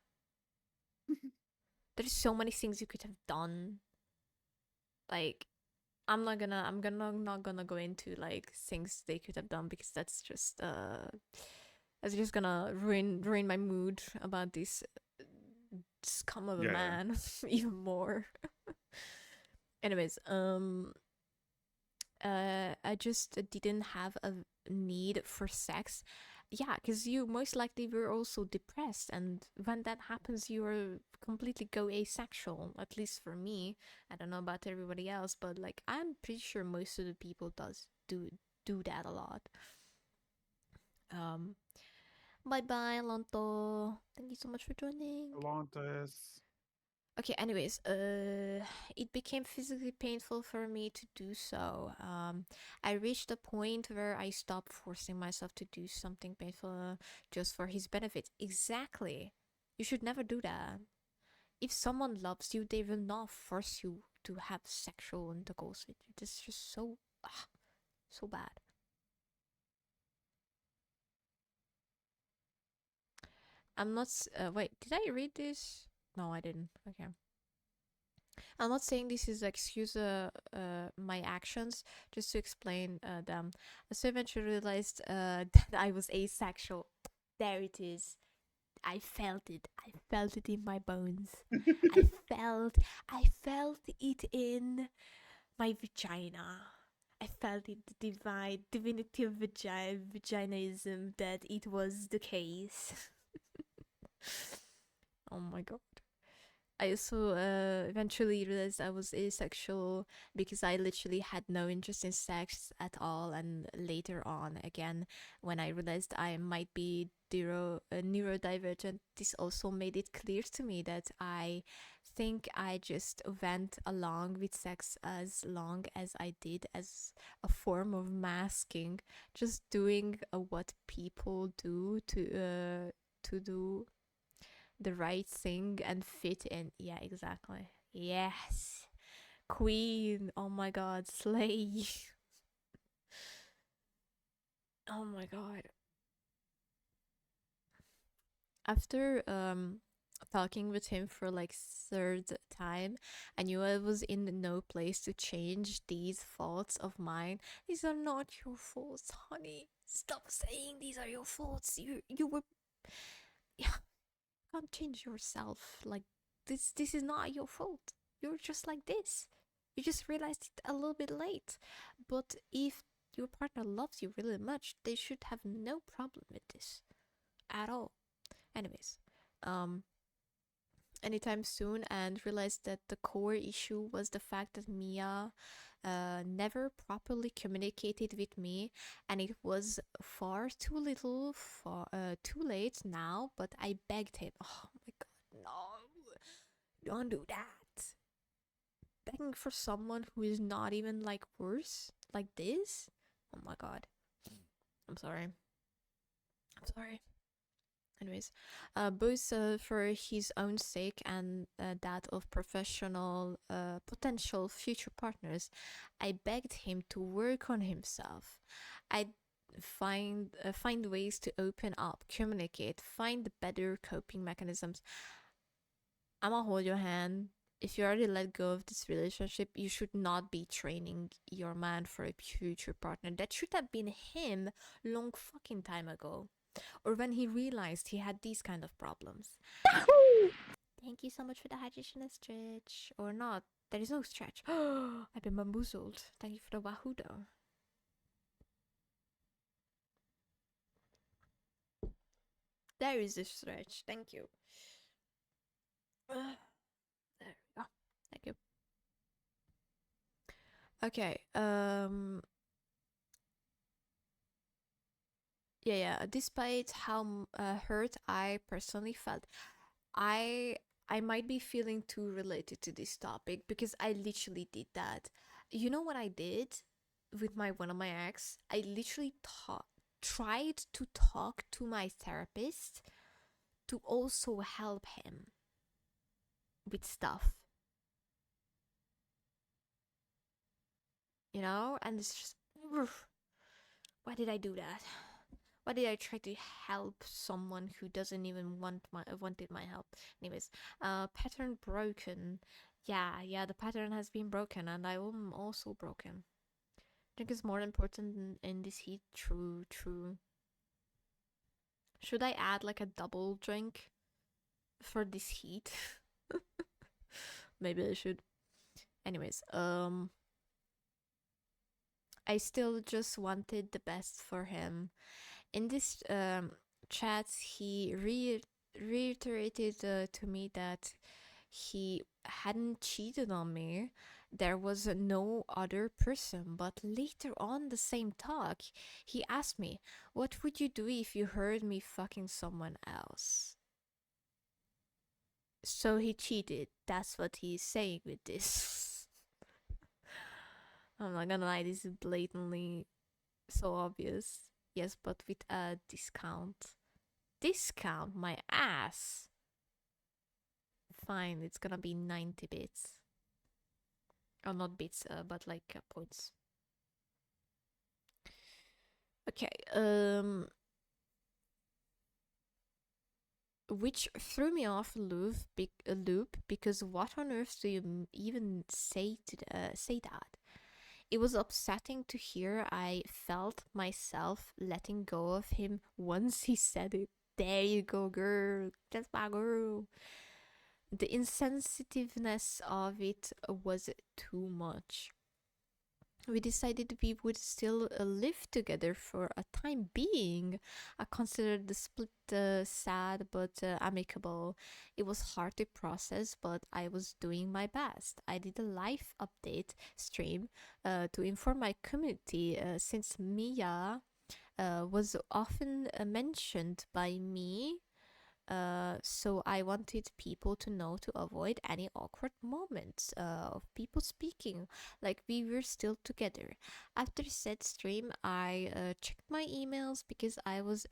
There's so many things you could have done. Like, I'm not gonna go into like things they could have done, because that's just gonna ruin my mood about this scum of a Yeah. man even more. Anyways, I just didn't have a need for sex. Yeah, because you most likely were also depressed, and when that happens, you're completely go asexual. At least for me, I don't know about everybody else, but like I'm pretty sure most of the people do that a lot. Bye bye, Alonto. Thank you so much for joining. Atlantis. Okay, anyways, it became physically painful for me to do so. I reached a point where I stopped forcing myself to do something painful just for his benefit. Exactly. You should never do that. If someone loves you, they will not force you to have sexual intercourse with you. This is just so, so bad. I'm not, wait, did I read this? No, I didn't. Okay. I'm not saying this is excuse my actions, just to explain them. So eventually realized that I was asexual. There it is. I felt it. I felt it in my bones. I felt it in my vagina. I felt it, the divinative vaginism, that it was the case. Oh my god. I also eventually realized I was asexual because I literally had no interest in sex at all. And later on, again, when I realized I might be neurodivergent, this also made it clear to me that I think I just went along with sex as long as I did as a form of masking, just doing what people do to do the right thing and fit in. Yeah, exactly. Yes. Queen. Oh my god. Slay. Oh my god. After talking with him for like third time, I knew I was in no place to change these faults of mine. These are not your faults, honey. Stop saying these are your faults. You were, yeah, can't change yourself. Like this is not your fault. You're just like this. You just realized it a little bit late. But if your partner loves you really much, they should have no problem with this at all. Anyways, anytime soon, and realized that the core issue was the fact that Miya never properly communicated with me, and it was far too little, too late now, but I begged him. Oh my god, no, don't do that. Begging for someone who is not even like worse like this? Oh my god. I'm sorry. Anyways, both for his own sake and that of professional potential future partners, I begged him to work on himself. I find ways to open up, communicate, find better coping mechanisms. I'ma hold your hand. If you already let go of this relationship, you should not be training your man for a future partner. That should have been him long fucking time ago. Or when he realized he had these kind of problems. Thank you so much for the hydration and stretch. Or not. There is no stretch. I've been bamboozled. Thank you for the wahoo though. There is a stretch. Thank you. There we go. Thank you. Okay. Yeah. Despite how hurt I personally felt, I might be feeling too related to this topic because I literally did that. You know what I did with one of my ex? I literally tried to talk to my therapist to also help him with stuff. You know? And it's just, why did I do that? Why did I try to help someone who doesn't even wanted my help? Anyways, pattern broken. Yeah, the pattern has been broken, and I am also broken. I think it's more important in this heat. True. Should I add like a double drink for this heat. Maybe I should. Anyways, I still just wanted the best for him. In this chat, he reiterated to me that he hadn't cheated on me. There was no other person. But later on the same talk, he asked me, "What would you do if you heard me fucking someone else?" So he cheated. That's what he's saying with this. I'm not gonna lie, this is blatantly so obvious. Yes, but with a discount. Discount my ass. Fine, it's gonna be 90 bits. Or not bits, but like points. Okay, which threw me off a loop because what on earth do you even say that? It was upsetting to hear. I felt myself letting go of him once he said it. There you go, girl. That's my girl. The insensitiveness of it was too much. We decided we would still live together for a time being. I considered the split sad but amicable. It was hard to process, but I was doing my best. I did a live update stream to inform my community since Miya was often mentioned by me. So I wanted people to know to avoid any awkward moments of people speaking like we were still together. After said stream, I checked my emails because I was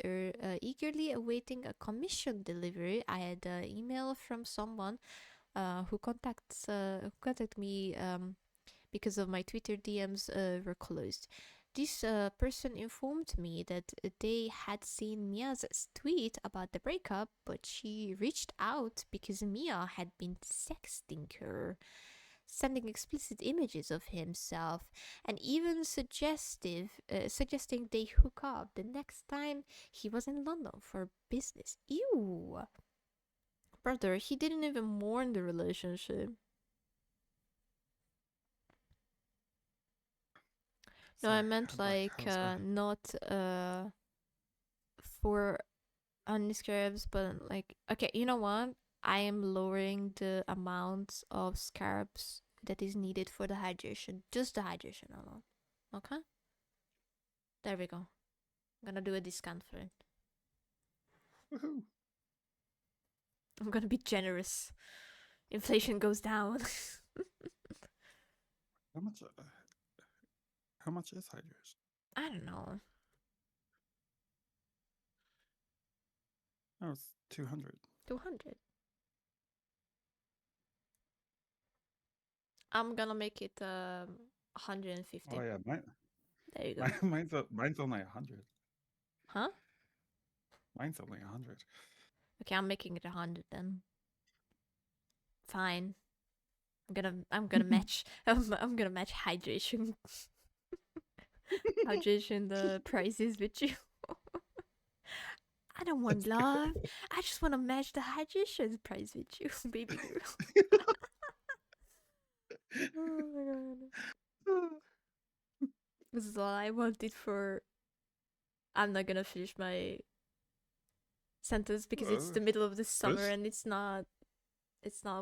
eagerly awaiting a commission delivery. I had an email from someone who contacted me because of my Twitter DMs were closed. This person informed me that they had seen Mia's tweet about the breakup, but she reached out because Miya had been sexting her, sending explicit images of himself, and even suggesting they hook up the next time he was in London for business. Ew! Brother, he didn't even mourn the relationship. No, I meant like not for unscarabs, but like, okay, you know what? I am lowering the amount of scarabs that is needed for the hydration, just the hydration alone. Okay, there we go. I'm gonna do a discount for it. Woohoo! I'm gonna be generous. Inflation goes down. How much is hydration? I don't know. Oh, it's 200. 200. I'm gonna make it 150. Oh yeah, there you go. Mine's only 100. Huh? Mine's only 100. Okay, I'm making it 100 then. Fine. I'm gonna match. I'm gonna match hydration. Hydration the prices with you. I don't want love. I just want to match the hydration price with you, baby girl. Oh my god. This is all I wanted for. I'm not gonna finish my sentence because it's the middle of the summer and it's not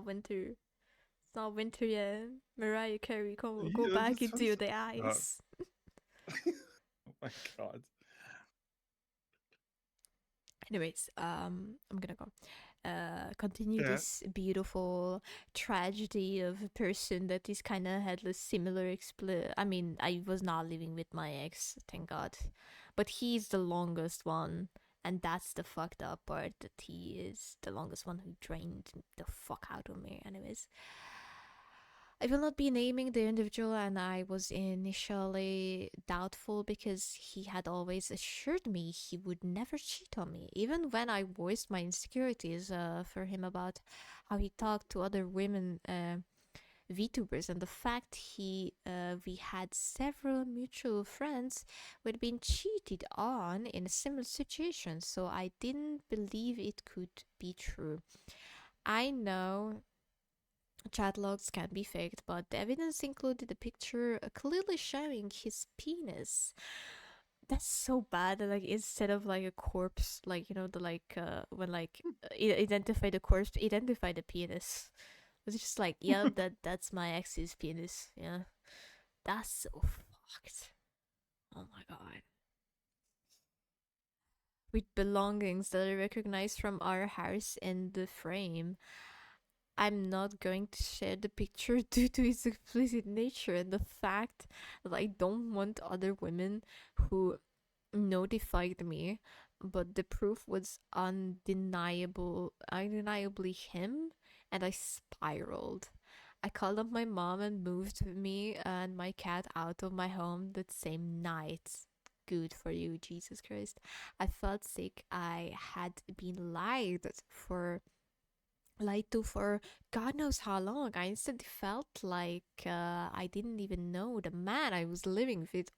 winter. It's not winter yet. Mariah Carey, go back into the ice. Oh my god. Anyways, I'm gonna go. Continue this beautiful tragedy of a person that is kind of had a similar I mean, I was not living with my ex, thank God, but he's the longest one, and that's the fucked up part, that he is the longest one who drained the fuck out of me. Anyways, I will not be naming the individual, and I was initially doubtful because he had always assured me he would never cheat on me. Even when I voiced my insecurities for him about how he talked to other women VTubers, and the fact we had several mutual friends who had been cheated on in a similar situation, so I didn't believe it could be true. I know chat logs can be faked, but the evidence included a picture clearly showing his penis. That's so bad. Like instead of like a corpse, like you know the like when like identify the corpse, identify the penis. It's just like, yeah, that's my ex's penis. Yeah, that's so fucked. Oh my god. With belongings that I recognize from our house in the frame. I'm not going to share the picture due to its explicit nature and the fact that I don't want other women who notified me, but the proof was undeniably him, and I spiraled. I called up my mom and moved me and my cat out of my home that same night. Good for you, Jesus Christ. I felt sick. I had been lied to for God knows how long. I instantly felt like I didn't even know the man I was living with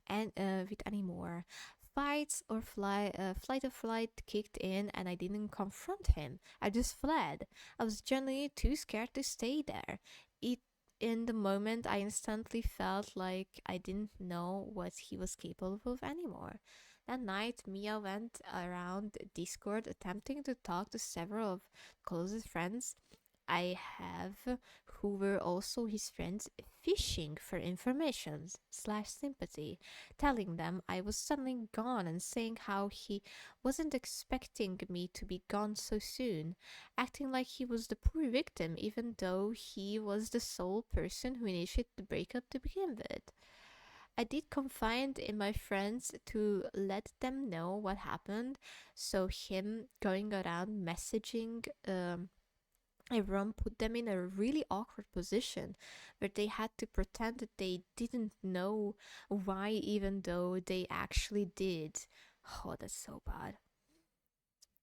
and with anymore. Flight or flight kicked in, and I didn't confront him. I just fled. I was genuinely too scared to stay there. It In the moment, I instantly felt like I didn't know what he was capable of anymore. That night, Mia went around Discord attempting to talk to several of closest friends I have who were also his friends, fishing for information slash sympathy, telling them I was suddenly gone and saying how he wasn't expecting me to be gone so soon, acting like he was the poor victim even though he was the sole person who initiated the breakup to begin with. I did confide in my friends to let them know what happened, so him going around messaging everyone put them in a really awkward position where they had to pretend that they didn't know why, even though they actually did. Oh, that's so bad.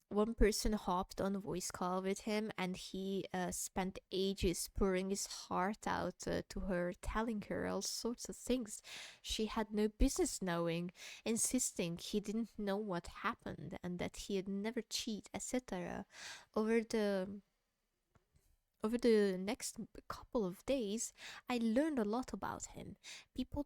One person hopped on a voice call with him, and he spent ages pouring his heart out to her, telling her all sorts of things she had no business knowing, insisting he didn't know what happened and that he had never cheated, etc. Over the next couple of days, I learned a lot about him. People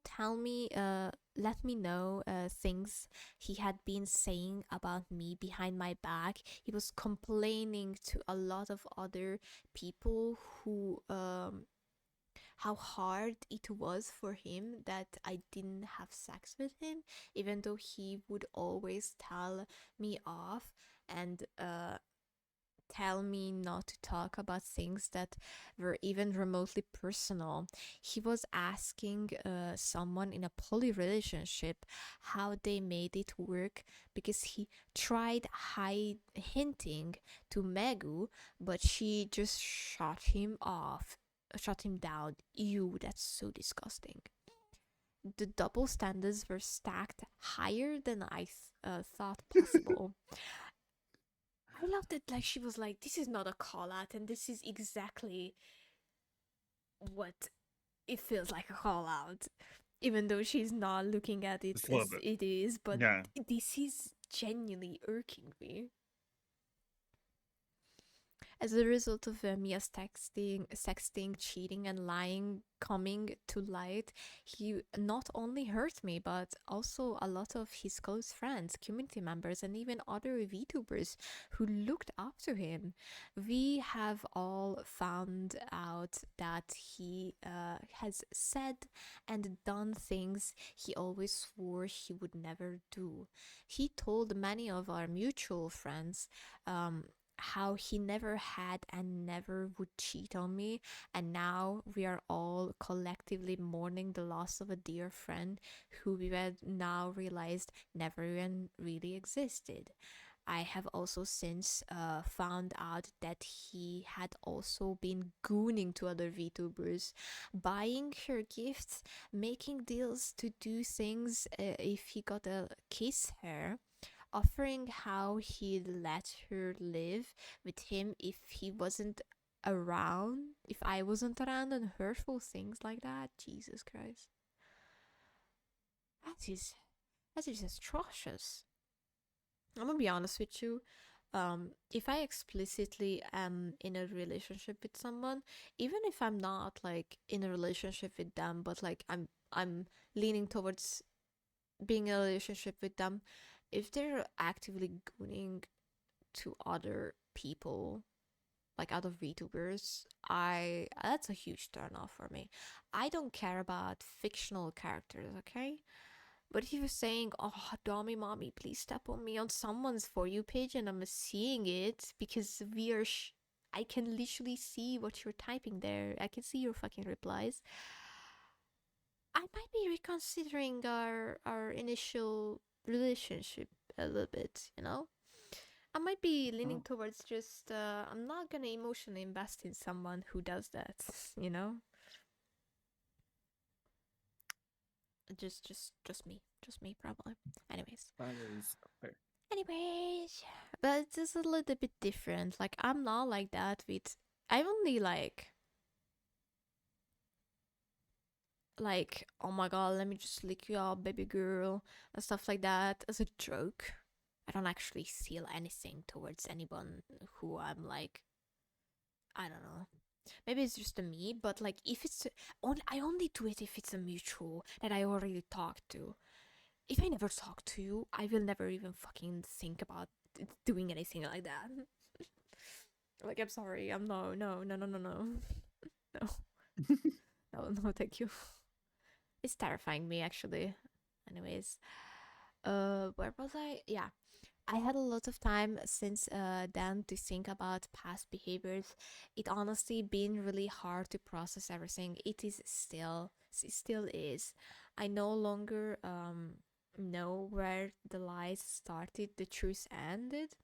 let me know things he had been saying about me behind my back. He was complaining to a lot of other people who, how hard it was for him that I didn't have sex with him, even though he would always tell me off and, tell me not to talk about things that were even remotely personal. He was asking someone in a poly relationship how they made it work because he tried hinting to Megu, but she just shut him down. Ew, that's so disgusting. The double standards were stacked higher than I thought possible. I love that, like, she was like, this is not a call out, and this is exactly what it feels like a call out. Even though she's not looking at it as it is, but yeah. This is genuinely irking me. As a result of Mia's sexting, cheating, and lying coming to light, he not only hurt me, but also a lot of his close friends, community members, and even other VTubers who looked up to him. We have all found out that he has said and done things he always swore he would never do. He told many of our mutual friends how he never had and never would cheat on me, and now we are all collectively mourning the loss of a dear friend who we had now realized never even really existed. I have also since found out that he had also been gooning to other VTubers, buying her gifts, making deals to do things if he got to kiss her, offering how he'd let her live with him if he wasn't around, if I wasn't around, and hurtful things like that. Jesus Christ. That is atrocious. I'm gonna be honest with you. if I explicitly am in a relationship with someone, even if I'm not like in a relationship with them, but like I'm leaning towards being in a relationship with them, if they're actively gooning to other people, like other VTubers, that's a huge turn off for me. I don't care about fictional characters, okay? But if you're saying, oh, Dommy Mommy, please tap on me on someone's For You page and I'm seeing it because I can literally see what you're typing there. I can see your fucking replies. I might be reconsidering our initial relationship a little bit, you know? I might be leaning towards just, I'm not gonna emotionally invest in someone who does that, you know? Just me, probably. Anyways. That is fair. Anyways, but it's just a little bit different. Like, I'm not like that with. I only like, oh my god, let me just lick you up, baby girl, and stuff like that as a joke. I don't actually feel anything towards anyone who I'm like, I don't know. Maybe it's just a me, but like, if it's. I only do it if it's a mutual that I already talked to. If I never talk to you, I will never even fucking think about doing anything like that. Like, I'm sorry. No. No. No, thank you. It's terrifying me, actually. Anyways. Where was I? Yeah. I had a lot of time since then to think about past behaviors. It honestly been really hard to process everything. It still is. I no longer know where the lies started, the truth ended.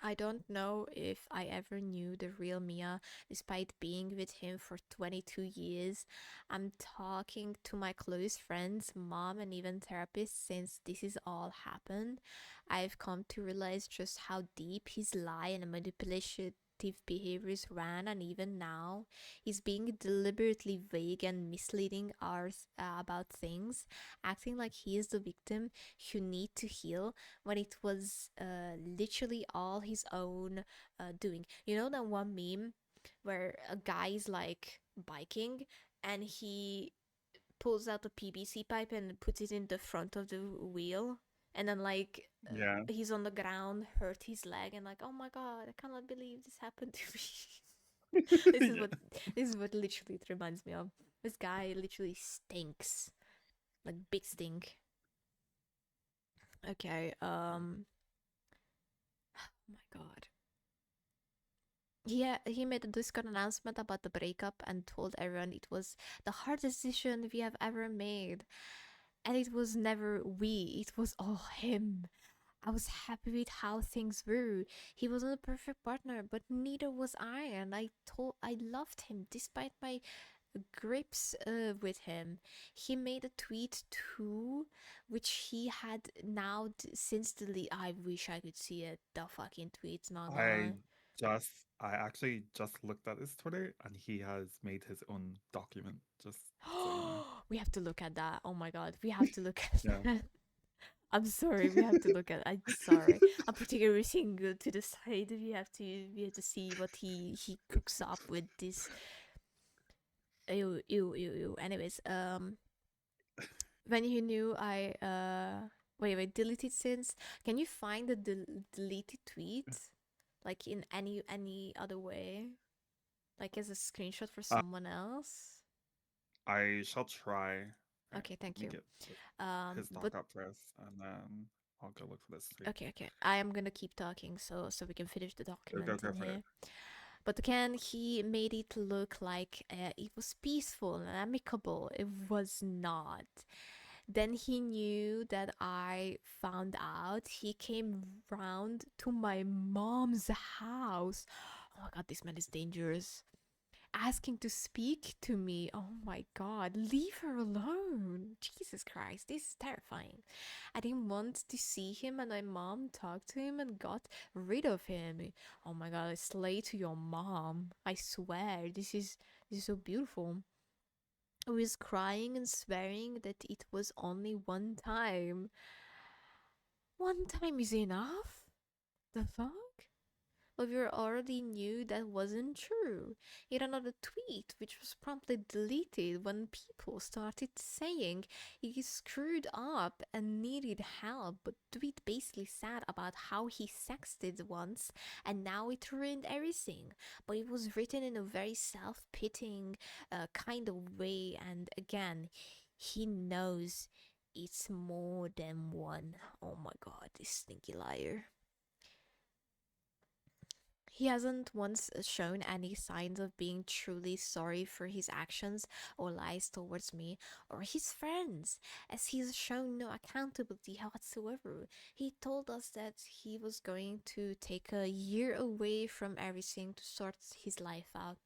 I don't know if I ever knew the real Miya despite being with him for 22 years. I'm talking to my close friends, mom, and even therapists since this is all happened. I've come to realize just how deep his lie and manipulation behaviors ran, and even now he's being deliberately vague and misleading ours about things, acting like he is the victim who need to heal when it was literally all his own doing. You know that one meme where a guy is like biking and he pulls out a PVC pipe and puts it in the front of the wheel, and then like Yeah. he's on the ground, hurt his leg, and like, oh my god, I cannot believe this happened to me. This is what literally it reminds me of. This guy literally stinks, like big stink. Okay, oh my god. He made a Discord announcement about the breakup and told everyone it was the hardest decision we have ever made. And it was never we, it was all him. I was happy with how things were. He wasn't a perfect partner, but neither was I, and I loved him despite my grips with him. He made a tweet too, which he had now since deleted. I wish I could see it. The fucking tweets, not gonna lie. I actually just looked at his Twitter and he has made his own document. Just so you know. We have to look at that. Oh my god, we have to look at Yeah. that. I'm sorry, we have to look at. I'm sorry. I'm putting everything to the side. We have to see what he cooks up with this. Ew. Anyways, when you knew I wait, deleted since. Can you find the deleted tweet, like in any other way, like as a screenshot for someone else? I shall try. Okay, thank you. Get his doc But up first, and then I'll go look for this tweet. okay. I am gonna keep talking so we can finish the document Go in for here. it. But again, he made it look like it was peaceful and amicable. It was not. Then he knew that I found out. He came round to my mom's house. Oh my god, this man is dangerous. Asking to speak to me. Oh my god, leave her alone. Jesus Christ, this is terrifying. I didn't want to see him, and my mom talked to him and got rid of him. Oh my god, I slay to your mom. I swear, this is so beautiful. I was crying and swearing that it was only one time. One time is enough? The fuck? But we already knew that wasn't true. He had another tweet, which was promptly deleted when people started saying he screwed up and needed help. But tweet basically said about how he sexted once and now it ruined everything. But it was written in a very self-pitying kind of way, and again, he knows it's more than one. Oh my god, this stinky liar. He hasn't once shown any signs of being truly sorry for his actions or lies towards me or his friends, as he's shown no accountability whatsoever. He told us that he was going to take a year away from everything to sort his life out,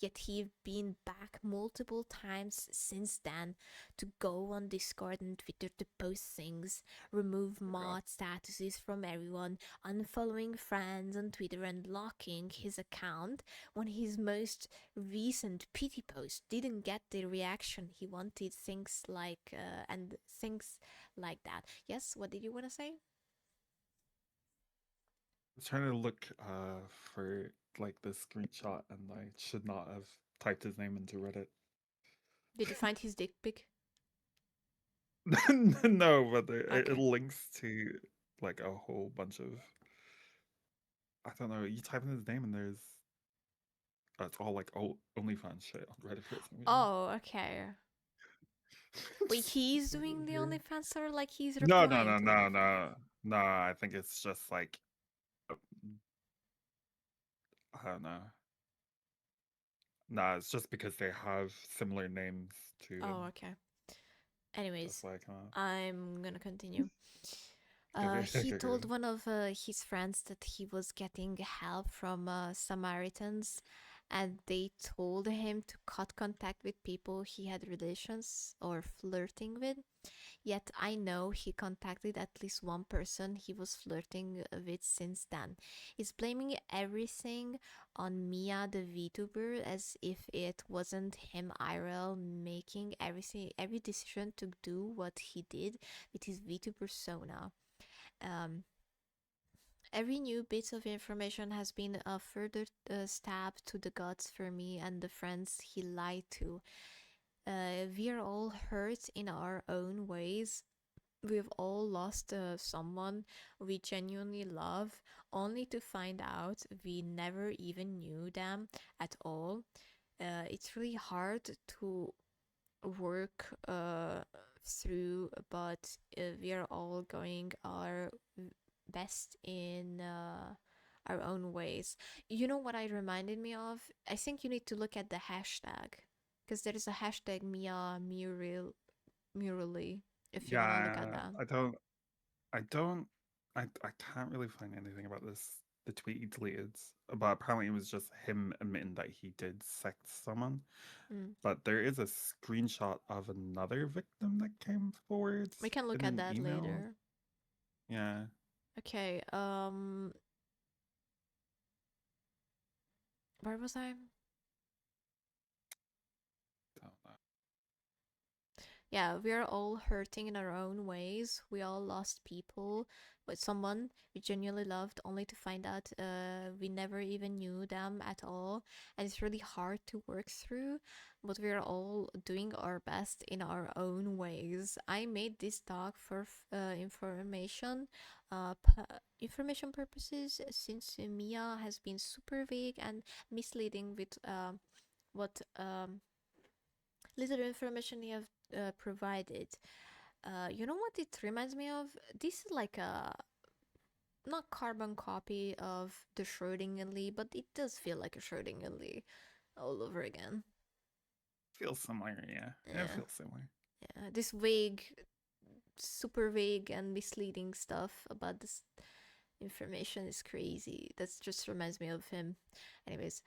yet he's been back multiple times since then to go on Discord and Twitter to post things, remove mod statuses from everyone, unfollowing friends on Twitter and locking his account when his most recent pity post didn't get the reaction he wanted. Things like that. Yes, what did you want to say? I was trying to look for like the screenshot, and I should not have typed his name into Reddit. Did you find his dick pic? No, but it Okay. links to like a whole bunch of, I don't know, you type in his name and there's it's all like OnlyFans shit on Reddit for some reason. Oh, okay. Wait, he's doing the Weird. OnlyFans, or like he's No, replying to OnlyFans? no. I think it's just like I don't know. Nah, it's just because they have similar names to him. Oh, okay. Anyways, Just like, I'm gonna continue. Okay, He okay, told go. one of his friends that he was getting help from Samaritans, and they told him to cut contact with people he had relations or flirting with. Yet I know he contacted at least one person he was flirting with since then. He's blaming everything on Miya the VTuber, as if it wasn't him IRL making every decision to do what he did with his VTuber persona. Every new bit of information has been a further stab to the guts for me and the friends he lied to. We are all hurt in our own ways. We've all lost someone we genuinely love, only to find out we never even knew them at all. It's really hard to work through, but we are all going our best in our own ways. You know what I reminded me of? I think you need to look at the hashtag, because there is a hashtag Miya Mewrilee, if you want to look at Yeah, that. I can't really find anything about this. The tweet he deleted, but apparently it was just him admitting that he did sex someone. Mm. But there is a screenshot of another victim that came forward We can look in at an that email. later. Yeah. Okay, where was I? Don't know. Yeah, we are all hurting in our own ways. We all lost people, but someone we genuinely loved, only to find out we never even knew them at all. And it's really hard to work through, but we are all doing our best in our own ways. I made this talk for information purposes, since Miya has been super vague and misleading with what little information you have provided. You know what it reminds me of? This is like a not carbon copy of the Schrödinger, but it does feel like a Schrödinger all over again. Feels similar, yeah. It feels similar. Yeah, this vague, super vague and misleading stuff about this information is crazy. That just reminds me of him. Anyways,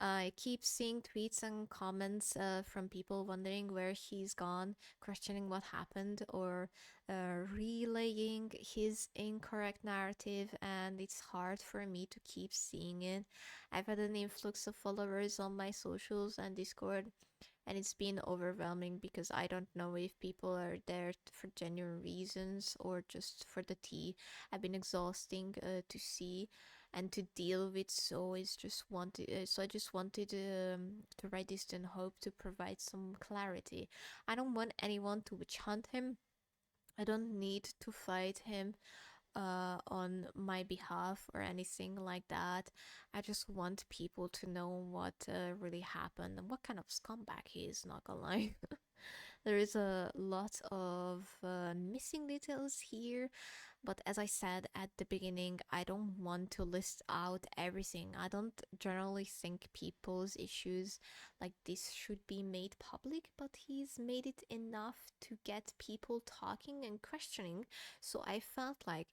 I keep seeing tweets and comments from people wondering where he's gone, questioning what happened, or relaying his incorrect narrative, and it's hard for me to keep seeing it. I've had an influx of followers on my socials and Discord, and it's been overwhelming because I don't know if people are there for genuine reasons or just for the tea. I've been exhausting to see and to deal with, so I just wanted to write this in hope to provide some clarity. I don't want anyone to witch hunt him. I don't need to fight him on my behalf or anything like that. I just want people to know what really happened and what kind of scumbag he is, not gonna lie. There is a lot of missing details here, but as I said at the beginning, I don't want to list out everything. I don't generally think people's issues like this should be made public, but he's made it enough to get people talking and questioning, so I felt like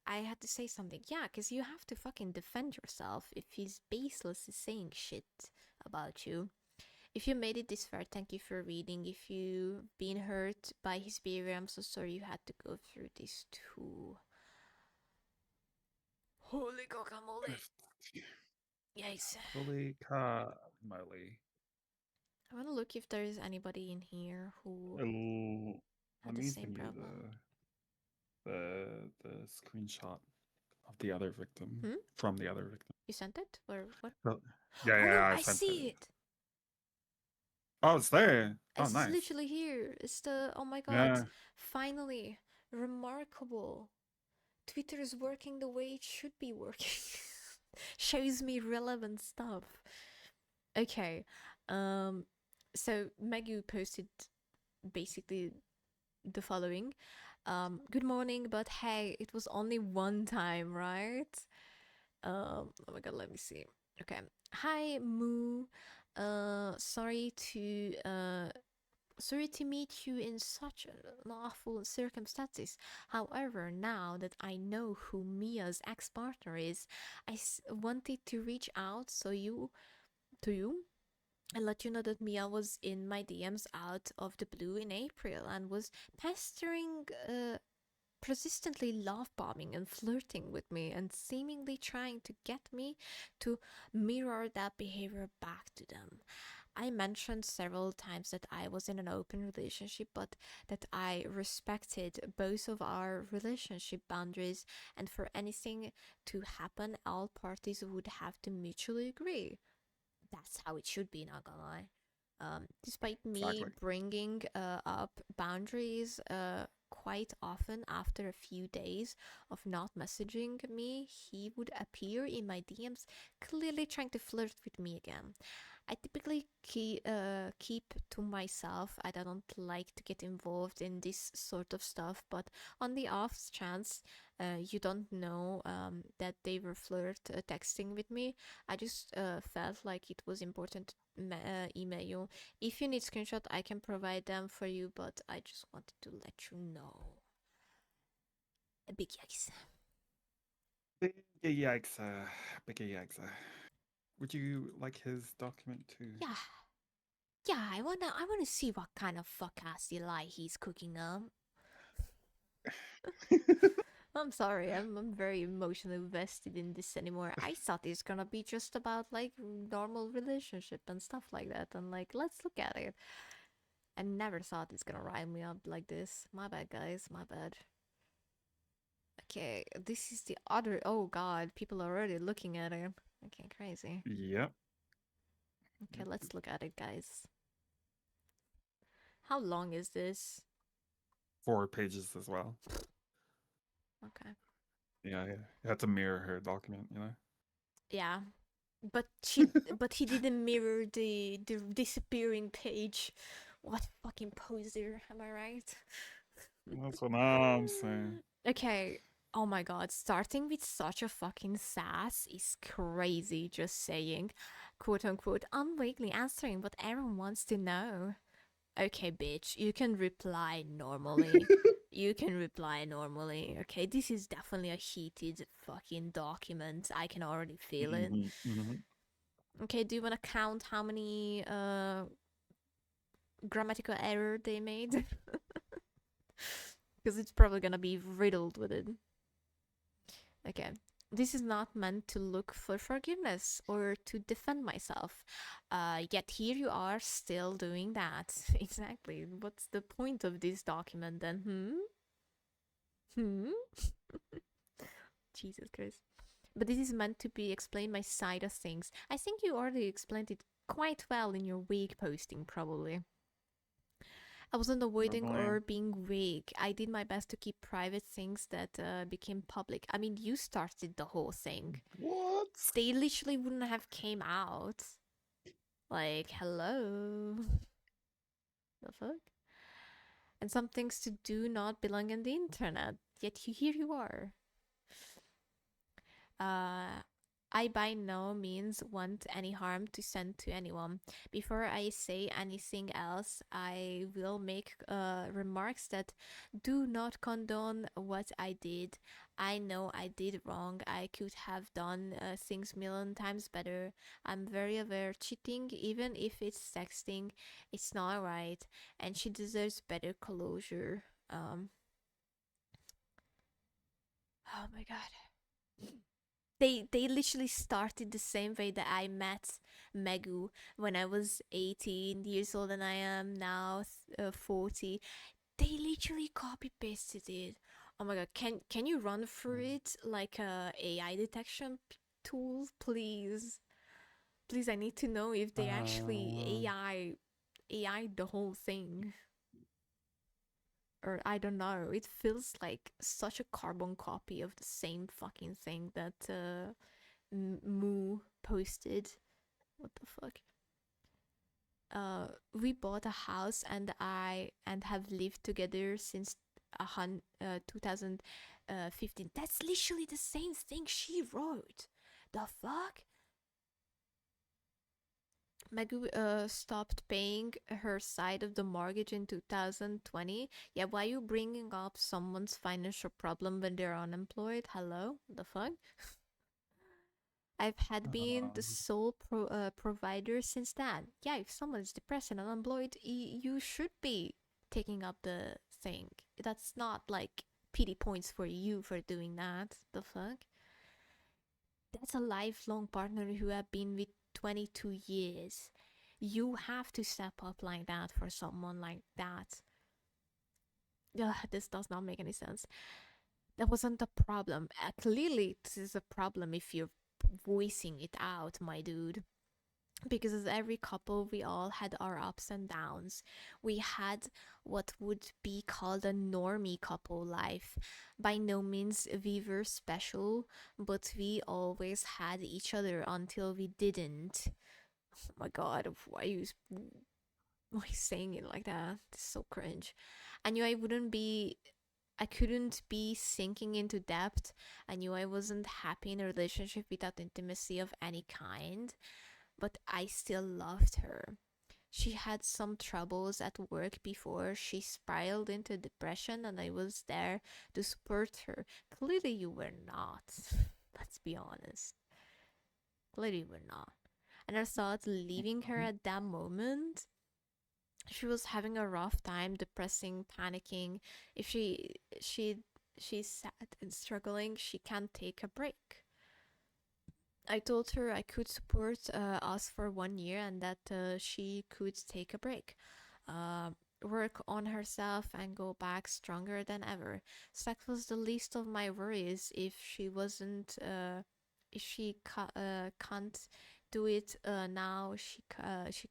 I had to say something. Yeah, because you have to fucking defend yourself if he's baseless saying shit about you. If you made it this far, thank you for reading. If you've been hurt by his behavior, I'm so sorry you had to go through this too. Holy guacamole. Yikes. Holy moly. I want to look if there is anybody in here who Let had the me same send you problem. the screenshot of the other victim Hmm? from the other victim. You sent it? Or what? Oh, yeah, Oh yeah, no, I I sent see it. it. Oh, it's there. Oh, It's nice. literally here. It's the, oh my god, Yeah. finally, remarkable. Twitter is working the way it should be working. Shows me relevant stuff. Okay, so Megu posted basically the following. Good morning, but hey, it was only one time, right? Oh my god, let me see. Okay. Hi, Moo. Sorry to meet you in such awful circumstances. However, now that I know who Mia's ex-partner is, I wanted to reach out to you and let you know that Mia was in my DMs out of the blue in April and was pestering, persistently love bombing and flirting with me and seemingly trying to get me to mirror that behavior back to them. I mentioned several times that I was in an open relationship, but that I respected both of our relationship boundaries, and for anything to happen, all parties would have to mutually agree. That's how it should be, not gonna lie. Despite me Exactly. bringing up boundaries quite often after a few days of not messaging me, he would appear in my DMs clearly trying to flirt with me again. I typically keep to myself. I don't like to get involved in this sort of stuff, but on the off chance you don't know that they were texting with me, I just felt like it was important to email you. If you need screenshot, I can provide them for you, but I just wanted to let you know. A big yikes. Big yikes. Big yikes. Would you like his document too? Yeah. Yeah, I wanna see what kind of fuck-assy lie he's cooking up. I'm sorry, I'm very emotionally invested in this anymore. I thought it's gonna be just about like normal relationship and stuff like that, and like let's look at it. I never thought it's gonna rile me up like this. My bad, guys, my bad. Okay, this is the other. Oh god, people are already looking at it. Okay, crazy. Yep. Okay, let's look at it, guys. How long is this? 4 pages as well. Okay. Yeah, yeah. You have to mirror her document, you know? Yeah. But he didn't mirror the disappearing page. What fucking poser, am I right? That's what I'm saying. Okay. Oh my god, starting with such a fucking sass is crazy, just saying. Quote unquote, I'm vaguely answering what everyone wants to know. Okay, bitch, you can reply normally. You can reply normally, okay? This is definitely a heated fucking document. I can already feel it. Okay, do you want to count how many grammatical error they made? Because it's probably gonna be riddled with it. Okay, This is not meant to look for forgiveness or to defend myself. Yet here you are still doing that. Exactly. What's the point of this document then? Jesus Christ. But this is meant to be explain my side of things. I think you already explained it quite well in your week posting, probably. I wasn't avoiding or being vague. I did my best to keep private things that became public. I mean, you started the whole thing. What? They literally wouldn't have came out. Like, hello. The fuck? And some things to do not belong on the internet. Yet here you are. I by no means want any harm to send to anyone. Before I say anything else, I will make remarks that do not condone what I did. I know I did wrong. I could have done things million times better. I'm very aware cheating, even if it's sexting, it's not right, and she deserves better closure. Oh my god. They literally started the same way that I met Megu when I was 18 years old and I am now 40. They literally copy pasted it. Oh my god, can you run through it like a AI detection tool, please? Please, I need to know if they actually AI the whole thing. Or I don't know, it feels like such a carbon copy of the same fucking thing that Moo posted. What the fuck? We bought a house and have lived together since 2015. That's literally the same thing she wrote. The fuck? Megu stopped paying her side of the mortgage in 2020. Yeah, why are you bringing up someone's financial problem when they're unemployed? Hello? The fuck? I've had been the sole provider since then. Yeah, if someone's depressed and unemployed, you should be taking up the thing. That's not like pity points for you for doing that. The fuck? That's a lifelong partner who have been with 22 years. You have to step up like that for someone like that. Ugh, this does not make any sense. That wasn't a problem. Clearly, this is a problem if you're voicing it out, my dude. Because as every couple, we all had our ups and downs. We had what would be called a normie couple life. By no means we were special, but we always had each other until we didn't. Oh my god, why are you saying it like that? It's so cringe. I knew I couldn't be sinking into debt. I knew I wasn't happy in a relationship without intimacy of any kind. But I still loved her. She had some troubles at work before she spiraled into depression, and I was there to support her. Clearly, you were not. Let's be honest. Clearly, you were not. And I thought leaving her at that moment, she was having a rough time, depressing, panicking. If she's sad and struggling, she can't take a break. I told her I could support us for 1 year and that she could take a break, work on herself, and go back stronger than ever. Sex was the least of my worries. If she wasn't, if she can't do it now, she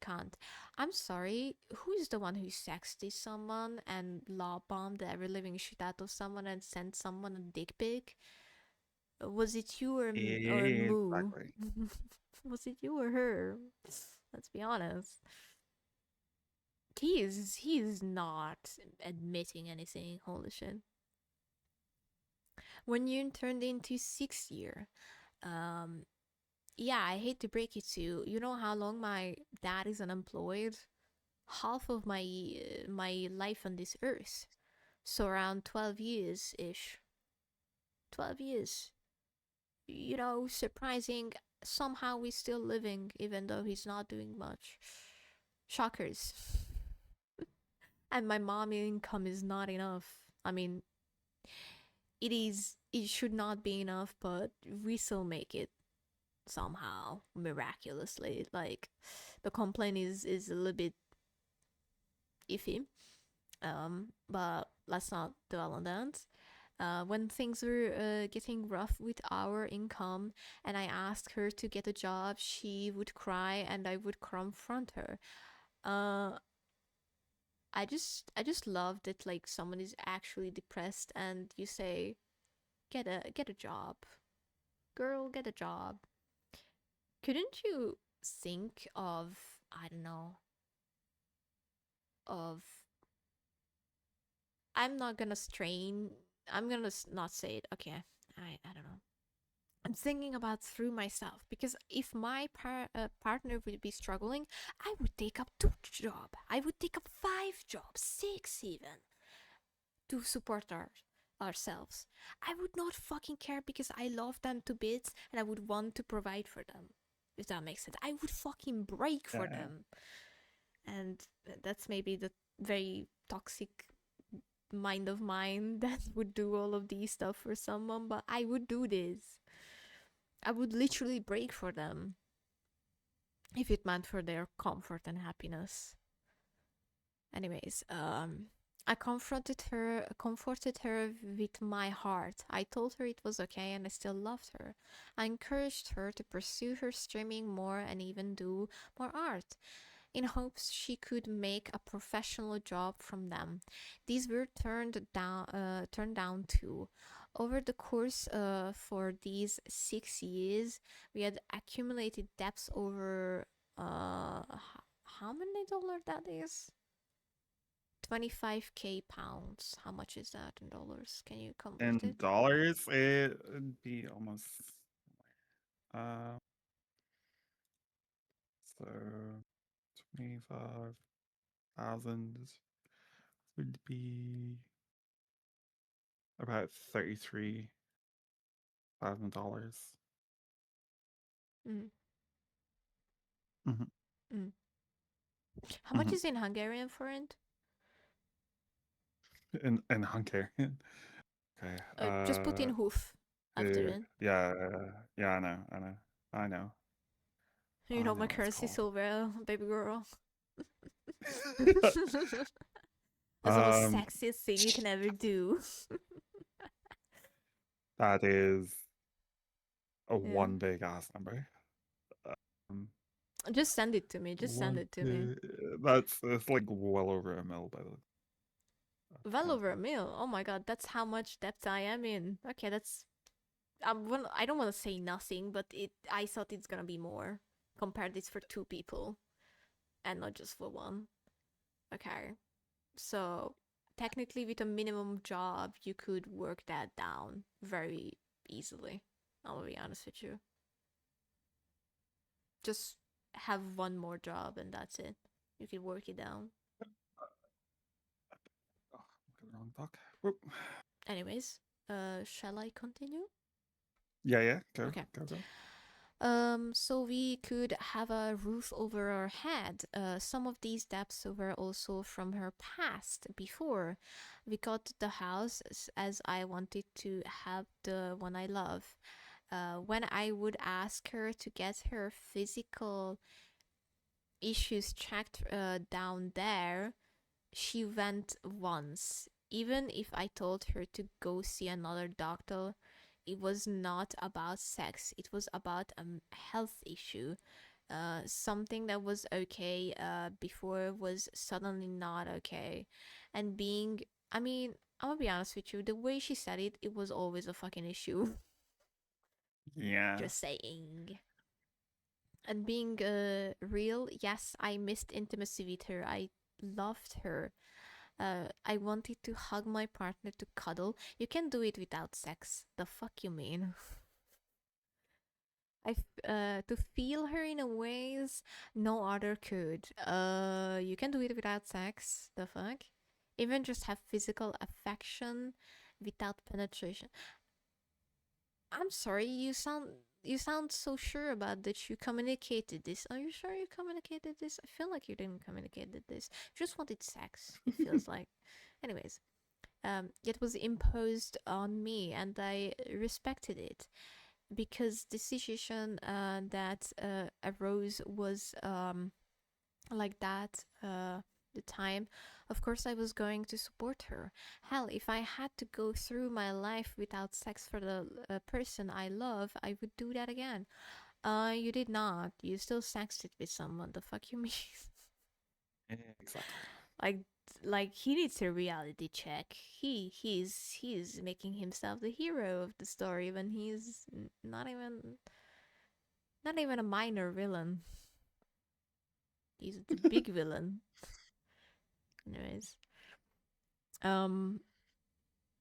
can't. I'm sorry. Who is the one who sexted someone and law bombed every living shit out of someone and sent someone a dick pic? Was it you or Moo? Exactly. Was it you or her? Let's be honest. He is not admitting anything. Holy shit. When you turned into 6th year, yeah, I hate to break it to you. You know how long my dad is unemployed? Half of my life on this earth. So around 12 years ish. 12 years. You know, surprising. Somehow he's still living, even though he's not doing much. Shockers. And my mom's income is not enough. I mean, it should not be enough, but we still make it somehow miraculously. Like, the complaint is a little bit iffy, but let's not dwell on that. When things were getting rough with our income and I asked her to get a job, she would cry and I would confront her. I just love that, like, someone is actually depressed and you say, get a job, girl, get a job. Couldn't you think of, I don't know, of, I'm not gonna strain, I'm gonna not say it, okay, I don't know. I'm thinking about through myself, because if my partner would be struggling, I would take up 2 jobs. I would take up 5 jobs, 6 even, to support ourselves. I would not fucking care because I love them to bits and I would want to provide for them. If that makes sense, I would fucking break for them. And that's maybe the very toxic mind of mine that would do all of these stuff for someone, but I would do this. I would literally break for them if it meant for their comfort and happiness. Anyways, I comforted her with my heart. I told her it was okay and I still loved her. I encouraged her to pursue her streaming more and even do more art, in hopes she could make a professional job from them. These were turned down too. Over the course for these 6 years, we had accumulated debts over how many dollars that is? 25k pounds. How much is that in dollars? Can you convert In it? dollars, it would be almost so 25,000 would be about $33,000. Mm. Mhm. Mm. How much Mhm. is in Hungarian forint? In Hungarian. Okay. Just put in hoof after it. Yeah, I know. You I know know my what it's currency called. so well, baby girl. That's the most sexiest thing you can ever do. That is a Yeah. one big ass number. Um, Just send it to me. Just send it to me. it's like well over a mil, by the way. Well over a mil. Oh my god, that's how much debt I am in. Okay, that's. I don't want to say nothing, but I thought it's gonna be more. Compare this for 2 people, and not just for one. Okay, so technically, with a minimum job, you could work that down very easily. I'll be honest with you. Just have one more job, and that's it. You can work it down. Oh, look at the wrong doc. Whoop. Anyways, shall I continue? Yeah. Go. Okay. Go. So we could have a roof over our head. Some of these debts were also from her past. Before we got the house, as I wanted to have the one I love. When I would ask her to get her physical issues checked down there, she went once. Even if I told her to go see another doctor, it was not about sex. It was about a health issue. Something that was okay before was suddenly not okay. And I'm gonna be honest with you, the way she said it, it was always a fucking issue. Yeah. Just saying. And being real, yes, I missed intimacy with her. I loved her. I wanted to hug my partner, to cuddle. You can do it without sex. The fuck you mean? To feel her in a ways no other could. You can do it without sex. The fuck? Even just have physical affection without penetration. I'm sorry, you sound so sure about that you communicated this. Are you sure you communicated this? I feel like you didn't communicate this. You just wanted sex, it feels like. Anyways, it was imposed on me, and I respected it because the situation that arose was like that. The time, of course, I was going to support her. Hell, if I had to go through my life without sex for the person I love, I would do that again. You did not. You still sexted with someone. The fuck you mean? Exactly. like he needs a reality check. He's making himself the hero of the story when he's not even a minor villain. He's the big villain. Anyways,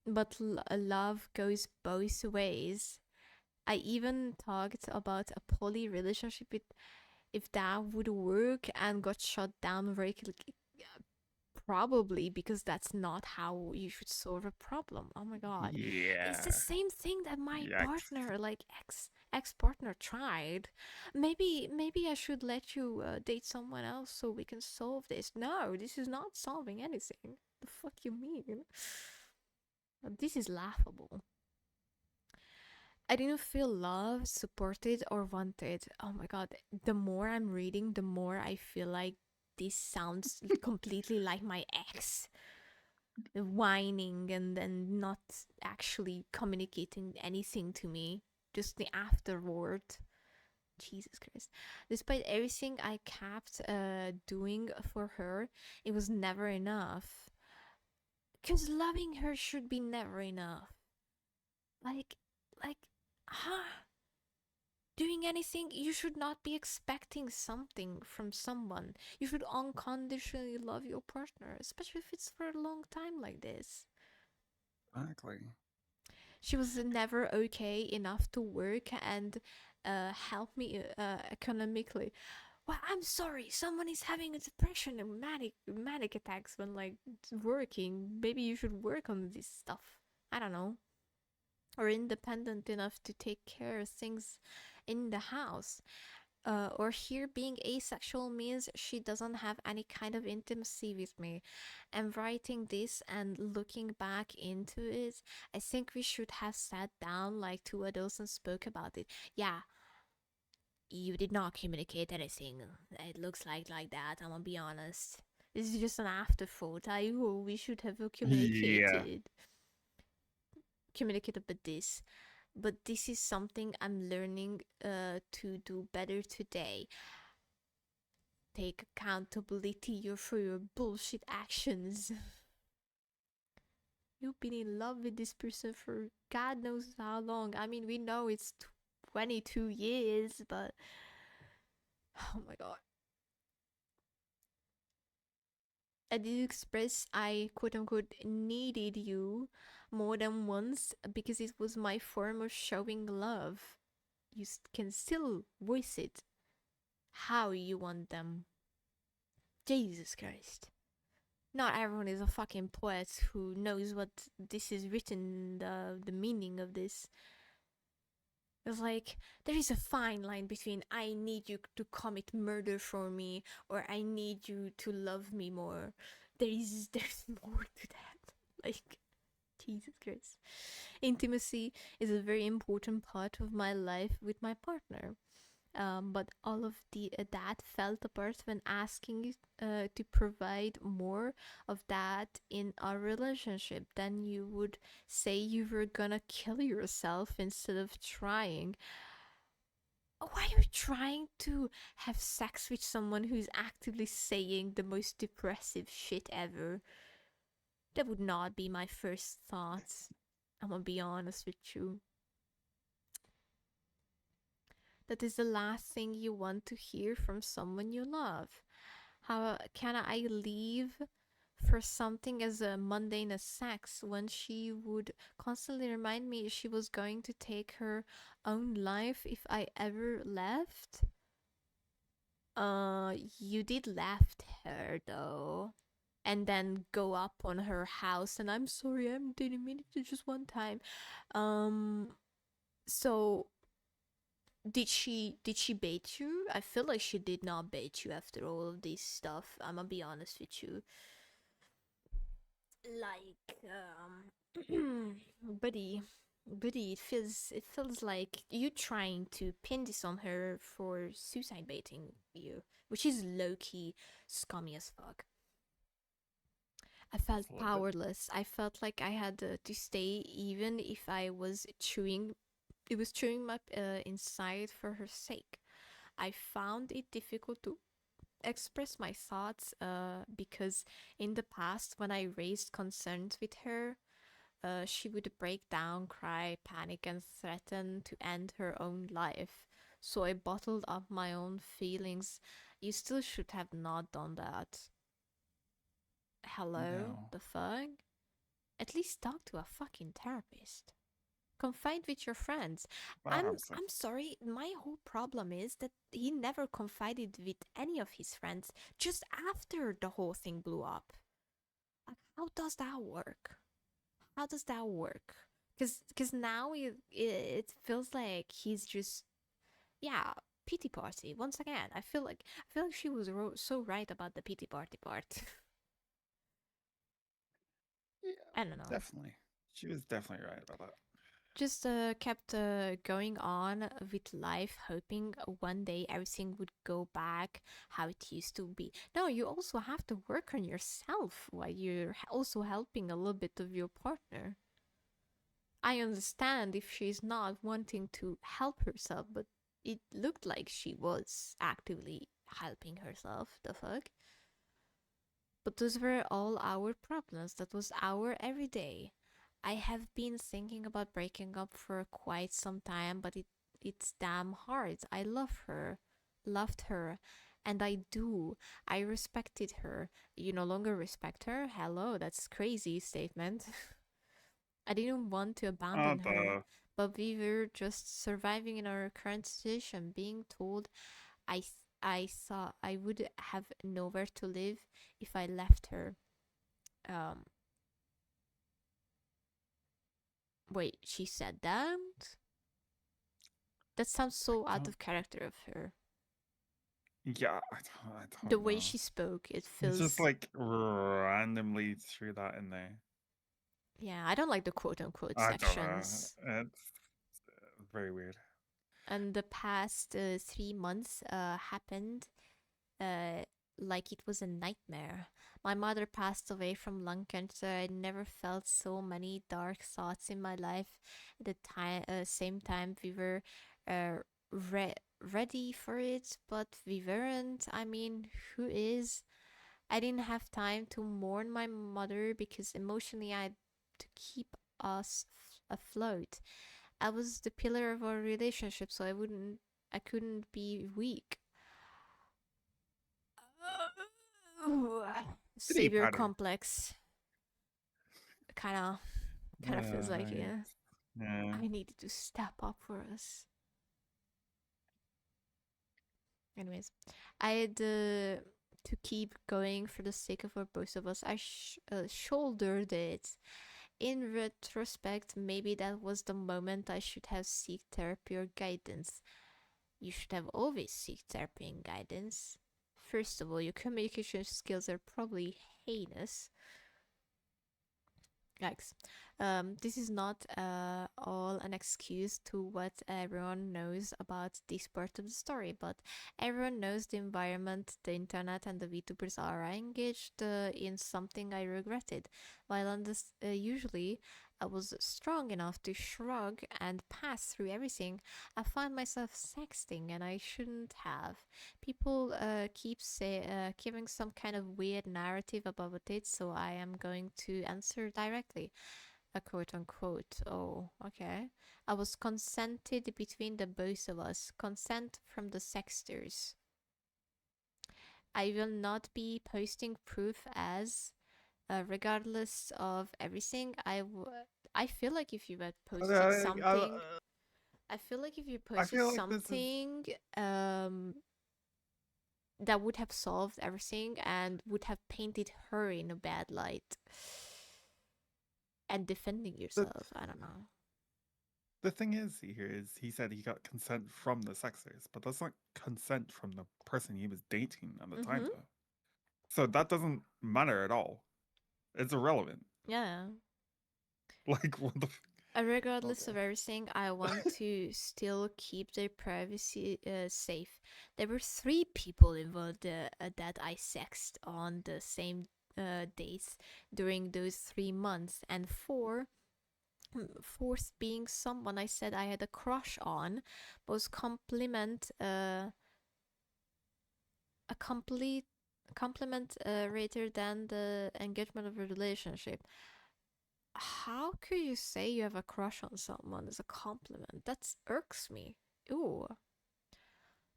but love goes both ways. I even talked about a poly relationship with if that would work and got shut down very quickly. Probably because that's not how you should solve a problem. Oh my god. Yeah. It's the same thing that my Yikes. partner, like ex partner, tried. Maybe I should let you date someone else so we can solve this. No, this is not solving anything. The fuck you mean? This is laughable. I didn't feel loved, supported, or wanted. Oh my god. The more I'm reading, the more I feel like this sounds completely like my ex. Whining and then not actually communicating anything to me. Just the afterword. Jesus Christ. Despite everything I kept doing for her, it was never enough. Because loving her should be never enough. Like, huh? Doing anything, you should not be expecting something from someone. You should unconditionally love your partner, especially if it's for a long time like this. Exactly. She was never okay enough to work and help me economically. Well, I'm sorry, someone is having a depression and manic attacks when like working. Maybe you should work on this stuff. I don't know. Or independent enough to take care of things in the house. Or here being asexual means she doesn't have any kind of intimacy with me. And writing this and looking back into it, I think we should have sat down like two adults and spoke about it. Yeah, you did not communicate anything. It looks like that, I'm gonna be honest. This is just an afterthought. We should have communicated. Yeah. Communicated about this. But this is something I'm learning to do better today. Take accountability for your bullshit actions. You've been in love with this person for God knows how long. I mean, we know it's 22 years, but oh my god. I did express I quote unquote needed you more than once because it was my form of showing love. You can still voice it how you want them. Jesus Christ. Not everyone is a fucking poet who knows what this is written, the meaning of this. It's like, there is a fine line between I need you to commit murder for me or I need you to love me more. There's more to that. Like, Jesus Christ. Intimacy is a very important part of my life with my partner. But all of that fell apart when asking to provide more of that in our relationship. Then you would say you were gonna kill yourself instead of trying. Why are you trying to have sex with someone who's actively saying the most depressive shit ever? That would not be my first thoughts. I'm gonna be honest with you. That is the last thing you want to hear from someone you love. How can I leave for something as mundane as sex when she would constantly remind me she was going to take her own life if I ever left? You did left her though. And then go up on her house and I'm sorry, I didn't mean it just one time. So did she bait you? I feel like she did not bait you after all of this stuff. I'm gonna be honest with you. Like, buddy, it feels like you trying to pin this on her for suicide baiting you, which is low-key scummy as fuck. I felt Just a little bit. powerless. I felt like I had to stay even if I was chewing. It was chewing my inside for her sake. I found it difficult to express my thoughts because in the past, when I raised concerns with her, she would break down, cry, panic, and threaten to end her own life. So I bottled up my own feelings. You still should have not done that. Hello? No. The fuck? At least talk to a fucking therapist. Confide with your friends. I'm Honestly. I'm sorry, my whole problem is that he never confided with any of his friends just after the whole thing blew up. Like, how does that work? How does that work? Because now it feels like he's just, yeah, pity party once again. I feel like she was so right about the pity party part. Yeah, I don't know. definitely. She was definitely right about that. Just kept going on with life, hoping one day everything would go back how it used to be. No, you also have to work on yourself while you're also helping a little bit of your partner. I understand if she's not wanting to help herself, but it looked like she was actively helping herself. The fuck? But those were all our problems. That was our everyday. I have been thinking about breaking up for quite some time, but it's damn hard. I loved her, and I do. I respected her. You no longer respect her? Hello, that's crazy statement. I didn't want to abandon her, The but we were just surviving in our current situation, being told I thought I would have nowhere to live if I left her. Um, Wait, she said that? That sounds so out don't. of character of her. Yeah, I The don't way know. she spoke, it It's just feels. like randomly threw that in there. Yeah, I don't like the quote unquote I don't know. sections. It's very weird. And the past 3 months happened uh, like it was a nightmare. My mother passed away from lung cancer. I never felt so many dark thoughts in my life. At the same time, we were uh, ready for it, but we weren't. I mean, who is? I didn't have time to mourn my mother because emotionally I had to keep us afloat. I was the pillar of our relationship, so I couldn't be weak. Pretty Savior pattern. complex. Kind of feels like, yeah. Yeah. I needed to step up for us. Anyways, I had to keep going for the sake of both of us. I shouldered it. In retrospect, maybe that was the moment I should have sought therapy or guidance. You should have always sought therapy and guidance. First of all, your communication skills are probably heinous. Yikes. This is not all an excuse to what everyone knows about this part of the story, but everyone knows the environment, the internet, and the VTubers are engaged in something I regretted. While on this, usually I was strong enough to shrug and pass through everything, I find myself sexting, and I shouldn't have. People keep giving some kind of weird narrative about it, so I am going to answer directly. A quote unquote. Oh, okay. I was consented between the both of us. Consent from the sexters. I will not be posting proof as, regardless of everything. I feel like if you had posted something, I feel like if you I posted feel like this is something, that would have solved everything and would have painted her in a bad light. And defending the yourself, I don't know. the thing is here is he said he got consent from the sexers, but that's not consent from the person he was dating at the time Mm-hmm. though. So that doesn't matter at all. It's irrelevant. Yeah. Like, what the? Regardless Okay. of everything, I want to still keep their privacy safe. There were 3 people involved that I sexted on the same days during those 3 months, and fourth being someone I said I had a crush on, was a compliment rather than the engagement of a relationship. How could you say you have a crush on someone as a compliment? That irks me. Ooh.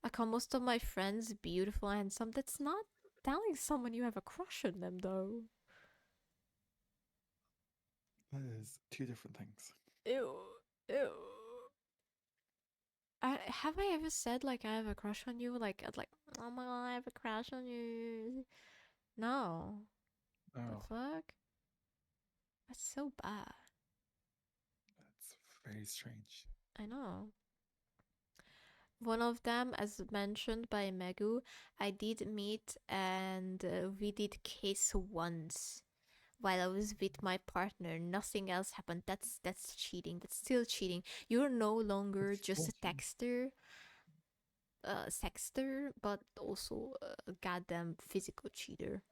I call most of my friends beautiful and handsome. That's not telling someone you have a crush on them, though. That is 2 different things. Ew. Ew. Have I ever said, like, I have a crush on you? Like, oh my god, I have a crush on you. No. Oh, The fuck? That's so bad. that's very strange. I know. One of them, as mentioned by Megu, I did meet and we did kiss once while I was with my partner. Nothing else happened. That's cheating. That's still cheating. You're no longer It's just a bullshit. sexter, but also a goddamn physical cheater.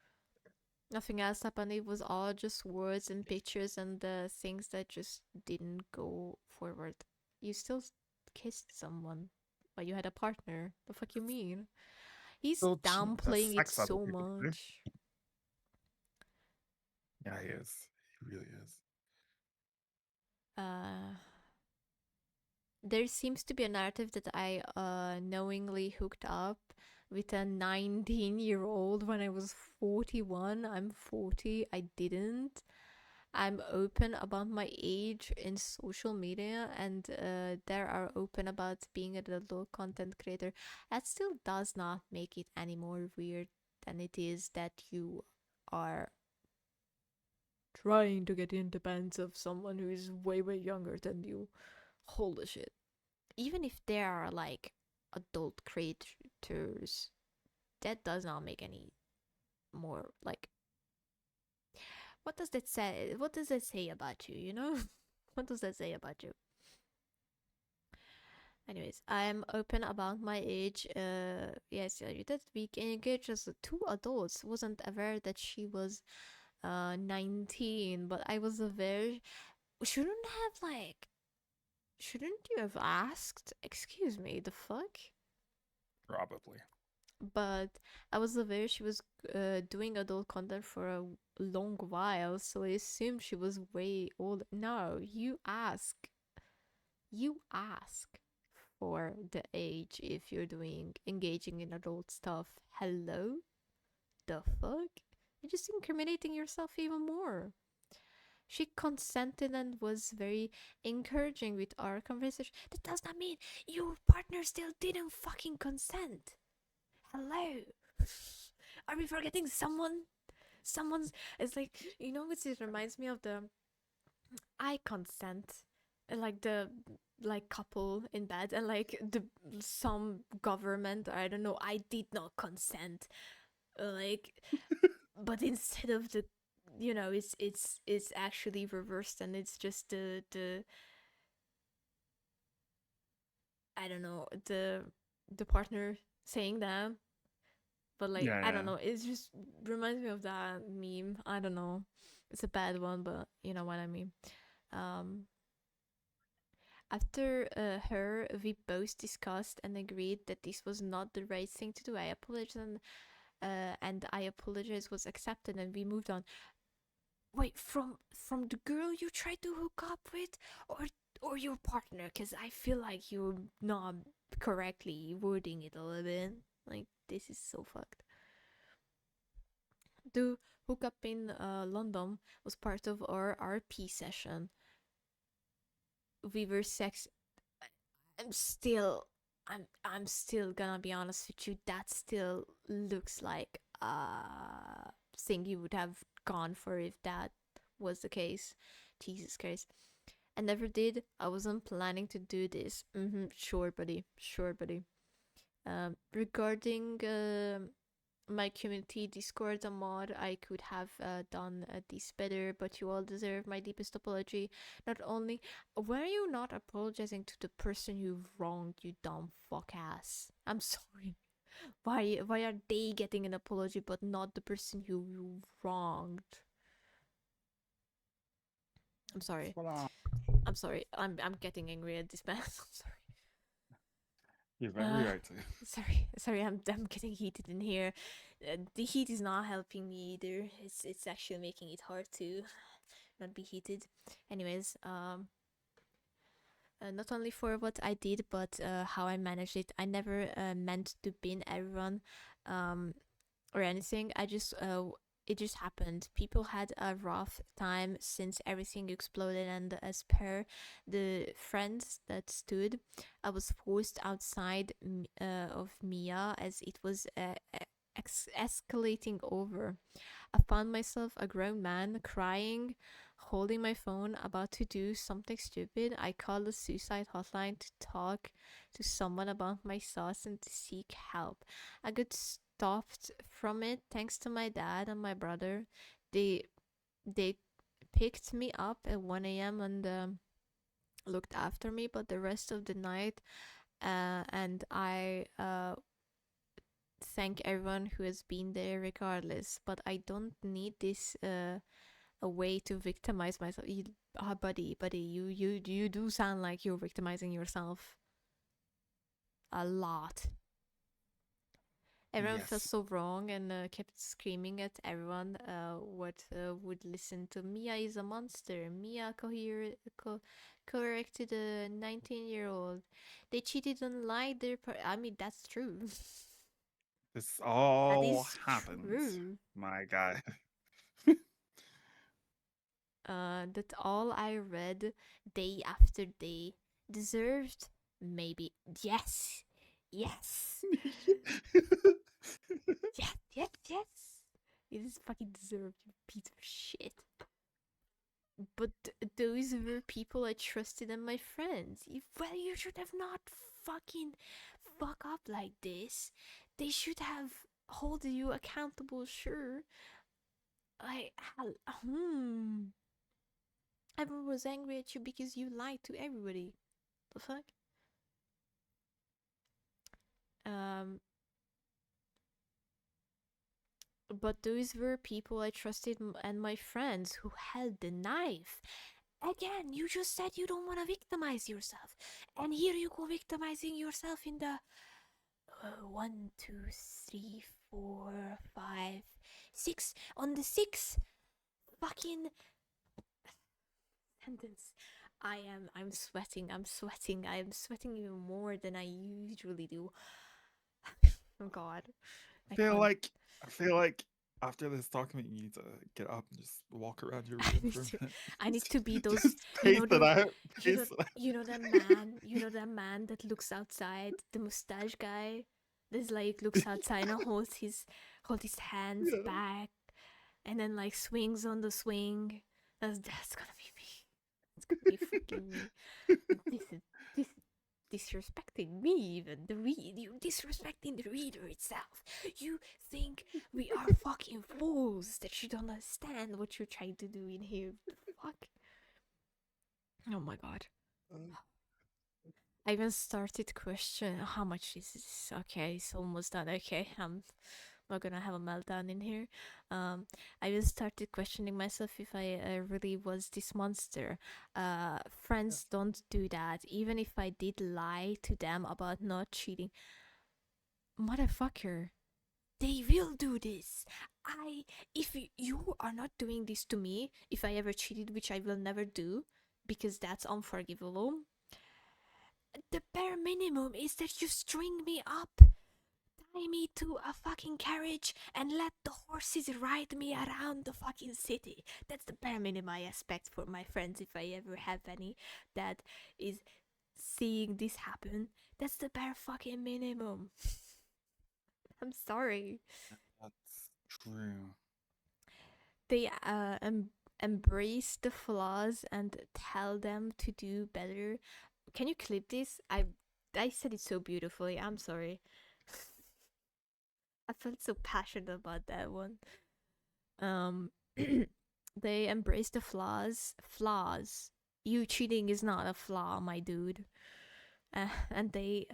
Nothing else happened. It was all just words and pictures and things that just didn't go forward. You still kissed someone, but you had a partner. The fuck you mean? He's Still cheating. That's downplaying it sex other so people do. much. Yeah, he is. He really is. There seems to be a narrative that I knowingly hooked up with a 19-year-old when I was 41. I'm 40. I didn't. I'm open about my age in social media, and there are open about being a adult content creator. That still does not make it any more weird than it is that you are trying to get in the pants of someone who is way, way younger than you. Holy shit. Even if there are like adult creators, that does not make any more like. What does that say? What does that say about you? You know, what does that say about you? Anyways, I'm open about my age. Yes, that we engaged as 2 adults. Wasn't aware that she was 19, but I was aware. Shouldn't have like. Shouldn't you have asked? Excuse me, the fuck? Probably. But I was aware she was doing adult content for a long while, so I assumed she was way old. No, you ask. You ask for the age if you're engaging in adult stuff. Hello? The fuck? You're just incriminating yourself even more. She consented and was very encouraging with our conversation. That does not mean your partner still didn't fucking consent. Hello? Are we forgetting someone? Someone's. It's like, you know what it reminds me of? The I consent. Like the couple in bed, and like the some government, or I don't know, I did not consent. Like, but instead of the, it's actually reversed, and it's just the I don't know, the partner saying that. But like, I don't Yeah. know, it just reminds me of that meme. I don't know, it's a bad one, but you know what I mean. um After her, we both discussed and agreed that this was not the right thing to do. I apologized, and I apologized was accepted, and we moved on. Wait, from the girl you tried to hook up with, or your partner? Because I feel like you're not correctly wording it a little bit. Like, this is so fucked. The hookup in London was part of our RP session. We were I'm still I'm still gonna be honest with you, that still looks like a thing you would have gone for if that was the case. Jesus Christ. I never did. I wasn't planning to do this. Sure, buddy. Sure, buddy. Regarding my community Discord a mod. I could have done this better, but you all deserve my deepest apology. Not only were you not apologizing to the person you wronged, you dumb fuck ass. I'm sorry. Why are they getting an apology but not the person you wronged? I'm sorry. I'm sorry. I'm getting angry at this man. I'm sorry. You're very right to. Sorry. I'm getting heated in here. The heat is not helping me either. It's actually making it hard to not be heated. Anyways, not only for what I did, but how I managed it. I never meant to bin everyone, or anything. It just happened. People had a rough time since everything exploded, and as per the friends that stood, I was forced outside of Miya as it was escalating over. I found myself a grown man crying, holding my phone, about to do something stupid. I called the suicide hotline to talk to someone about my thoughts and to seek help. I got stopped from it thanks to my dad and my brother. They picked me up at 1 a.m. and looked after me, but the rest of the night, and I thank everyone who has been there regardless. But I don't need this a way to victimize myself. Buddy, you do sound like you're victimizing yourself a lot. Everyone felt so wrong and kept screaming at everyone what would listen to Miya is a monster. Miya corrected a 19-year-old. They cheated and lied. I mean, that's true. This all That is happens. true. My God. That all I read day after day deserved maybe yes. Yes. Yes. It is fucking deserved, you piece of shit. But those were people I trusted and my friends. Well, you should have not fucking fuck up like this. They should have held you accountable, sure. Everyone was angry at you because you lied to everybody. The fuck? But those were people I trusted and my friends who held the knife. Again, you just said you don't want to victimize yourself. And here you go victimizing yourself in the 1, 2, 3, 4, 5, 6. On the 6th fucking sentence. I'm sweating. I'm sweating even more than I usually do. Oh God. I feel like after this document, you need to get up and just walk around your room for a minute. I need to be those. Just pace it out. You know that man. You know that man that looks outside. The mustache guy. This like looks outside and holds his hands back, and then like swings on the swing. That's gonna be me. It's gonna be fucking me. This is disrespecting me even. You disrespecting the reader itself. You think we are fucking fools that you don't understand what you're trying to do in here. Fuck. Oh my God. I even started questioning how much is this. Okay, it's almost done. Okay, I'm not gonna have a meltdown in here. I even started questioning myself if I really was this monster. Friends don't do that. Even if I did lie to them about not cheating, motherfucker, they will do this. If you are not doing this to me, if I ever cheated, which I will never do, because that's unforgivable. The bare minimum is that you string me up, tie me to a fucking carriage, and let the horses ride me around the fucking city. That's the bare minimum I expect for my friends, if I ever have any that is seeing this happen. That's the bare fucking minimum. I'm sorry. That's true. They embrace the flaws and tell them to do better. Can you clip this? I said it so beautifully. I'm sorry. I felt so passionate about that one. Um, they embrace the flaws. Flaws. You cheating is not a flaw, my dude. And they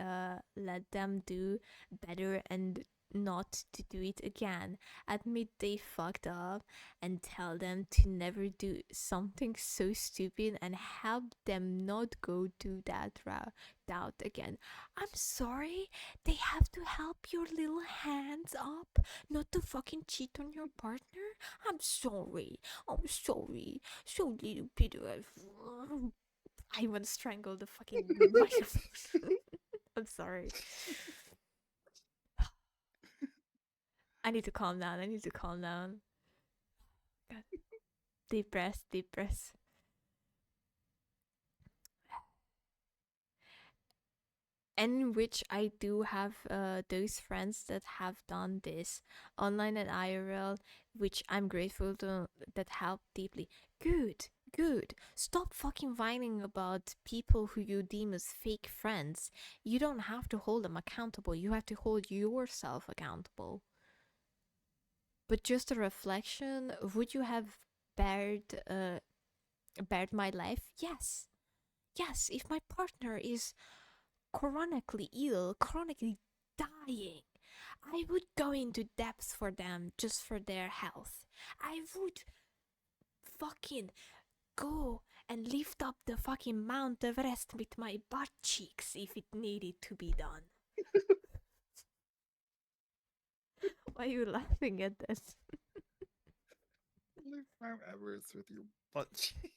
let them do better and not to do it again. Admit they fucked up and tell them to never do something so stupid and help them not go do that route again. I'm sorry, they have to help your little hands up not to fucking cheat on your partner. I'm sorry. I'm sorry. So little Peter. I want to strangle the fucking microphone. I'm sorry. I need to calm down. I need to calm down. God. Deep breath, deep breath. And in which I do have those friends that have done this online and IRL, which I'm grateful to, that help deeply. Good, good. Stop fucking whining about people who you deem as fake friends. You don't have to hold them accountable. You have to hold yourself accountable. But just a reflection, would you have bared my life? Yes. Yes, if my partner is chronically ill, chronically dying, I would go into depth for them just for their health. I would fucking go and lift up the fucking Mount Everest with my butt cheeks if it needed to be done. Why are you laughing at this? Lift Mount Everest with your butt cheeks.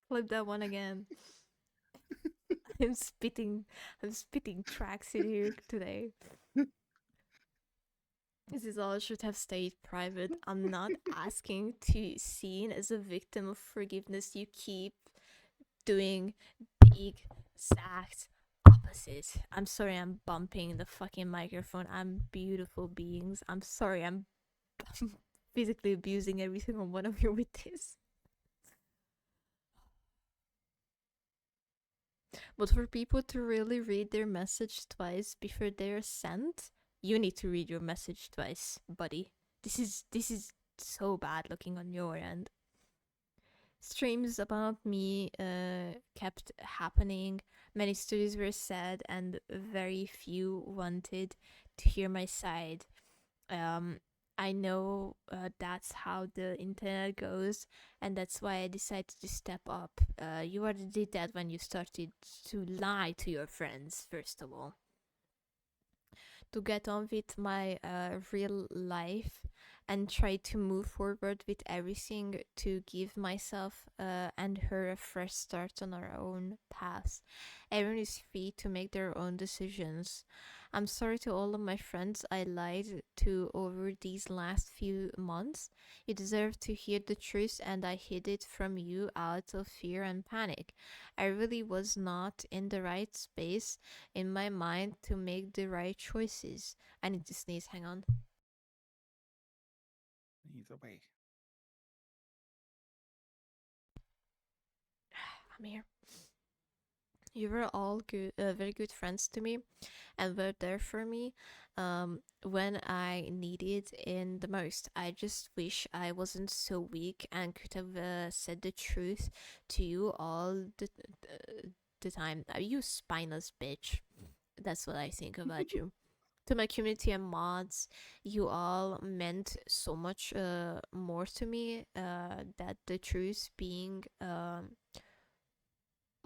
Flip that one again. I'm spitting tracks in here today. This is all should have stayed private. I'm not asking to be seen as a victim of forgiveness. You keep doing big exact opposite. I'm sorry I'm bumping the fucking microphone. I'm beautiful beings. I'm sorry I'm physically abusing every single one of you with this. But for people to really read their message twice before they're sent, you need to read your message twice, buddy. This is so bad looking on your end. Streams about me kept happening. Many stories were said, and very few wanted to hear my side. I know that's how the internet goes, and that's why I decided to step up. You already did that when you started to lie to your friends, first of all. To get on with my real life and try to move forward with everything to give myself and her a fresh start on our own path. Everyone is free to make their own decisions. I'm sorry to all of my friends I lied to over these last few months. You deserve to hear the truth, and I hid it from you out of fear and panic. I really was not in the right space in my mind to make the right choices. I need to sneeze, hang on. He's away. I'm here. You were all good, very good friends to me, and were there for me when I needed in the most. I just wish I wasn't so weak and could have said the truth to you all the time. You spineless bitch. That's what I think about you. To my community and mods, you all meant so much more to me that the truth being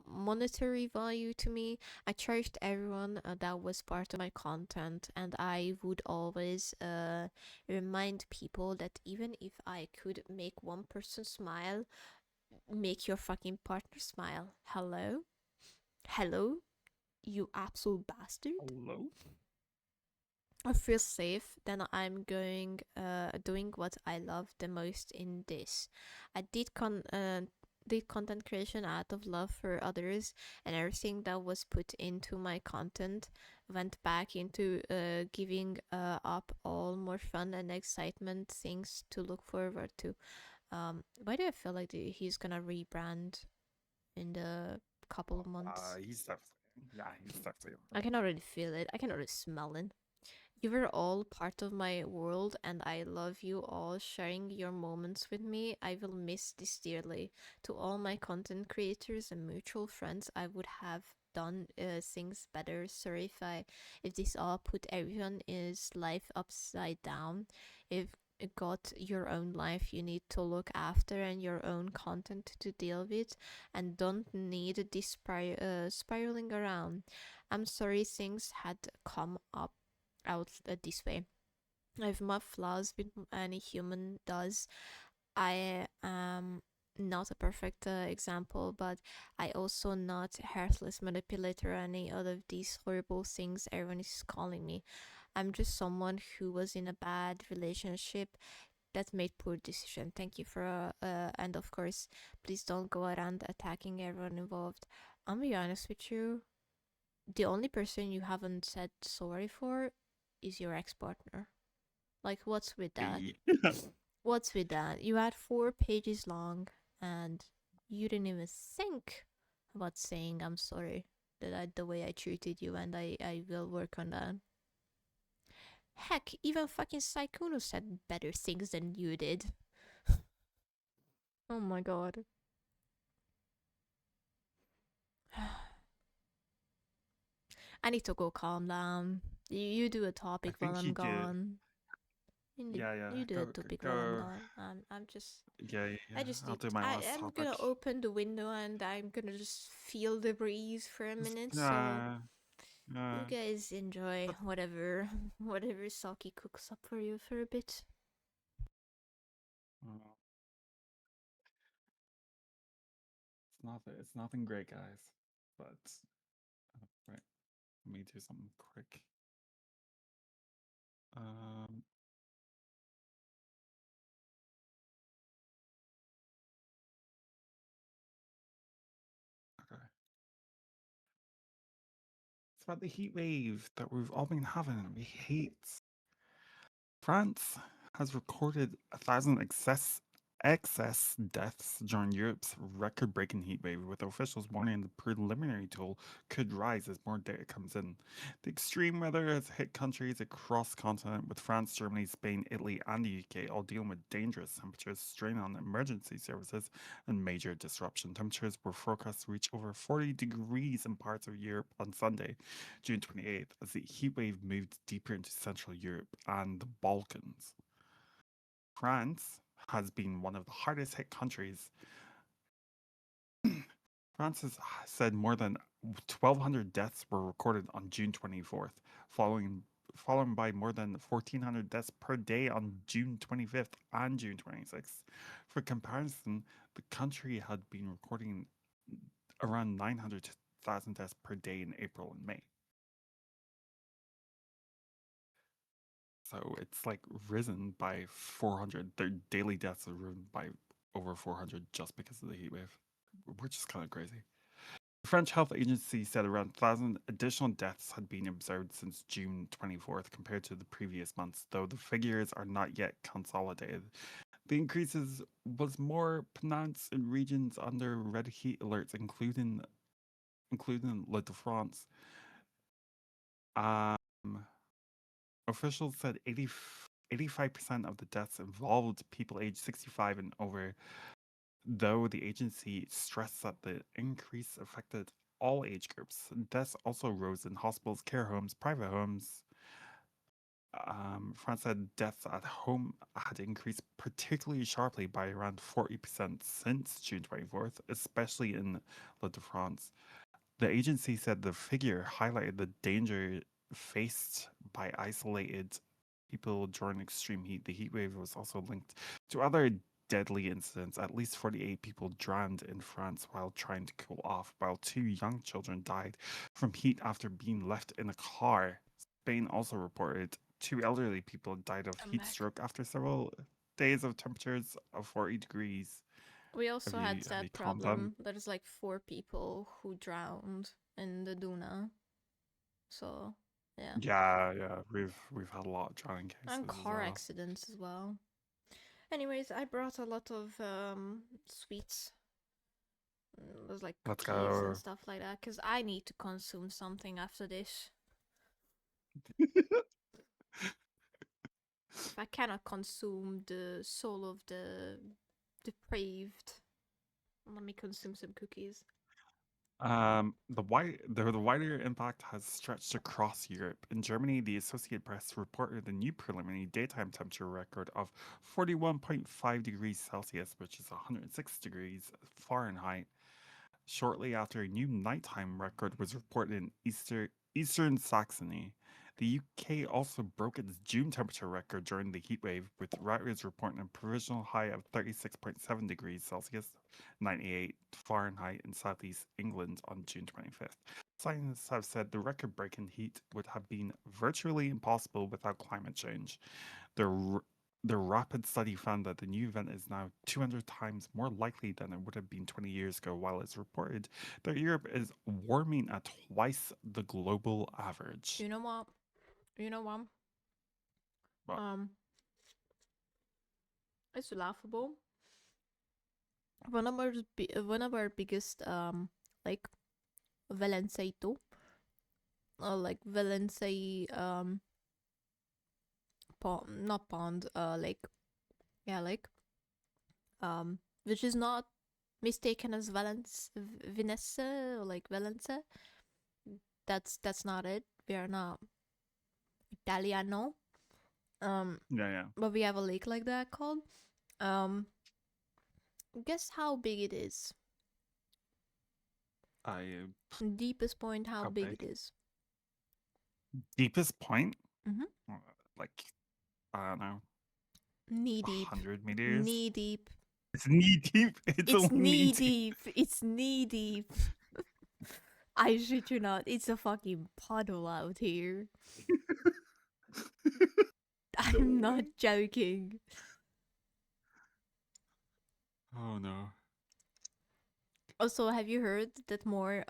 monetary value to me. I cherished everyone that was part of my content, and I would always remind people that even if I could make one person smile, make your fucking partner smile. Hello? Hello? You absolute bastard. Hello? I feel safe, then I'm going doing what I love the most in this. I did content creation out of love for others, and everything that was put into my content went back into giving up all more fun and excitement things to look forward to. Why do I feel like he's gonna rebrand in the couple of months? He's definitely Yeah, he's sexy. I can already feel it. I can already smell it. You were all part of my world, and I love you all sharing your moments with me. I will miss this dearly. To all my content creators and mutual friends, I would have done things better. Sorry if this all put everyone's life upside down. If you got your own life you need to look after and your own content to deal with, and don't need this spiraling around. I'm sorry things had come up out this way. I have my flaws with any human does. I am not a perfect example, but I also not heartless manipulator or any other of these horrible things everyone is calling me. I'm just someone who was in a bad relationship that made poor decision. Thank you for and of course, please don't go around attacking everyone involved. I'll be honest with you. The only person you haven't said sorry for is your ex-partner. Like, what's with that? What's with that? You had 4 pages long, and you didn't even think about saying I'm sorry that the way I treated you, and I will work on that. Heck, even fucking Saikuno said better things than you did. Oh my god. I need to go calm down. You do a topic while I'm gone. You do a topic while I'm gone. I'm just. Yeah. I just I'll need. do my last I'm topic. gonna open the window and I'm gonna just feel the breeze for a minute. So you guys enjoy whatever Saki cooks up for you for a bit. It's nothing great, guys. But right, let me do something quick. Okay. It's about the heat wave that we've all been having. We hate. France has recorded 1,000 excess deaths during Europe's record-breaking heatwave, with officials warning the preliminary toll could rise as more data comes in. The extreme weather has hit countries across the continent, with France, Germany, Spain, Italy, and the UK all dealing with dangerous temperatures, strain on emergency services, and major disruption. Temperatures were forecast to reach over 40 degrees in parts of Europe on Sunday, June 28th, as the heatwave moved deeper into Central Europe and the Balkans. France has been one of the hardest hit countries. France has said more than 1,200 deaths were recorded on June 24th, followed by more than 1,400 deaths per day on June 25th and June 26th. For comparison, the country had been recording around 900,000 deaths per day in April and May. So it's like risen by 400. Their daily deaths have risen by over 400 just because of the heat wave, which is kind of crazy. The French health agency said around 1,000 additional deaths had been observed since June 24th compared to the previous months, though the figures are not yet consolidated. The increases was more pronounced in regions under red heat alerts, including Ile-de-France. Officials said 85% of the deaths involved people aged 65 and over, though the agency stressed that the increase affected all age groups. Deaths also rose in hospitals, care homes, private homes. France said deaths at home had increased particularly sharply by around 40% since June 24th, especially in Ile-de-France. The agency said the figure highlighted the danger faced by isolated people during extreme heat. The heat wave was also linked to other deadly incidents. At least 48 people drowned in France while trying to cool off, while 2 young children died from heat after being left in a car. Spain also reported 2 elderly people died of heat stroke after several days of temperatures of 40 degrees. We also had that problem. There's like 4 people who drowned in the Duna. So, yeah. Yeah. We've had a lot of drowning cases. And car accidents as well. Anyways, I brought a lot of sweets. There's like Let's cookies and go. stuff like that. Cause I need to consume something after this. If I cannot consume the soul of the depraved, let me consume some cookies. The wider impact has stretched across Europe. In Germany, the Associated Press reported a new preliminary daytime temperature record of 41.5 degrees Celsius, which is 106 degrees Fahrenheit. Shortly after, a new nighttime record was reported in Eastern Saxony. The UK also broke its June temperature record during the heatwave, with Riot reporting a provisional high of 36.7 degrees Celsius, 98 Fahrenheit in southeast England on June 25th. Scientists have said the record-breaking heat would have been virtually impossible without climate change. The rapid study found that the new event is now 200 times more likely than it would have been 20 years ago, while it's reported that Europe is warming at twice the global average. You know what? What? It's laughable. One of our biggest like Valenciato, or like Valencia pond, not pond, like which is not mistaken as Venesse or like Valence. That's not it. We are not Italiano. Yeah. But we have a lake like that called. Guess how big it is? Deepest point, how big it is? Deepest point? Mm-hmm. Like, I don't know. Knee deep. 100 meters? Knee deep. It's knee deep? It's knee deep. It's knee deep. I shit you not. It's a fucking puddle out here. I'm not joking. Oh no. Also, have you heard that more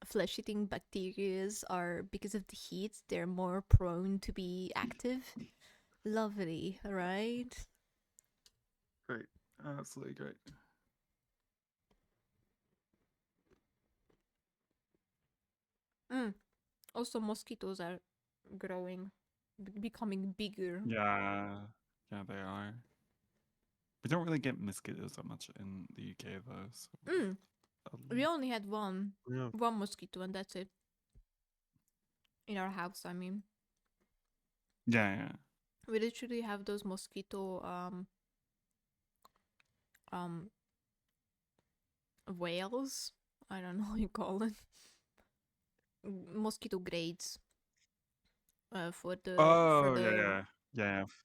flesh-eating bacteria are, because of the heat, they're more prone to be active? Lovely, right? Great. Absolutely great. Also, mosquitoes are growing, becoming bigger. Yeah, they are. We don't really get mosquitoes that much in the UK though. So. We only had one mosquito, and that's it. In our house, I mean. Yeah. We literally have those mosquito whales. I don't know what you call it. Mosquito grades. For the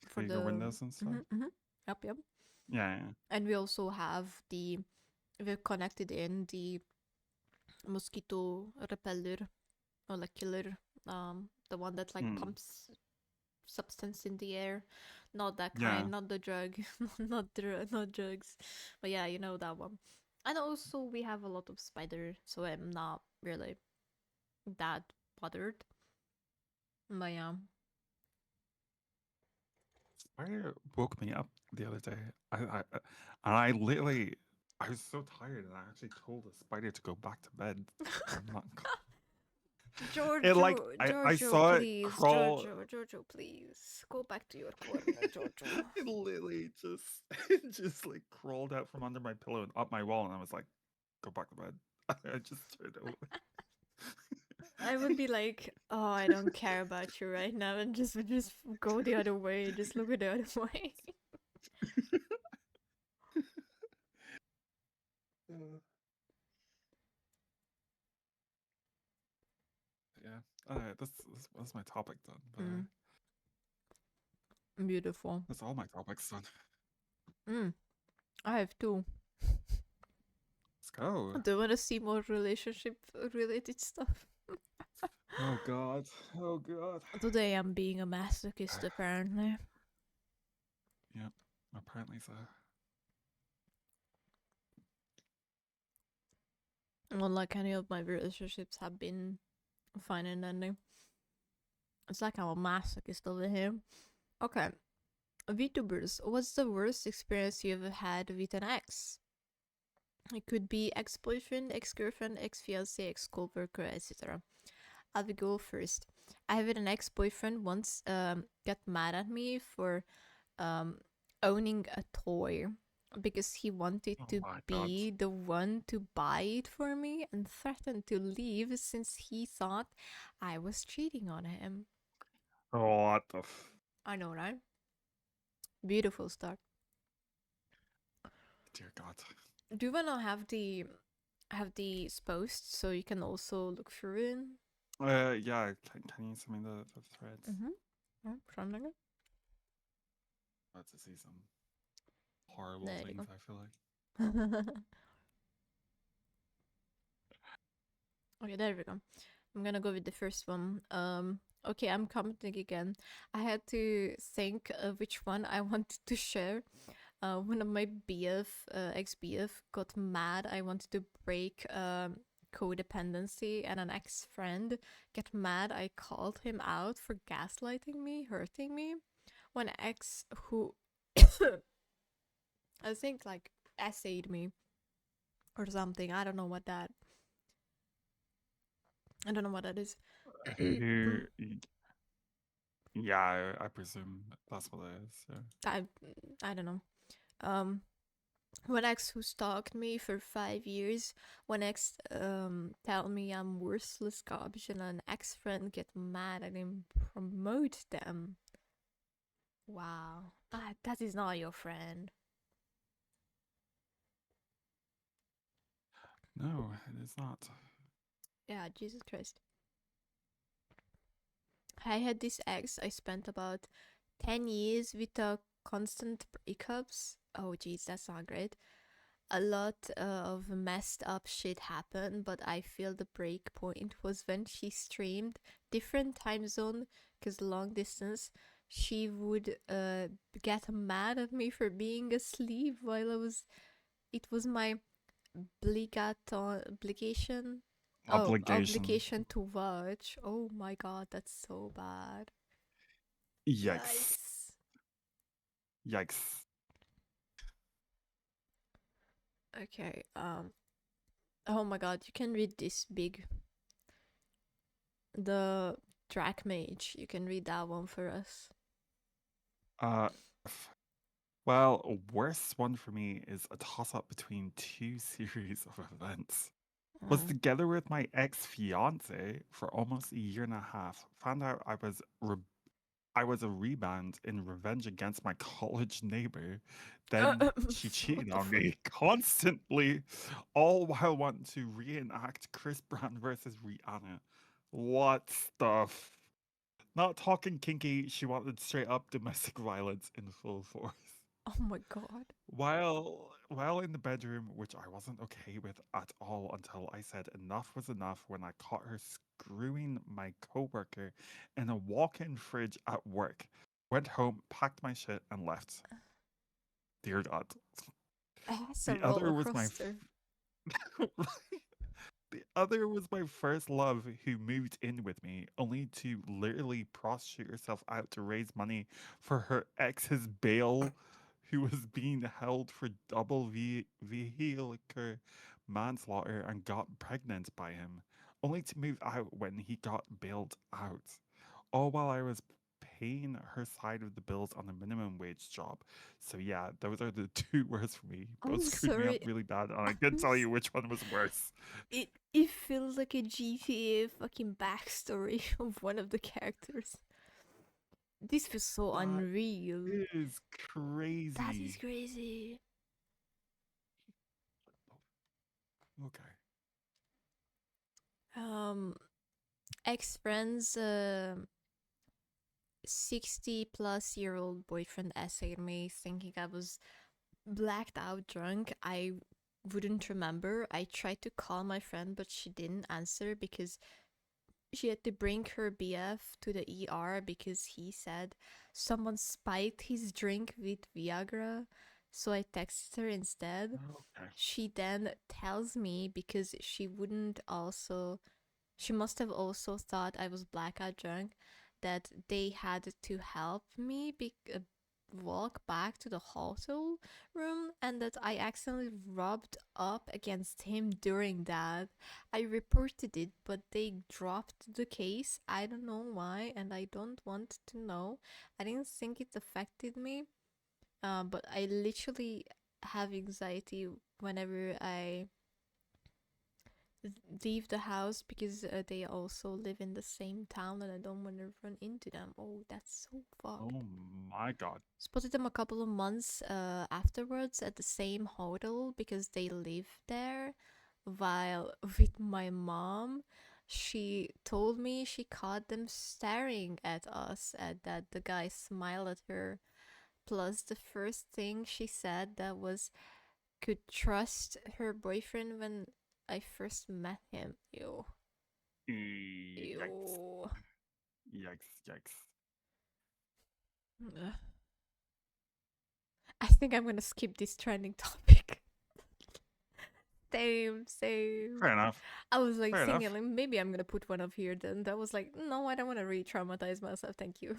for your windows and stuff. Yep. Yeah. And we also have we're connected in the mosquito repeller, or like killer, the one that like pumps substance in the air. Not that kind, not the drug, not drugs, but yeah, you know that one. And also we have a lot of spider, so I'm not really that bothered. But yeah. Spider woke me up the other day. I literally, I was so tired, and I actually told the spider to go back to bed. I'm not. Giorgio, I saw please, it crawl. Giorgio, please go back to your corner, Giorgio. It literally just like crawled out from under my pillow and up my wall, and I was like, "Go back to bed." I just turned over. I would be like, "Oh, I don't care about you right now," and just go the other way, just look the other way. Yeah. That's my topic done. But, Beautiful. That's all my topics done. I have two. Let's go. Do you want to see more relationship related stuff? Oh god. Today I'm being a masochist, apparently. Yep, apparently so. Not like any of my relationships have been fine and ending. It's like I'm a masochist over here. Okay. VTubers, what's the worst experience you ever had with an ex? It could be ex-boyfriend, ex-girlfriend, ex-fiance, ex-co-worker, etc. I'll go first. I had an ex-boyfriend once got mad at me for owning a toy because he wanted Oh to my god. be the one to buy it for me and threatened to leave since he thought I was cheating on him. What the I know, right? Beautiful start. dear god. Do you wanna have these posts so you can also look through it? Yeah, can you send me the threads? Mm-hmm. About to see some horrible There you things, go. I feel like. Okay, there we go. I'm gonna go with the first one. Okay, I'm commenting again. I had to think which one I wanted to share. One of my ex-BF got mad. I wanted to break codependency, and an ex-friend get mad. I called him out for gaslighting me, hurting me. One ex who I think like essayed me or something. I don't know what that is. Who? Yeah, I presume that's what it is. Yeah. I don't know. One ex who stalked me for 5 years. One ex tell me I'm worthless garbage, and an ex friend get mad and then promote them. Wow, that is not your friend. No, it is not. Yeah, Jesus Christ. I had this ex I spent about 10 years with constant breakups. Oh jeez, that's not great. A lot of messed up shit happened, but I feel the break point was when she streamed different time zone, because long distance. She would get mad at me for being asleep while it was my obligation. Oh, Obligation. obligation to watch. Oh my god, that's so bad. Yikes. Yikes. Yikes. Okay, oh my god, you can read this big. The Track Mage, you can read that one for us. Well, worst one for me is a toss-up between two series of events. Was together with my ex-fiance for almost a year and a half. Found out I was a rebound in revenge against my college neighbor. Then she cheated on me constantly, all while wanting to reenact Chris Brown versus Rihanna. What stuff? Not talking kinky, she wanted straight up domestic violence in full force. Oh my god. While in the bedroom, which I wasn't okay with at all until I said enough was enough when I caught her screwing my coworker in a walk-in fridge at work. Went home, packed my shit, and left. Dear God. That's a The other roller was my coaster. The other was my first love who moved in with me, only to literally prostitute herself out to raise money for her ex's bail, who was being held for double vehicular manslaughter and got pregnant by him, only to move out when he got bailed out. All while I was paying her side of the bills on a minimum wage job. So yeah, those are the two worst for me. I'm Both screwed me up sorry. really bad, and I can't tell you which one was worse. It feels like a GTA fucking backstory of one of the characters. This feels so That unreal. is crazy. That is crazy. Okay. Ex-friends 60-plus-year-old boyfriend essayed me thinking I was blacked out drunk. I wouldn't remember. I tried to call my friend, but she didn't answer because she had to bring her BF to the ER because he said someone spiked his drink with Viagra. So I texted her instead. Okay. She then tells me because she must have also thought I was blackout drunk, that they had to help me walk back to the hotel room and that I accidentally rubbed up against him during that. I reported it, but they dropped the case. I don't know why, and I don't want to know. I didn't think it affected me, but I literally have anxiety whenever I leave the house because they also live in the same town and I don't want to run into them. Oh, that's so fucked. Oh my god. Spotted them a couple of months afterwards at the same hotel because they live there. While with my mom, she told me she caught them staring at us and that the guy smiled at her. Plus, the first thing she said that was could trust her boyfriend when I first met him. Ew. Yikes. Ew. Yikes. Ugh. I think I'm gonna skip this trending topic. Same. Fair enough. I was like Fair thinking, enough. like, maybe I'm gonna put one up here. Then that was like, no, I don't want to re-traumatize myself. Thank you.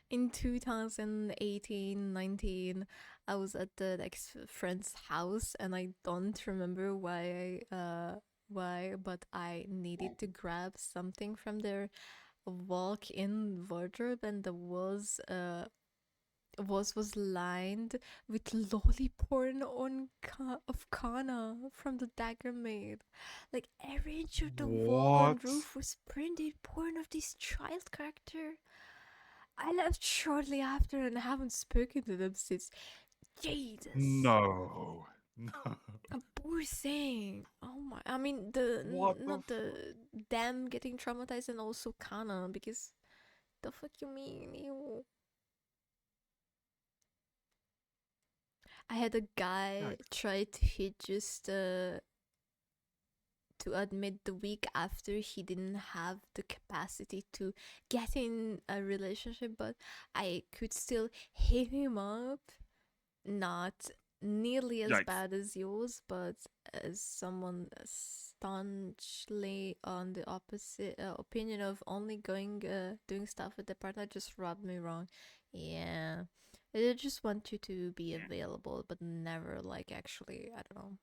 In 2018-19, I was at the next friend's house, and I don't remember why, but I needed to grab something from their walk-in wardrobe, and the walls was lined with lolly porn of Kana from the Dagger Maid. Like every inch of the wall and What? roof was printed porn of this child character. I left shortly after and haven't spoken to them since. Jesus. No. A poor thing. Oh my. I mean, What not the them getting traumatized and also Kana because the fuck you mean? Ew. I had a guy try to hit just to admit the week after he didn't have the capacity to get in a relationship, but I could still hit him up. Not nearly as bad as yours, but as someone staunchly on the opposite opinion of only doing stuff with the partner just rubbed me wrong. Yeah. I just want you to be available, but never like actually, I don't know.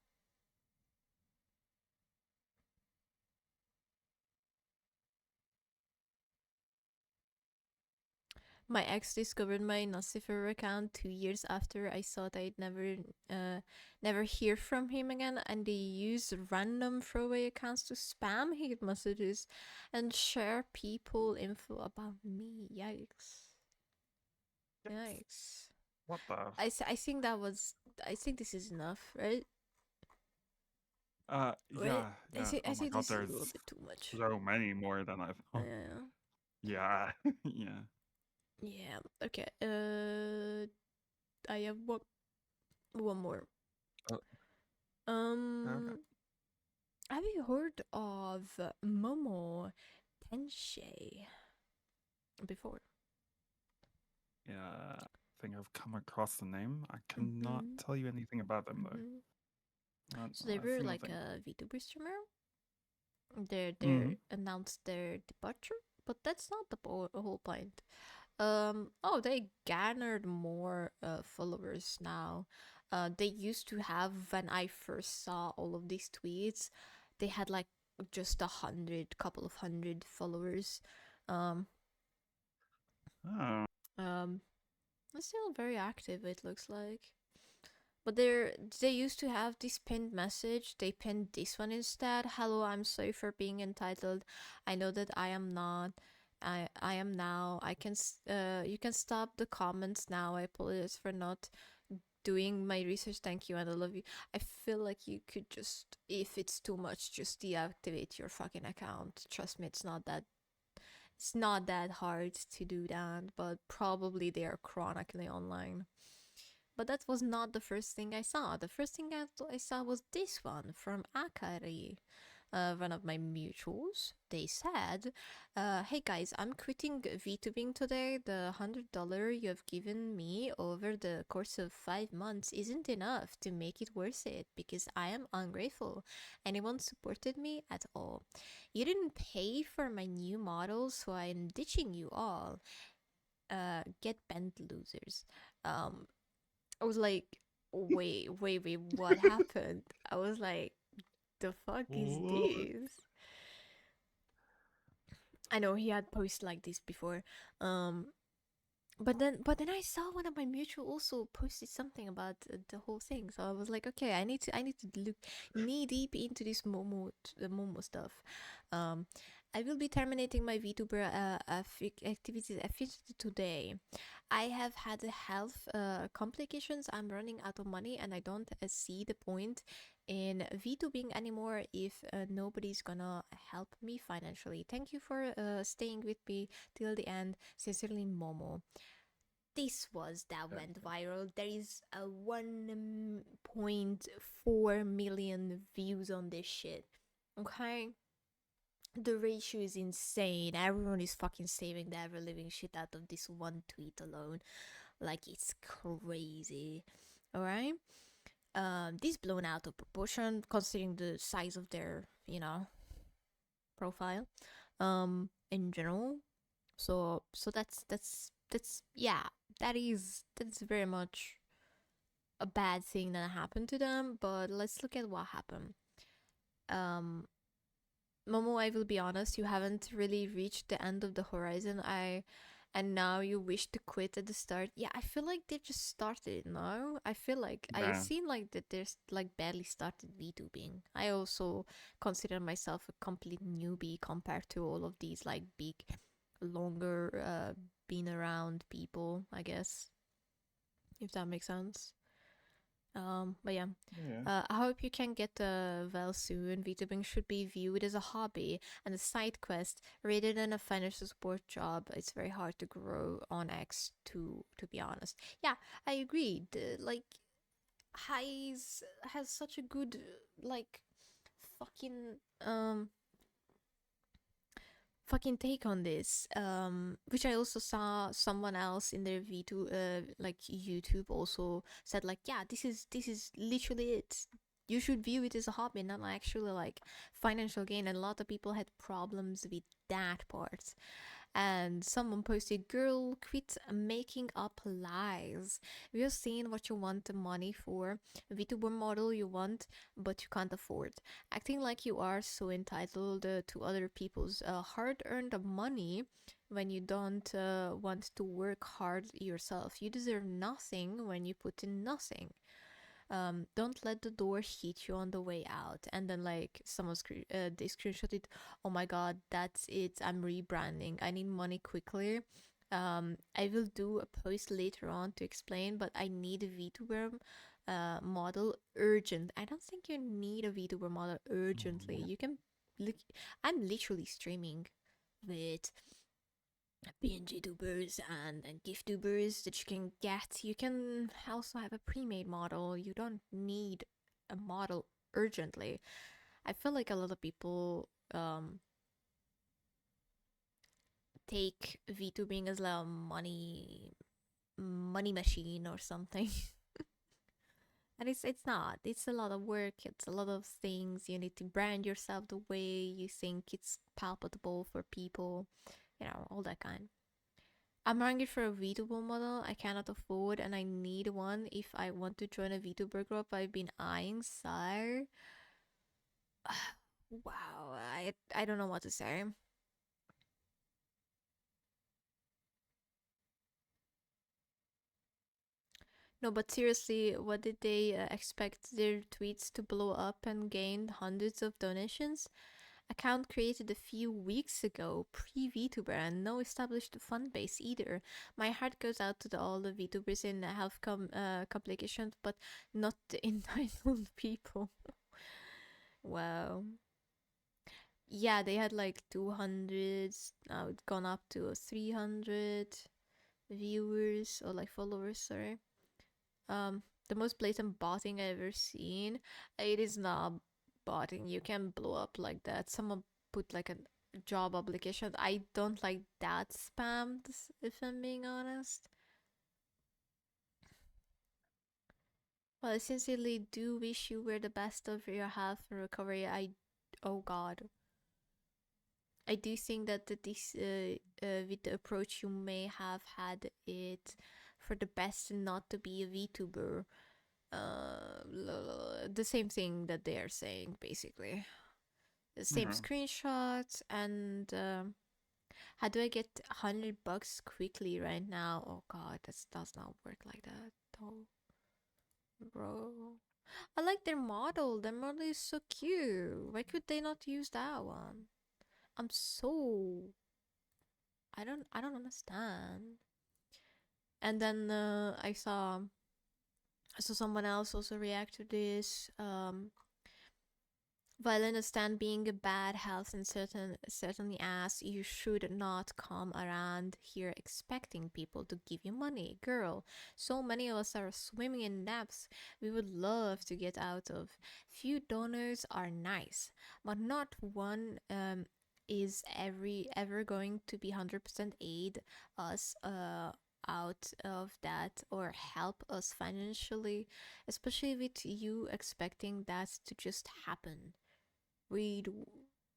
My ex discovered my Nocifer account 2 years after I thought I'd never hear from him again, and they use random throwaway accounts to spam hate messages and share people info about me. Yikes. Yikes. What the? I think that was. I think this is enough, right? Yeah. I think God, this is a there's little bit too much. so many more than I thought. Yeah. Yeah. Yeah. Okay. I have one more. Okay. Have you heard of Momo Tensei before? Yeah. I think I've come across the name. I cannot tell you anything about them though. So they were like a VTuber streamer. They announced their departure, but that's not the whole point. They garnered more followers now. They used to have, when I first saw all of these tweets, they had like just couple of hundred followers. They're still very active, it looks like. But they used to have this pinned message. They pinned this one instead. Hello, I'm sorry for being entitled. I know that I am not. I am now. I can. You can stop the comments now. I apologize for not doing my research. Thank you, and I love you. I feel like you could just, if it's too much, just deactivate your fucking account. Trust me, it's not that. It's not that hard to do that, but probably they are chronically online. But that was not the first thing I saw. The first thing I saw was this one from Akari, one of my mutuals. They said, hey guys, I'm quitting VTubing today. The $100 you have given me over the course of 5 months isn't enough to make it worth it because I am ungrateful. Anyone supported me at all? You didn't pay for my new model, so I'm ditching you all. get bent losers. I was like, wait, what happened? I was like, the fuck is this? I know he had posts like this before. But then I saw one of my mutual also posted something about the whole thing. So I was like, okay, I need to look knee deep into this the Momo stuff. I will be terminating my VTuber activities officially today. I have had health complications. I'm running out of money, and I don't see the point in VTubing anymore if nobody's gonna help me financially. Thank you for staying with me till the end. Sincerely, Momo. This was that went viral. There is a 1.4 million views on this shit. Okay? The ratio is insane. Everyone is fucking saving the ever living shit out of this one tweet alone. Like, it's crazy. Alright? This blown out of proportion considering the size of their, profile. In general. So that's yeah, that's very much a bad thing that happened to them, but let's look at what happened. Momo, I will be honest, you haven't really reached the end of the horizon. And now you wish to quit at the start. Yeah, I feel like they just started now. I feel like I've seen like that there's like barely started VTubing. I also consider myself a complete newbie compared to all of these like big, longer been around people, I guess, if that makes sense. But yeah, I hope you can get well soon. VTubing should be viewed as a hobby and a side quest rather than a financial support job. It's very hard to grow on X, to be honest. Yeah, I agree. Like, Highs has such a good like fucking take on this, which I also saw someone else in their V2 like YouTube also said like, yeah, this is literally it. You should view it as a hobby, not actually like financial gain. And a lot of people had problems with that part. And someone posted, girl, quit making up lies. We're seeing what you want the money for. VTuber model you want, but you can't afford. Acting like you are so entitled to other people's hard-earned money when you don't want to work hard yourself. You deserve nothing when you put in nothing. Don't let the door hit you on the way out. And then like someone they screenshotted, oh my god, that's it, I'm rebranding, I need money quickly. I will do a post later on to explain, but I need a VTuber model urgent. I don't think you need a VTuber model urgently. You can look, I'm literally streaming with PNG tubers and gift tubers that you can get. You can also have a pre-made model. You don't need a model urgently. I feel like a lot of people take VTubing as like a money machine or something. And it's not. It's a lot of work. It's a lot of things. You need to brand yourself the way you think it's palpable for people. All that kind. I'm hungry for a VTuber model I cannot afford, and I need one if I want to join a VTuber group I've been eyeing, sire. Wow, I don't know what to say. No, but seriously, what did they expect their tweets to blow up and gain hundreds of donations? Account created a few weeks ago, pre-VTuber, and no established fan base either. My heart goes out to all the VTubers in health complications, but not the entitled people. Wow. Yeah, they had like 200, now it's gone up to 300 viewers, or like followers, sorry. The most blatant botting I've ever seen. It is not botting. You can blow up like that. Someone put like a job application. I don't like that spammed, if I'm being honest. Well, I sincerely do wish you were the best of your health and recovery. Oh god. I do think that this with the approach you may have had it for the best not to be a VTuber. The same thing that they are saying, basically. The same screenshots and how do I get $100 quickly right now? Oh god, that does not work like that. Oh, bro. I like their model. Their model is so cute. Why could they not use that one? I'm so I don't understand. And then I saw someone else also react to this. While I understand being a bad health and certainly as you should not come around here expecting people to give you money. Girl, so many of us are swimming in depths we would love to get out of. Few donors are nice, but not one is ever going to be 100% aid us out of that or help us financially, especially with you expecting that to just happen. Read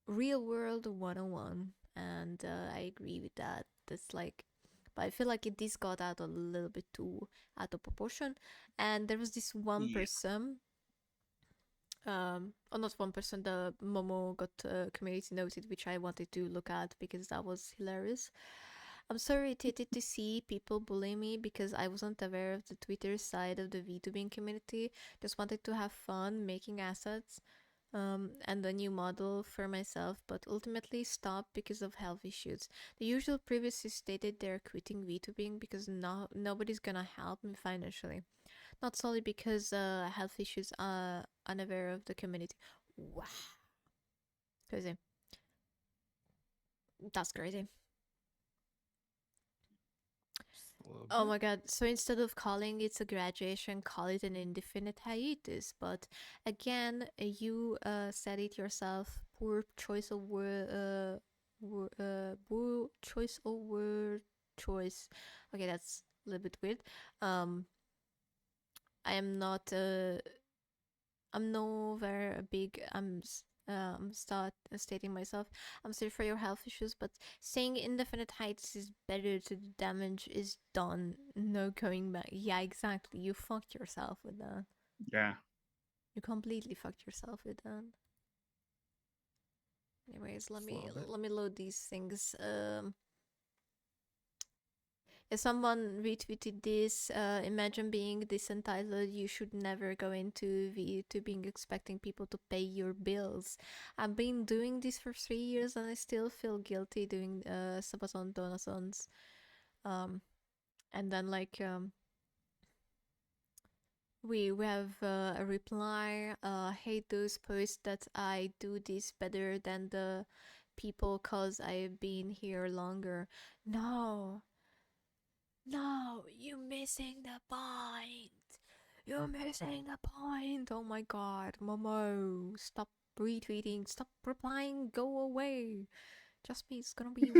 Real World 101, and I agree with that. That's like, but I feel like this got out a little bit too out of proportion. And there was this one person, not one person, the Momo got community noted, which I wanted to look at because that was hilarious. I'm so irritated to see people bully me because I wasn't aware of the Twitter side of the VTubing community. Just wanted to have fun making assets and a new model for myself, but ultimately stopped because of health issues. The usual previously stated they're quitting VTubing because nobody's gonna help me financially. Not solely because health issues are unaware of the community. Wow. Crazy. That's crazy. Oh my god, so instead of calling it a graduation, call it an indefinite hiatus. But again, you said it yourself, poor choice of word, poor choice of word choice. Okay, that's a little bit weird. I am not, I'm no very big, start stating myself. I'm sorry for your health issues, but saying indefinite heights is better to the damage is done. No going back. Yeah, exactly. You fucked yourself with that. Yeah. You completely fucked yourself with that. Anyways, let me load these things. If someone retweeted this, imagine being this entitled, you should never go into VTubing expecting people to pay your bills. I've been doing this for 3 years and I still feel guilty doing subathon donathons. And then like we have a reply, hate those posts that I do this better than the people cause I've been here longer. No, you're missing the point. You're missing the point. Oh my god, Momo, stop retweeting, stop replying, go away. Trust me, it's gonna be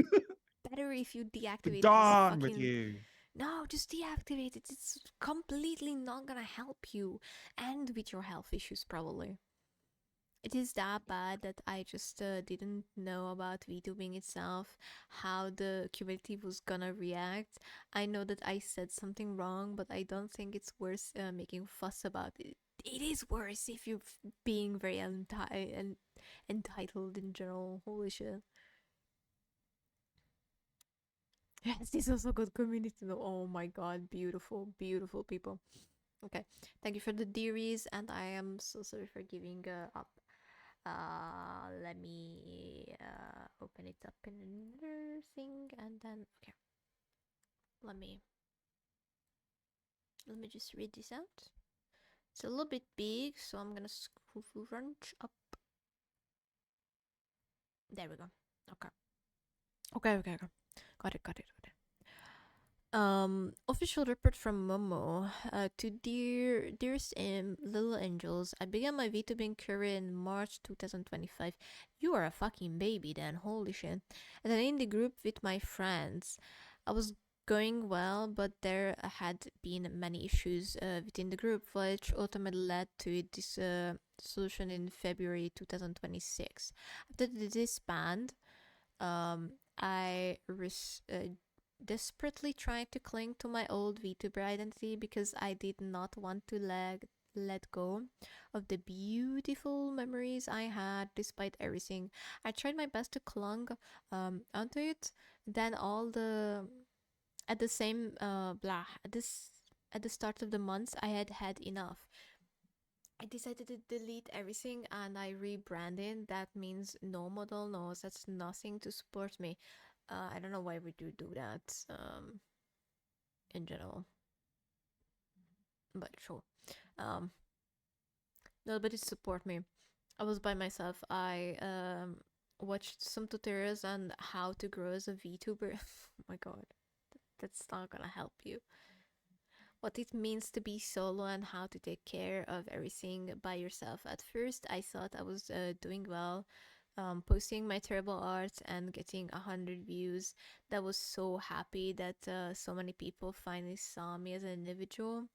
better if you deactivate this fucking... with you. No, just deactivate it. It's completely not gonna help you. And with your health issues, probably. It is that bad that I just didn't know about VTubing itself, how the community was gonna react. I know that I said something wrong, but I don't think it's worth making fuss about it. It is worse if you're being very entitled in general. Holy shit. Yes, this is also good community. Oh my god, beautiful, beautiful people. Okay, thank you for the dearies, and I am so sorry for giving up. Let me open it up in another thing, and then okay. Let me just read this out. It's a little bit big, so I'm gonna scrunch up. There we go. Okay. Okay. Got it. Official report from Momo. To dearest little angels, I began my VTubing career in March 2025. You are a fucking baby then, holy shit. And then in the group with my friends. I was going well, but there had been many issues within the group, which ultimately led to this solution in February 2026. After the disband, I desperately tried to cling to my old VTuber identity because I did not want to let go of the beautiful memories I had despite everything. I tried my best to clung onto it. Then all the at the same at the start of the month I had had enough. I decided to delete everything and I rebranded. That means no model knows. That's nothing to support me. I don't know why we do that in general, but sure. Nobody support me. I was by myself. I watched some tutorials on how to grow as a VTuber. Oh my god, that's not gonna help you. What it means to be solo and how to take care of everything by yourself. At first, I thought I was doing well, posting my terrible art and getting 100 views. That was so happy that so many people finally saw me as an individual.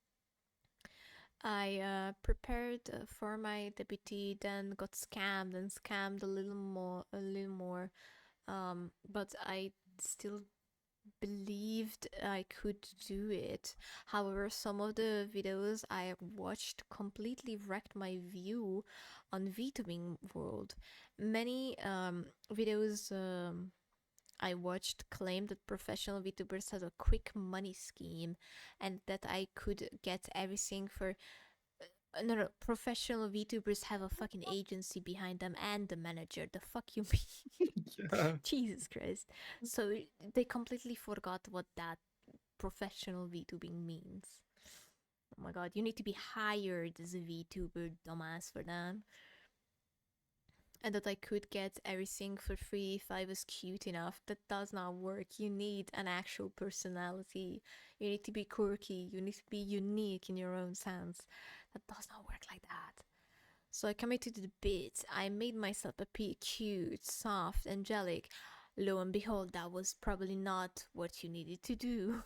I prepared for my debut, then got scammed and scammed a little more. But I still believed I could do it. However, some of the videos I watched completely wrecked my view on VTubing world. Many videos I watched claimed that professional VTubers had a quick money scheme and that I could get everything for no, professional VTubers have a fucking agency behind them and the manager. The fuck you mean? Yeah. Jesus Christ. So they completely forgot what that professional VTubing means. Oh my god, you need to be hired as a VTuber, dumbass, for that. And that I could get everything for free if I was cute enough. That does not work. You need an actual personality. You need to be quirky. You need to be unique in your own sense. That does not work like that. So I committed to the bit. I made myself appear cute, soft, angelic. Lo and behold, that was probably not what you needed to do.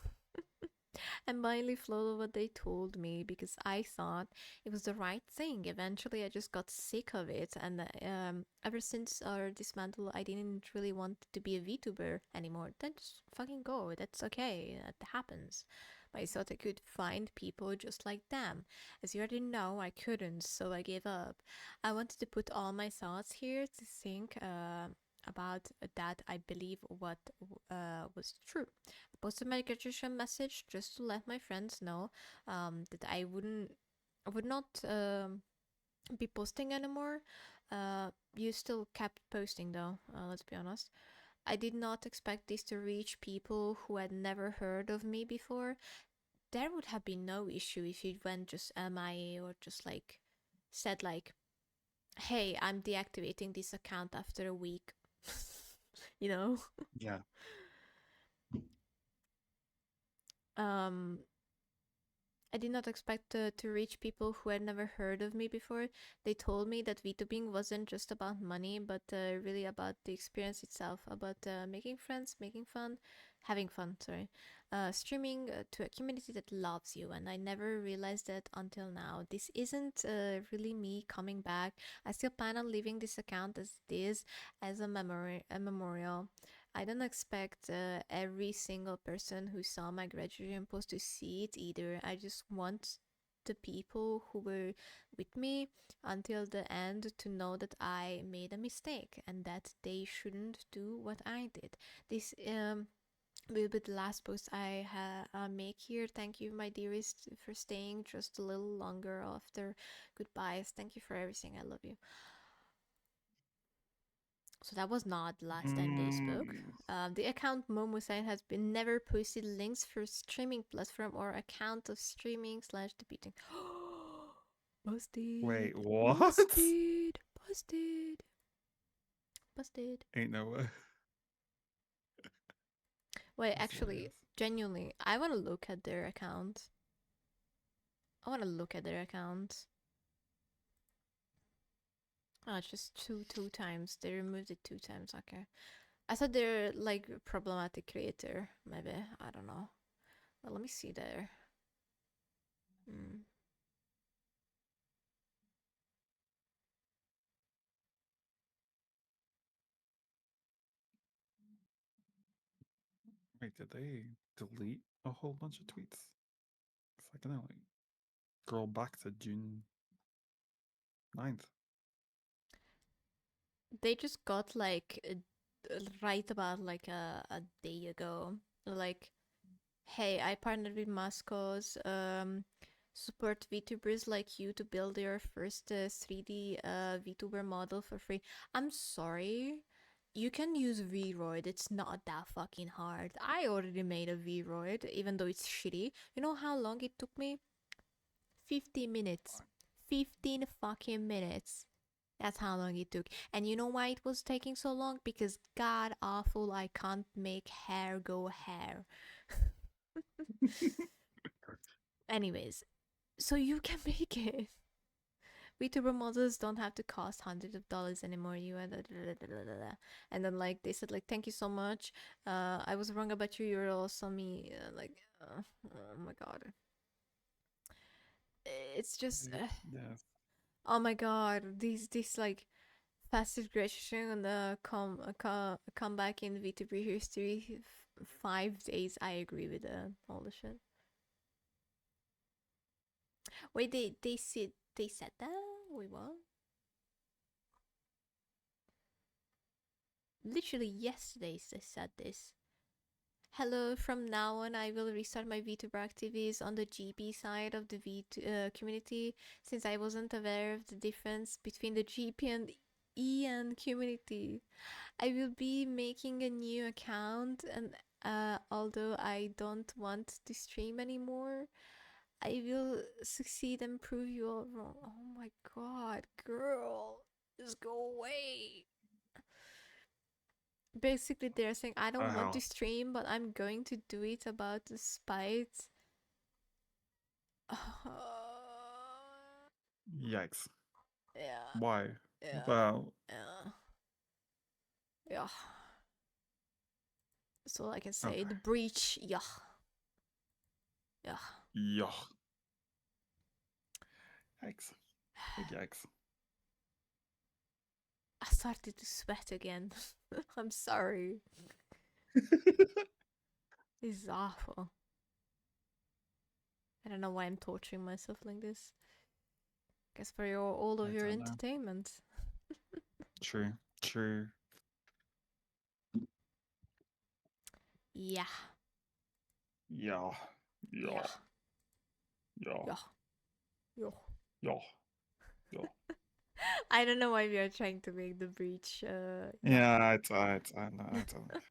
And blindly followed what they told me because I thought it was the right thing. Eventually, I just got sick of it, and ever since our dismantle, I didn't really want to be a VTuber anymore. Then just fucking go. That's okay. That happens. But I thought I could find people just like them. As you already know, I couldn't, so I gave up. I wanted to put all my thoughts here to think about that. I believe what was true. I posted my graduation message just to let my friends know that I would not be posting anymore. You still kept posting though. Let's be honest. I did not expect this to reach people who had never heard of me before. There would have been no issue if you went just MIA or just like said like, "Hey, I'm deactivating this account after a week." You know? Yeah. I did not expect to reach people who had never heard of me before. They told me that VTubing wasn't just about money, but really about the experience itself, about making friends, having fun, streaming to a community that loves you. And I never realized that until now. This isn't really me coming back. I still plan on leaving this account as it is, as a memorial. I don't expect every single person who saw my graduation post to see it either. I just want the people who were with me until the end to know that I made a mistake and that they shouldn't do what I did. This will be the last post I make here. Thank you, my dearest, for staying just a little longer after goodbyes. Thank you for everything. I love you. So that was not the last time they spoke. The account Momo said has been never posted links for streaming platform or account of streaming / debating. Busted. Wait, what? Busted. Busted. Busted. Ain't no way. Wait, That's actually, hilarious. genuinely, I want to look at their account. I want to look at their account. Oh, it's just two times. They removed it 2 times. Okay. I thought they're like problematic creator. Maybe. I don't know. Well, let me see there. Wait, did they delete a whole bunch of tweets? It's like, like scroll back to June 9th. They just got like right about like a day ago, like, hey, I partnered with Mascos, support VTubers like you to build their first 3D VTuber model for free. I'm sorry, you can use Vroid, it's not that fucking hard. I already made a Vroid, even though it's shitty. You know how long it took me? 50 minutes. 15 fucking minutes. That's how long it took. And you know why it was taking so long? Because god awful, I can't make hair go hair. Anyways, so you can make it. VTuber models don't have to cost hundreds of dollars anymore. You and then like they said like thank you so much. I was wrong about you. You're also me. Oh my god. It's just Yes. oh my god. These like fastest graduation and come back in VTuber history. 5 days. I agree with all the shit. Wait, they said that? Wait, what? Literally yesterday they said this. Hello, from now on I will restart my VTuber activities on the GB side of the community, since I wasn't aware of the difference between the GP and EN community. I will be making a new account, and although I don't want to stream anymore, I will succeed and prove you all wrong. Oh my god, girl, just go away. Basically, they're saying, I don't want to stream, but I'm going to do it about the spite. Yikes. Yeah. Why? Yeah. Well. Yeah. Yeah. That's all I can say. Okay. The breach. Yeah. Yeah. Yeah. Yikes. Big yikes. I started to sweat again. I'm sorry. This is awful. I don't know why I'm torturing myself like this. Guess for all of your entertainment. True. True. Yeah. Yeah. Yeah. Yeah. Yeah. Yeah. Yeah. Yeah. I don't know why we are trying to make the breach. Yeah, I know.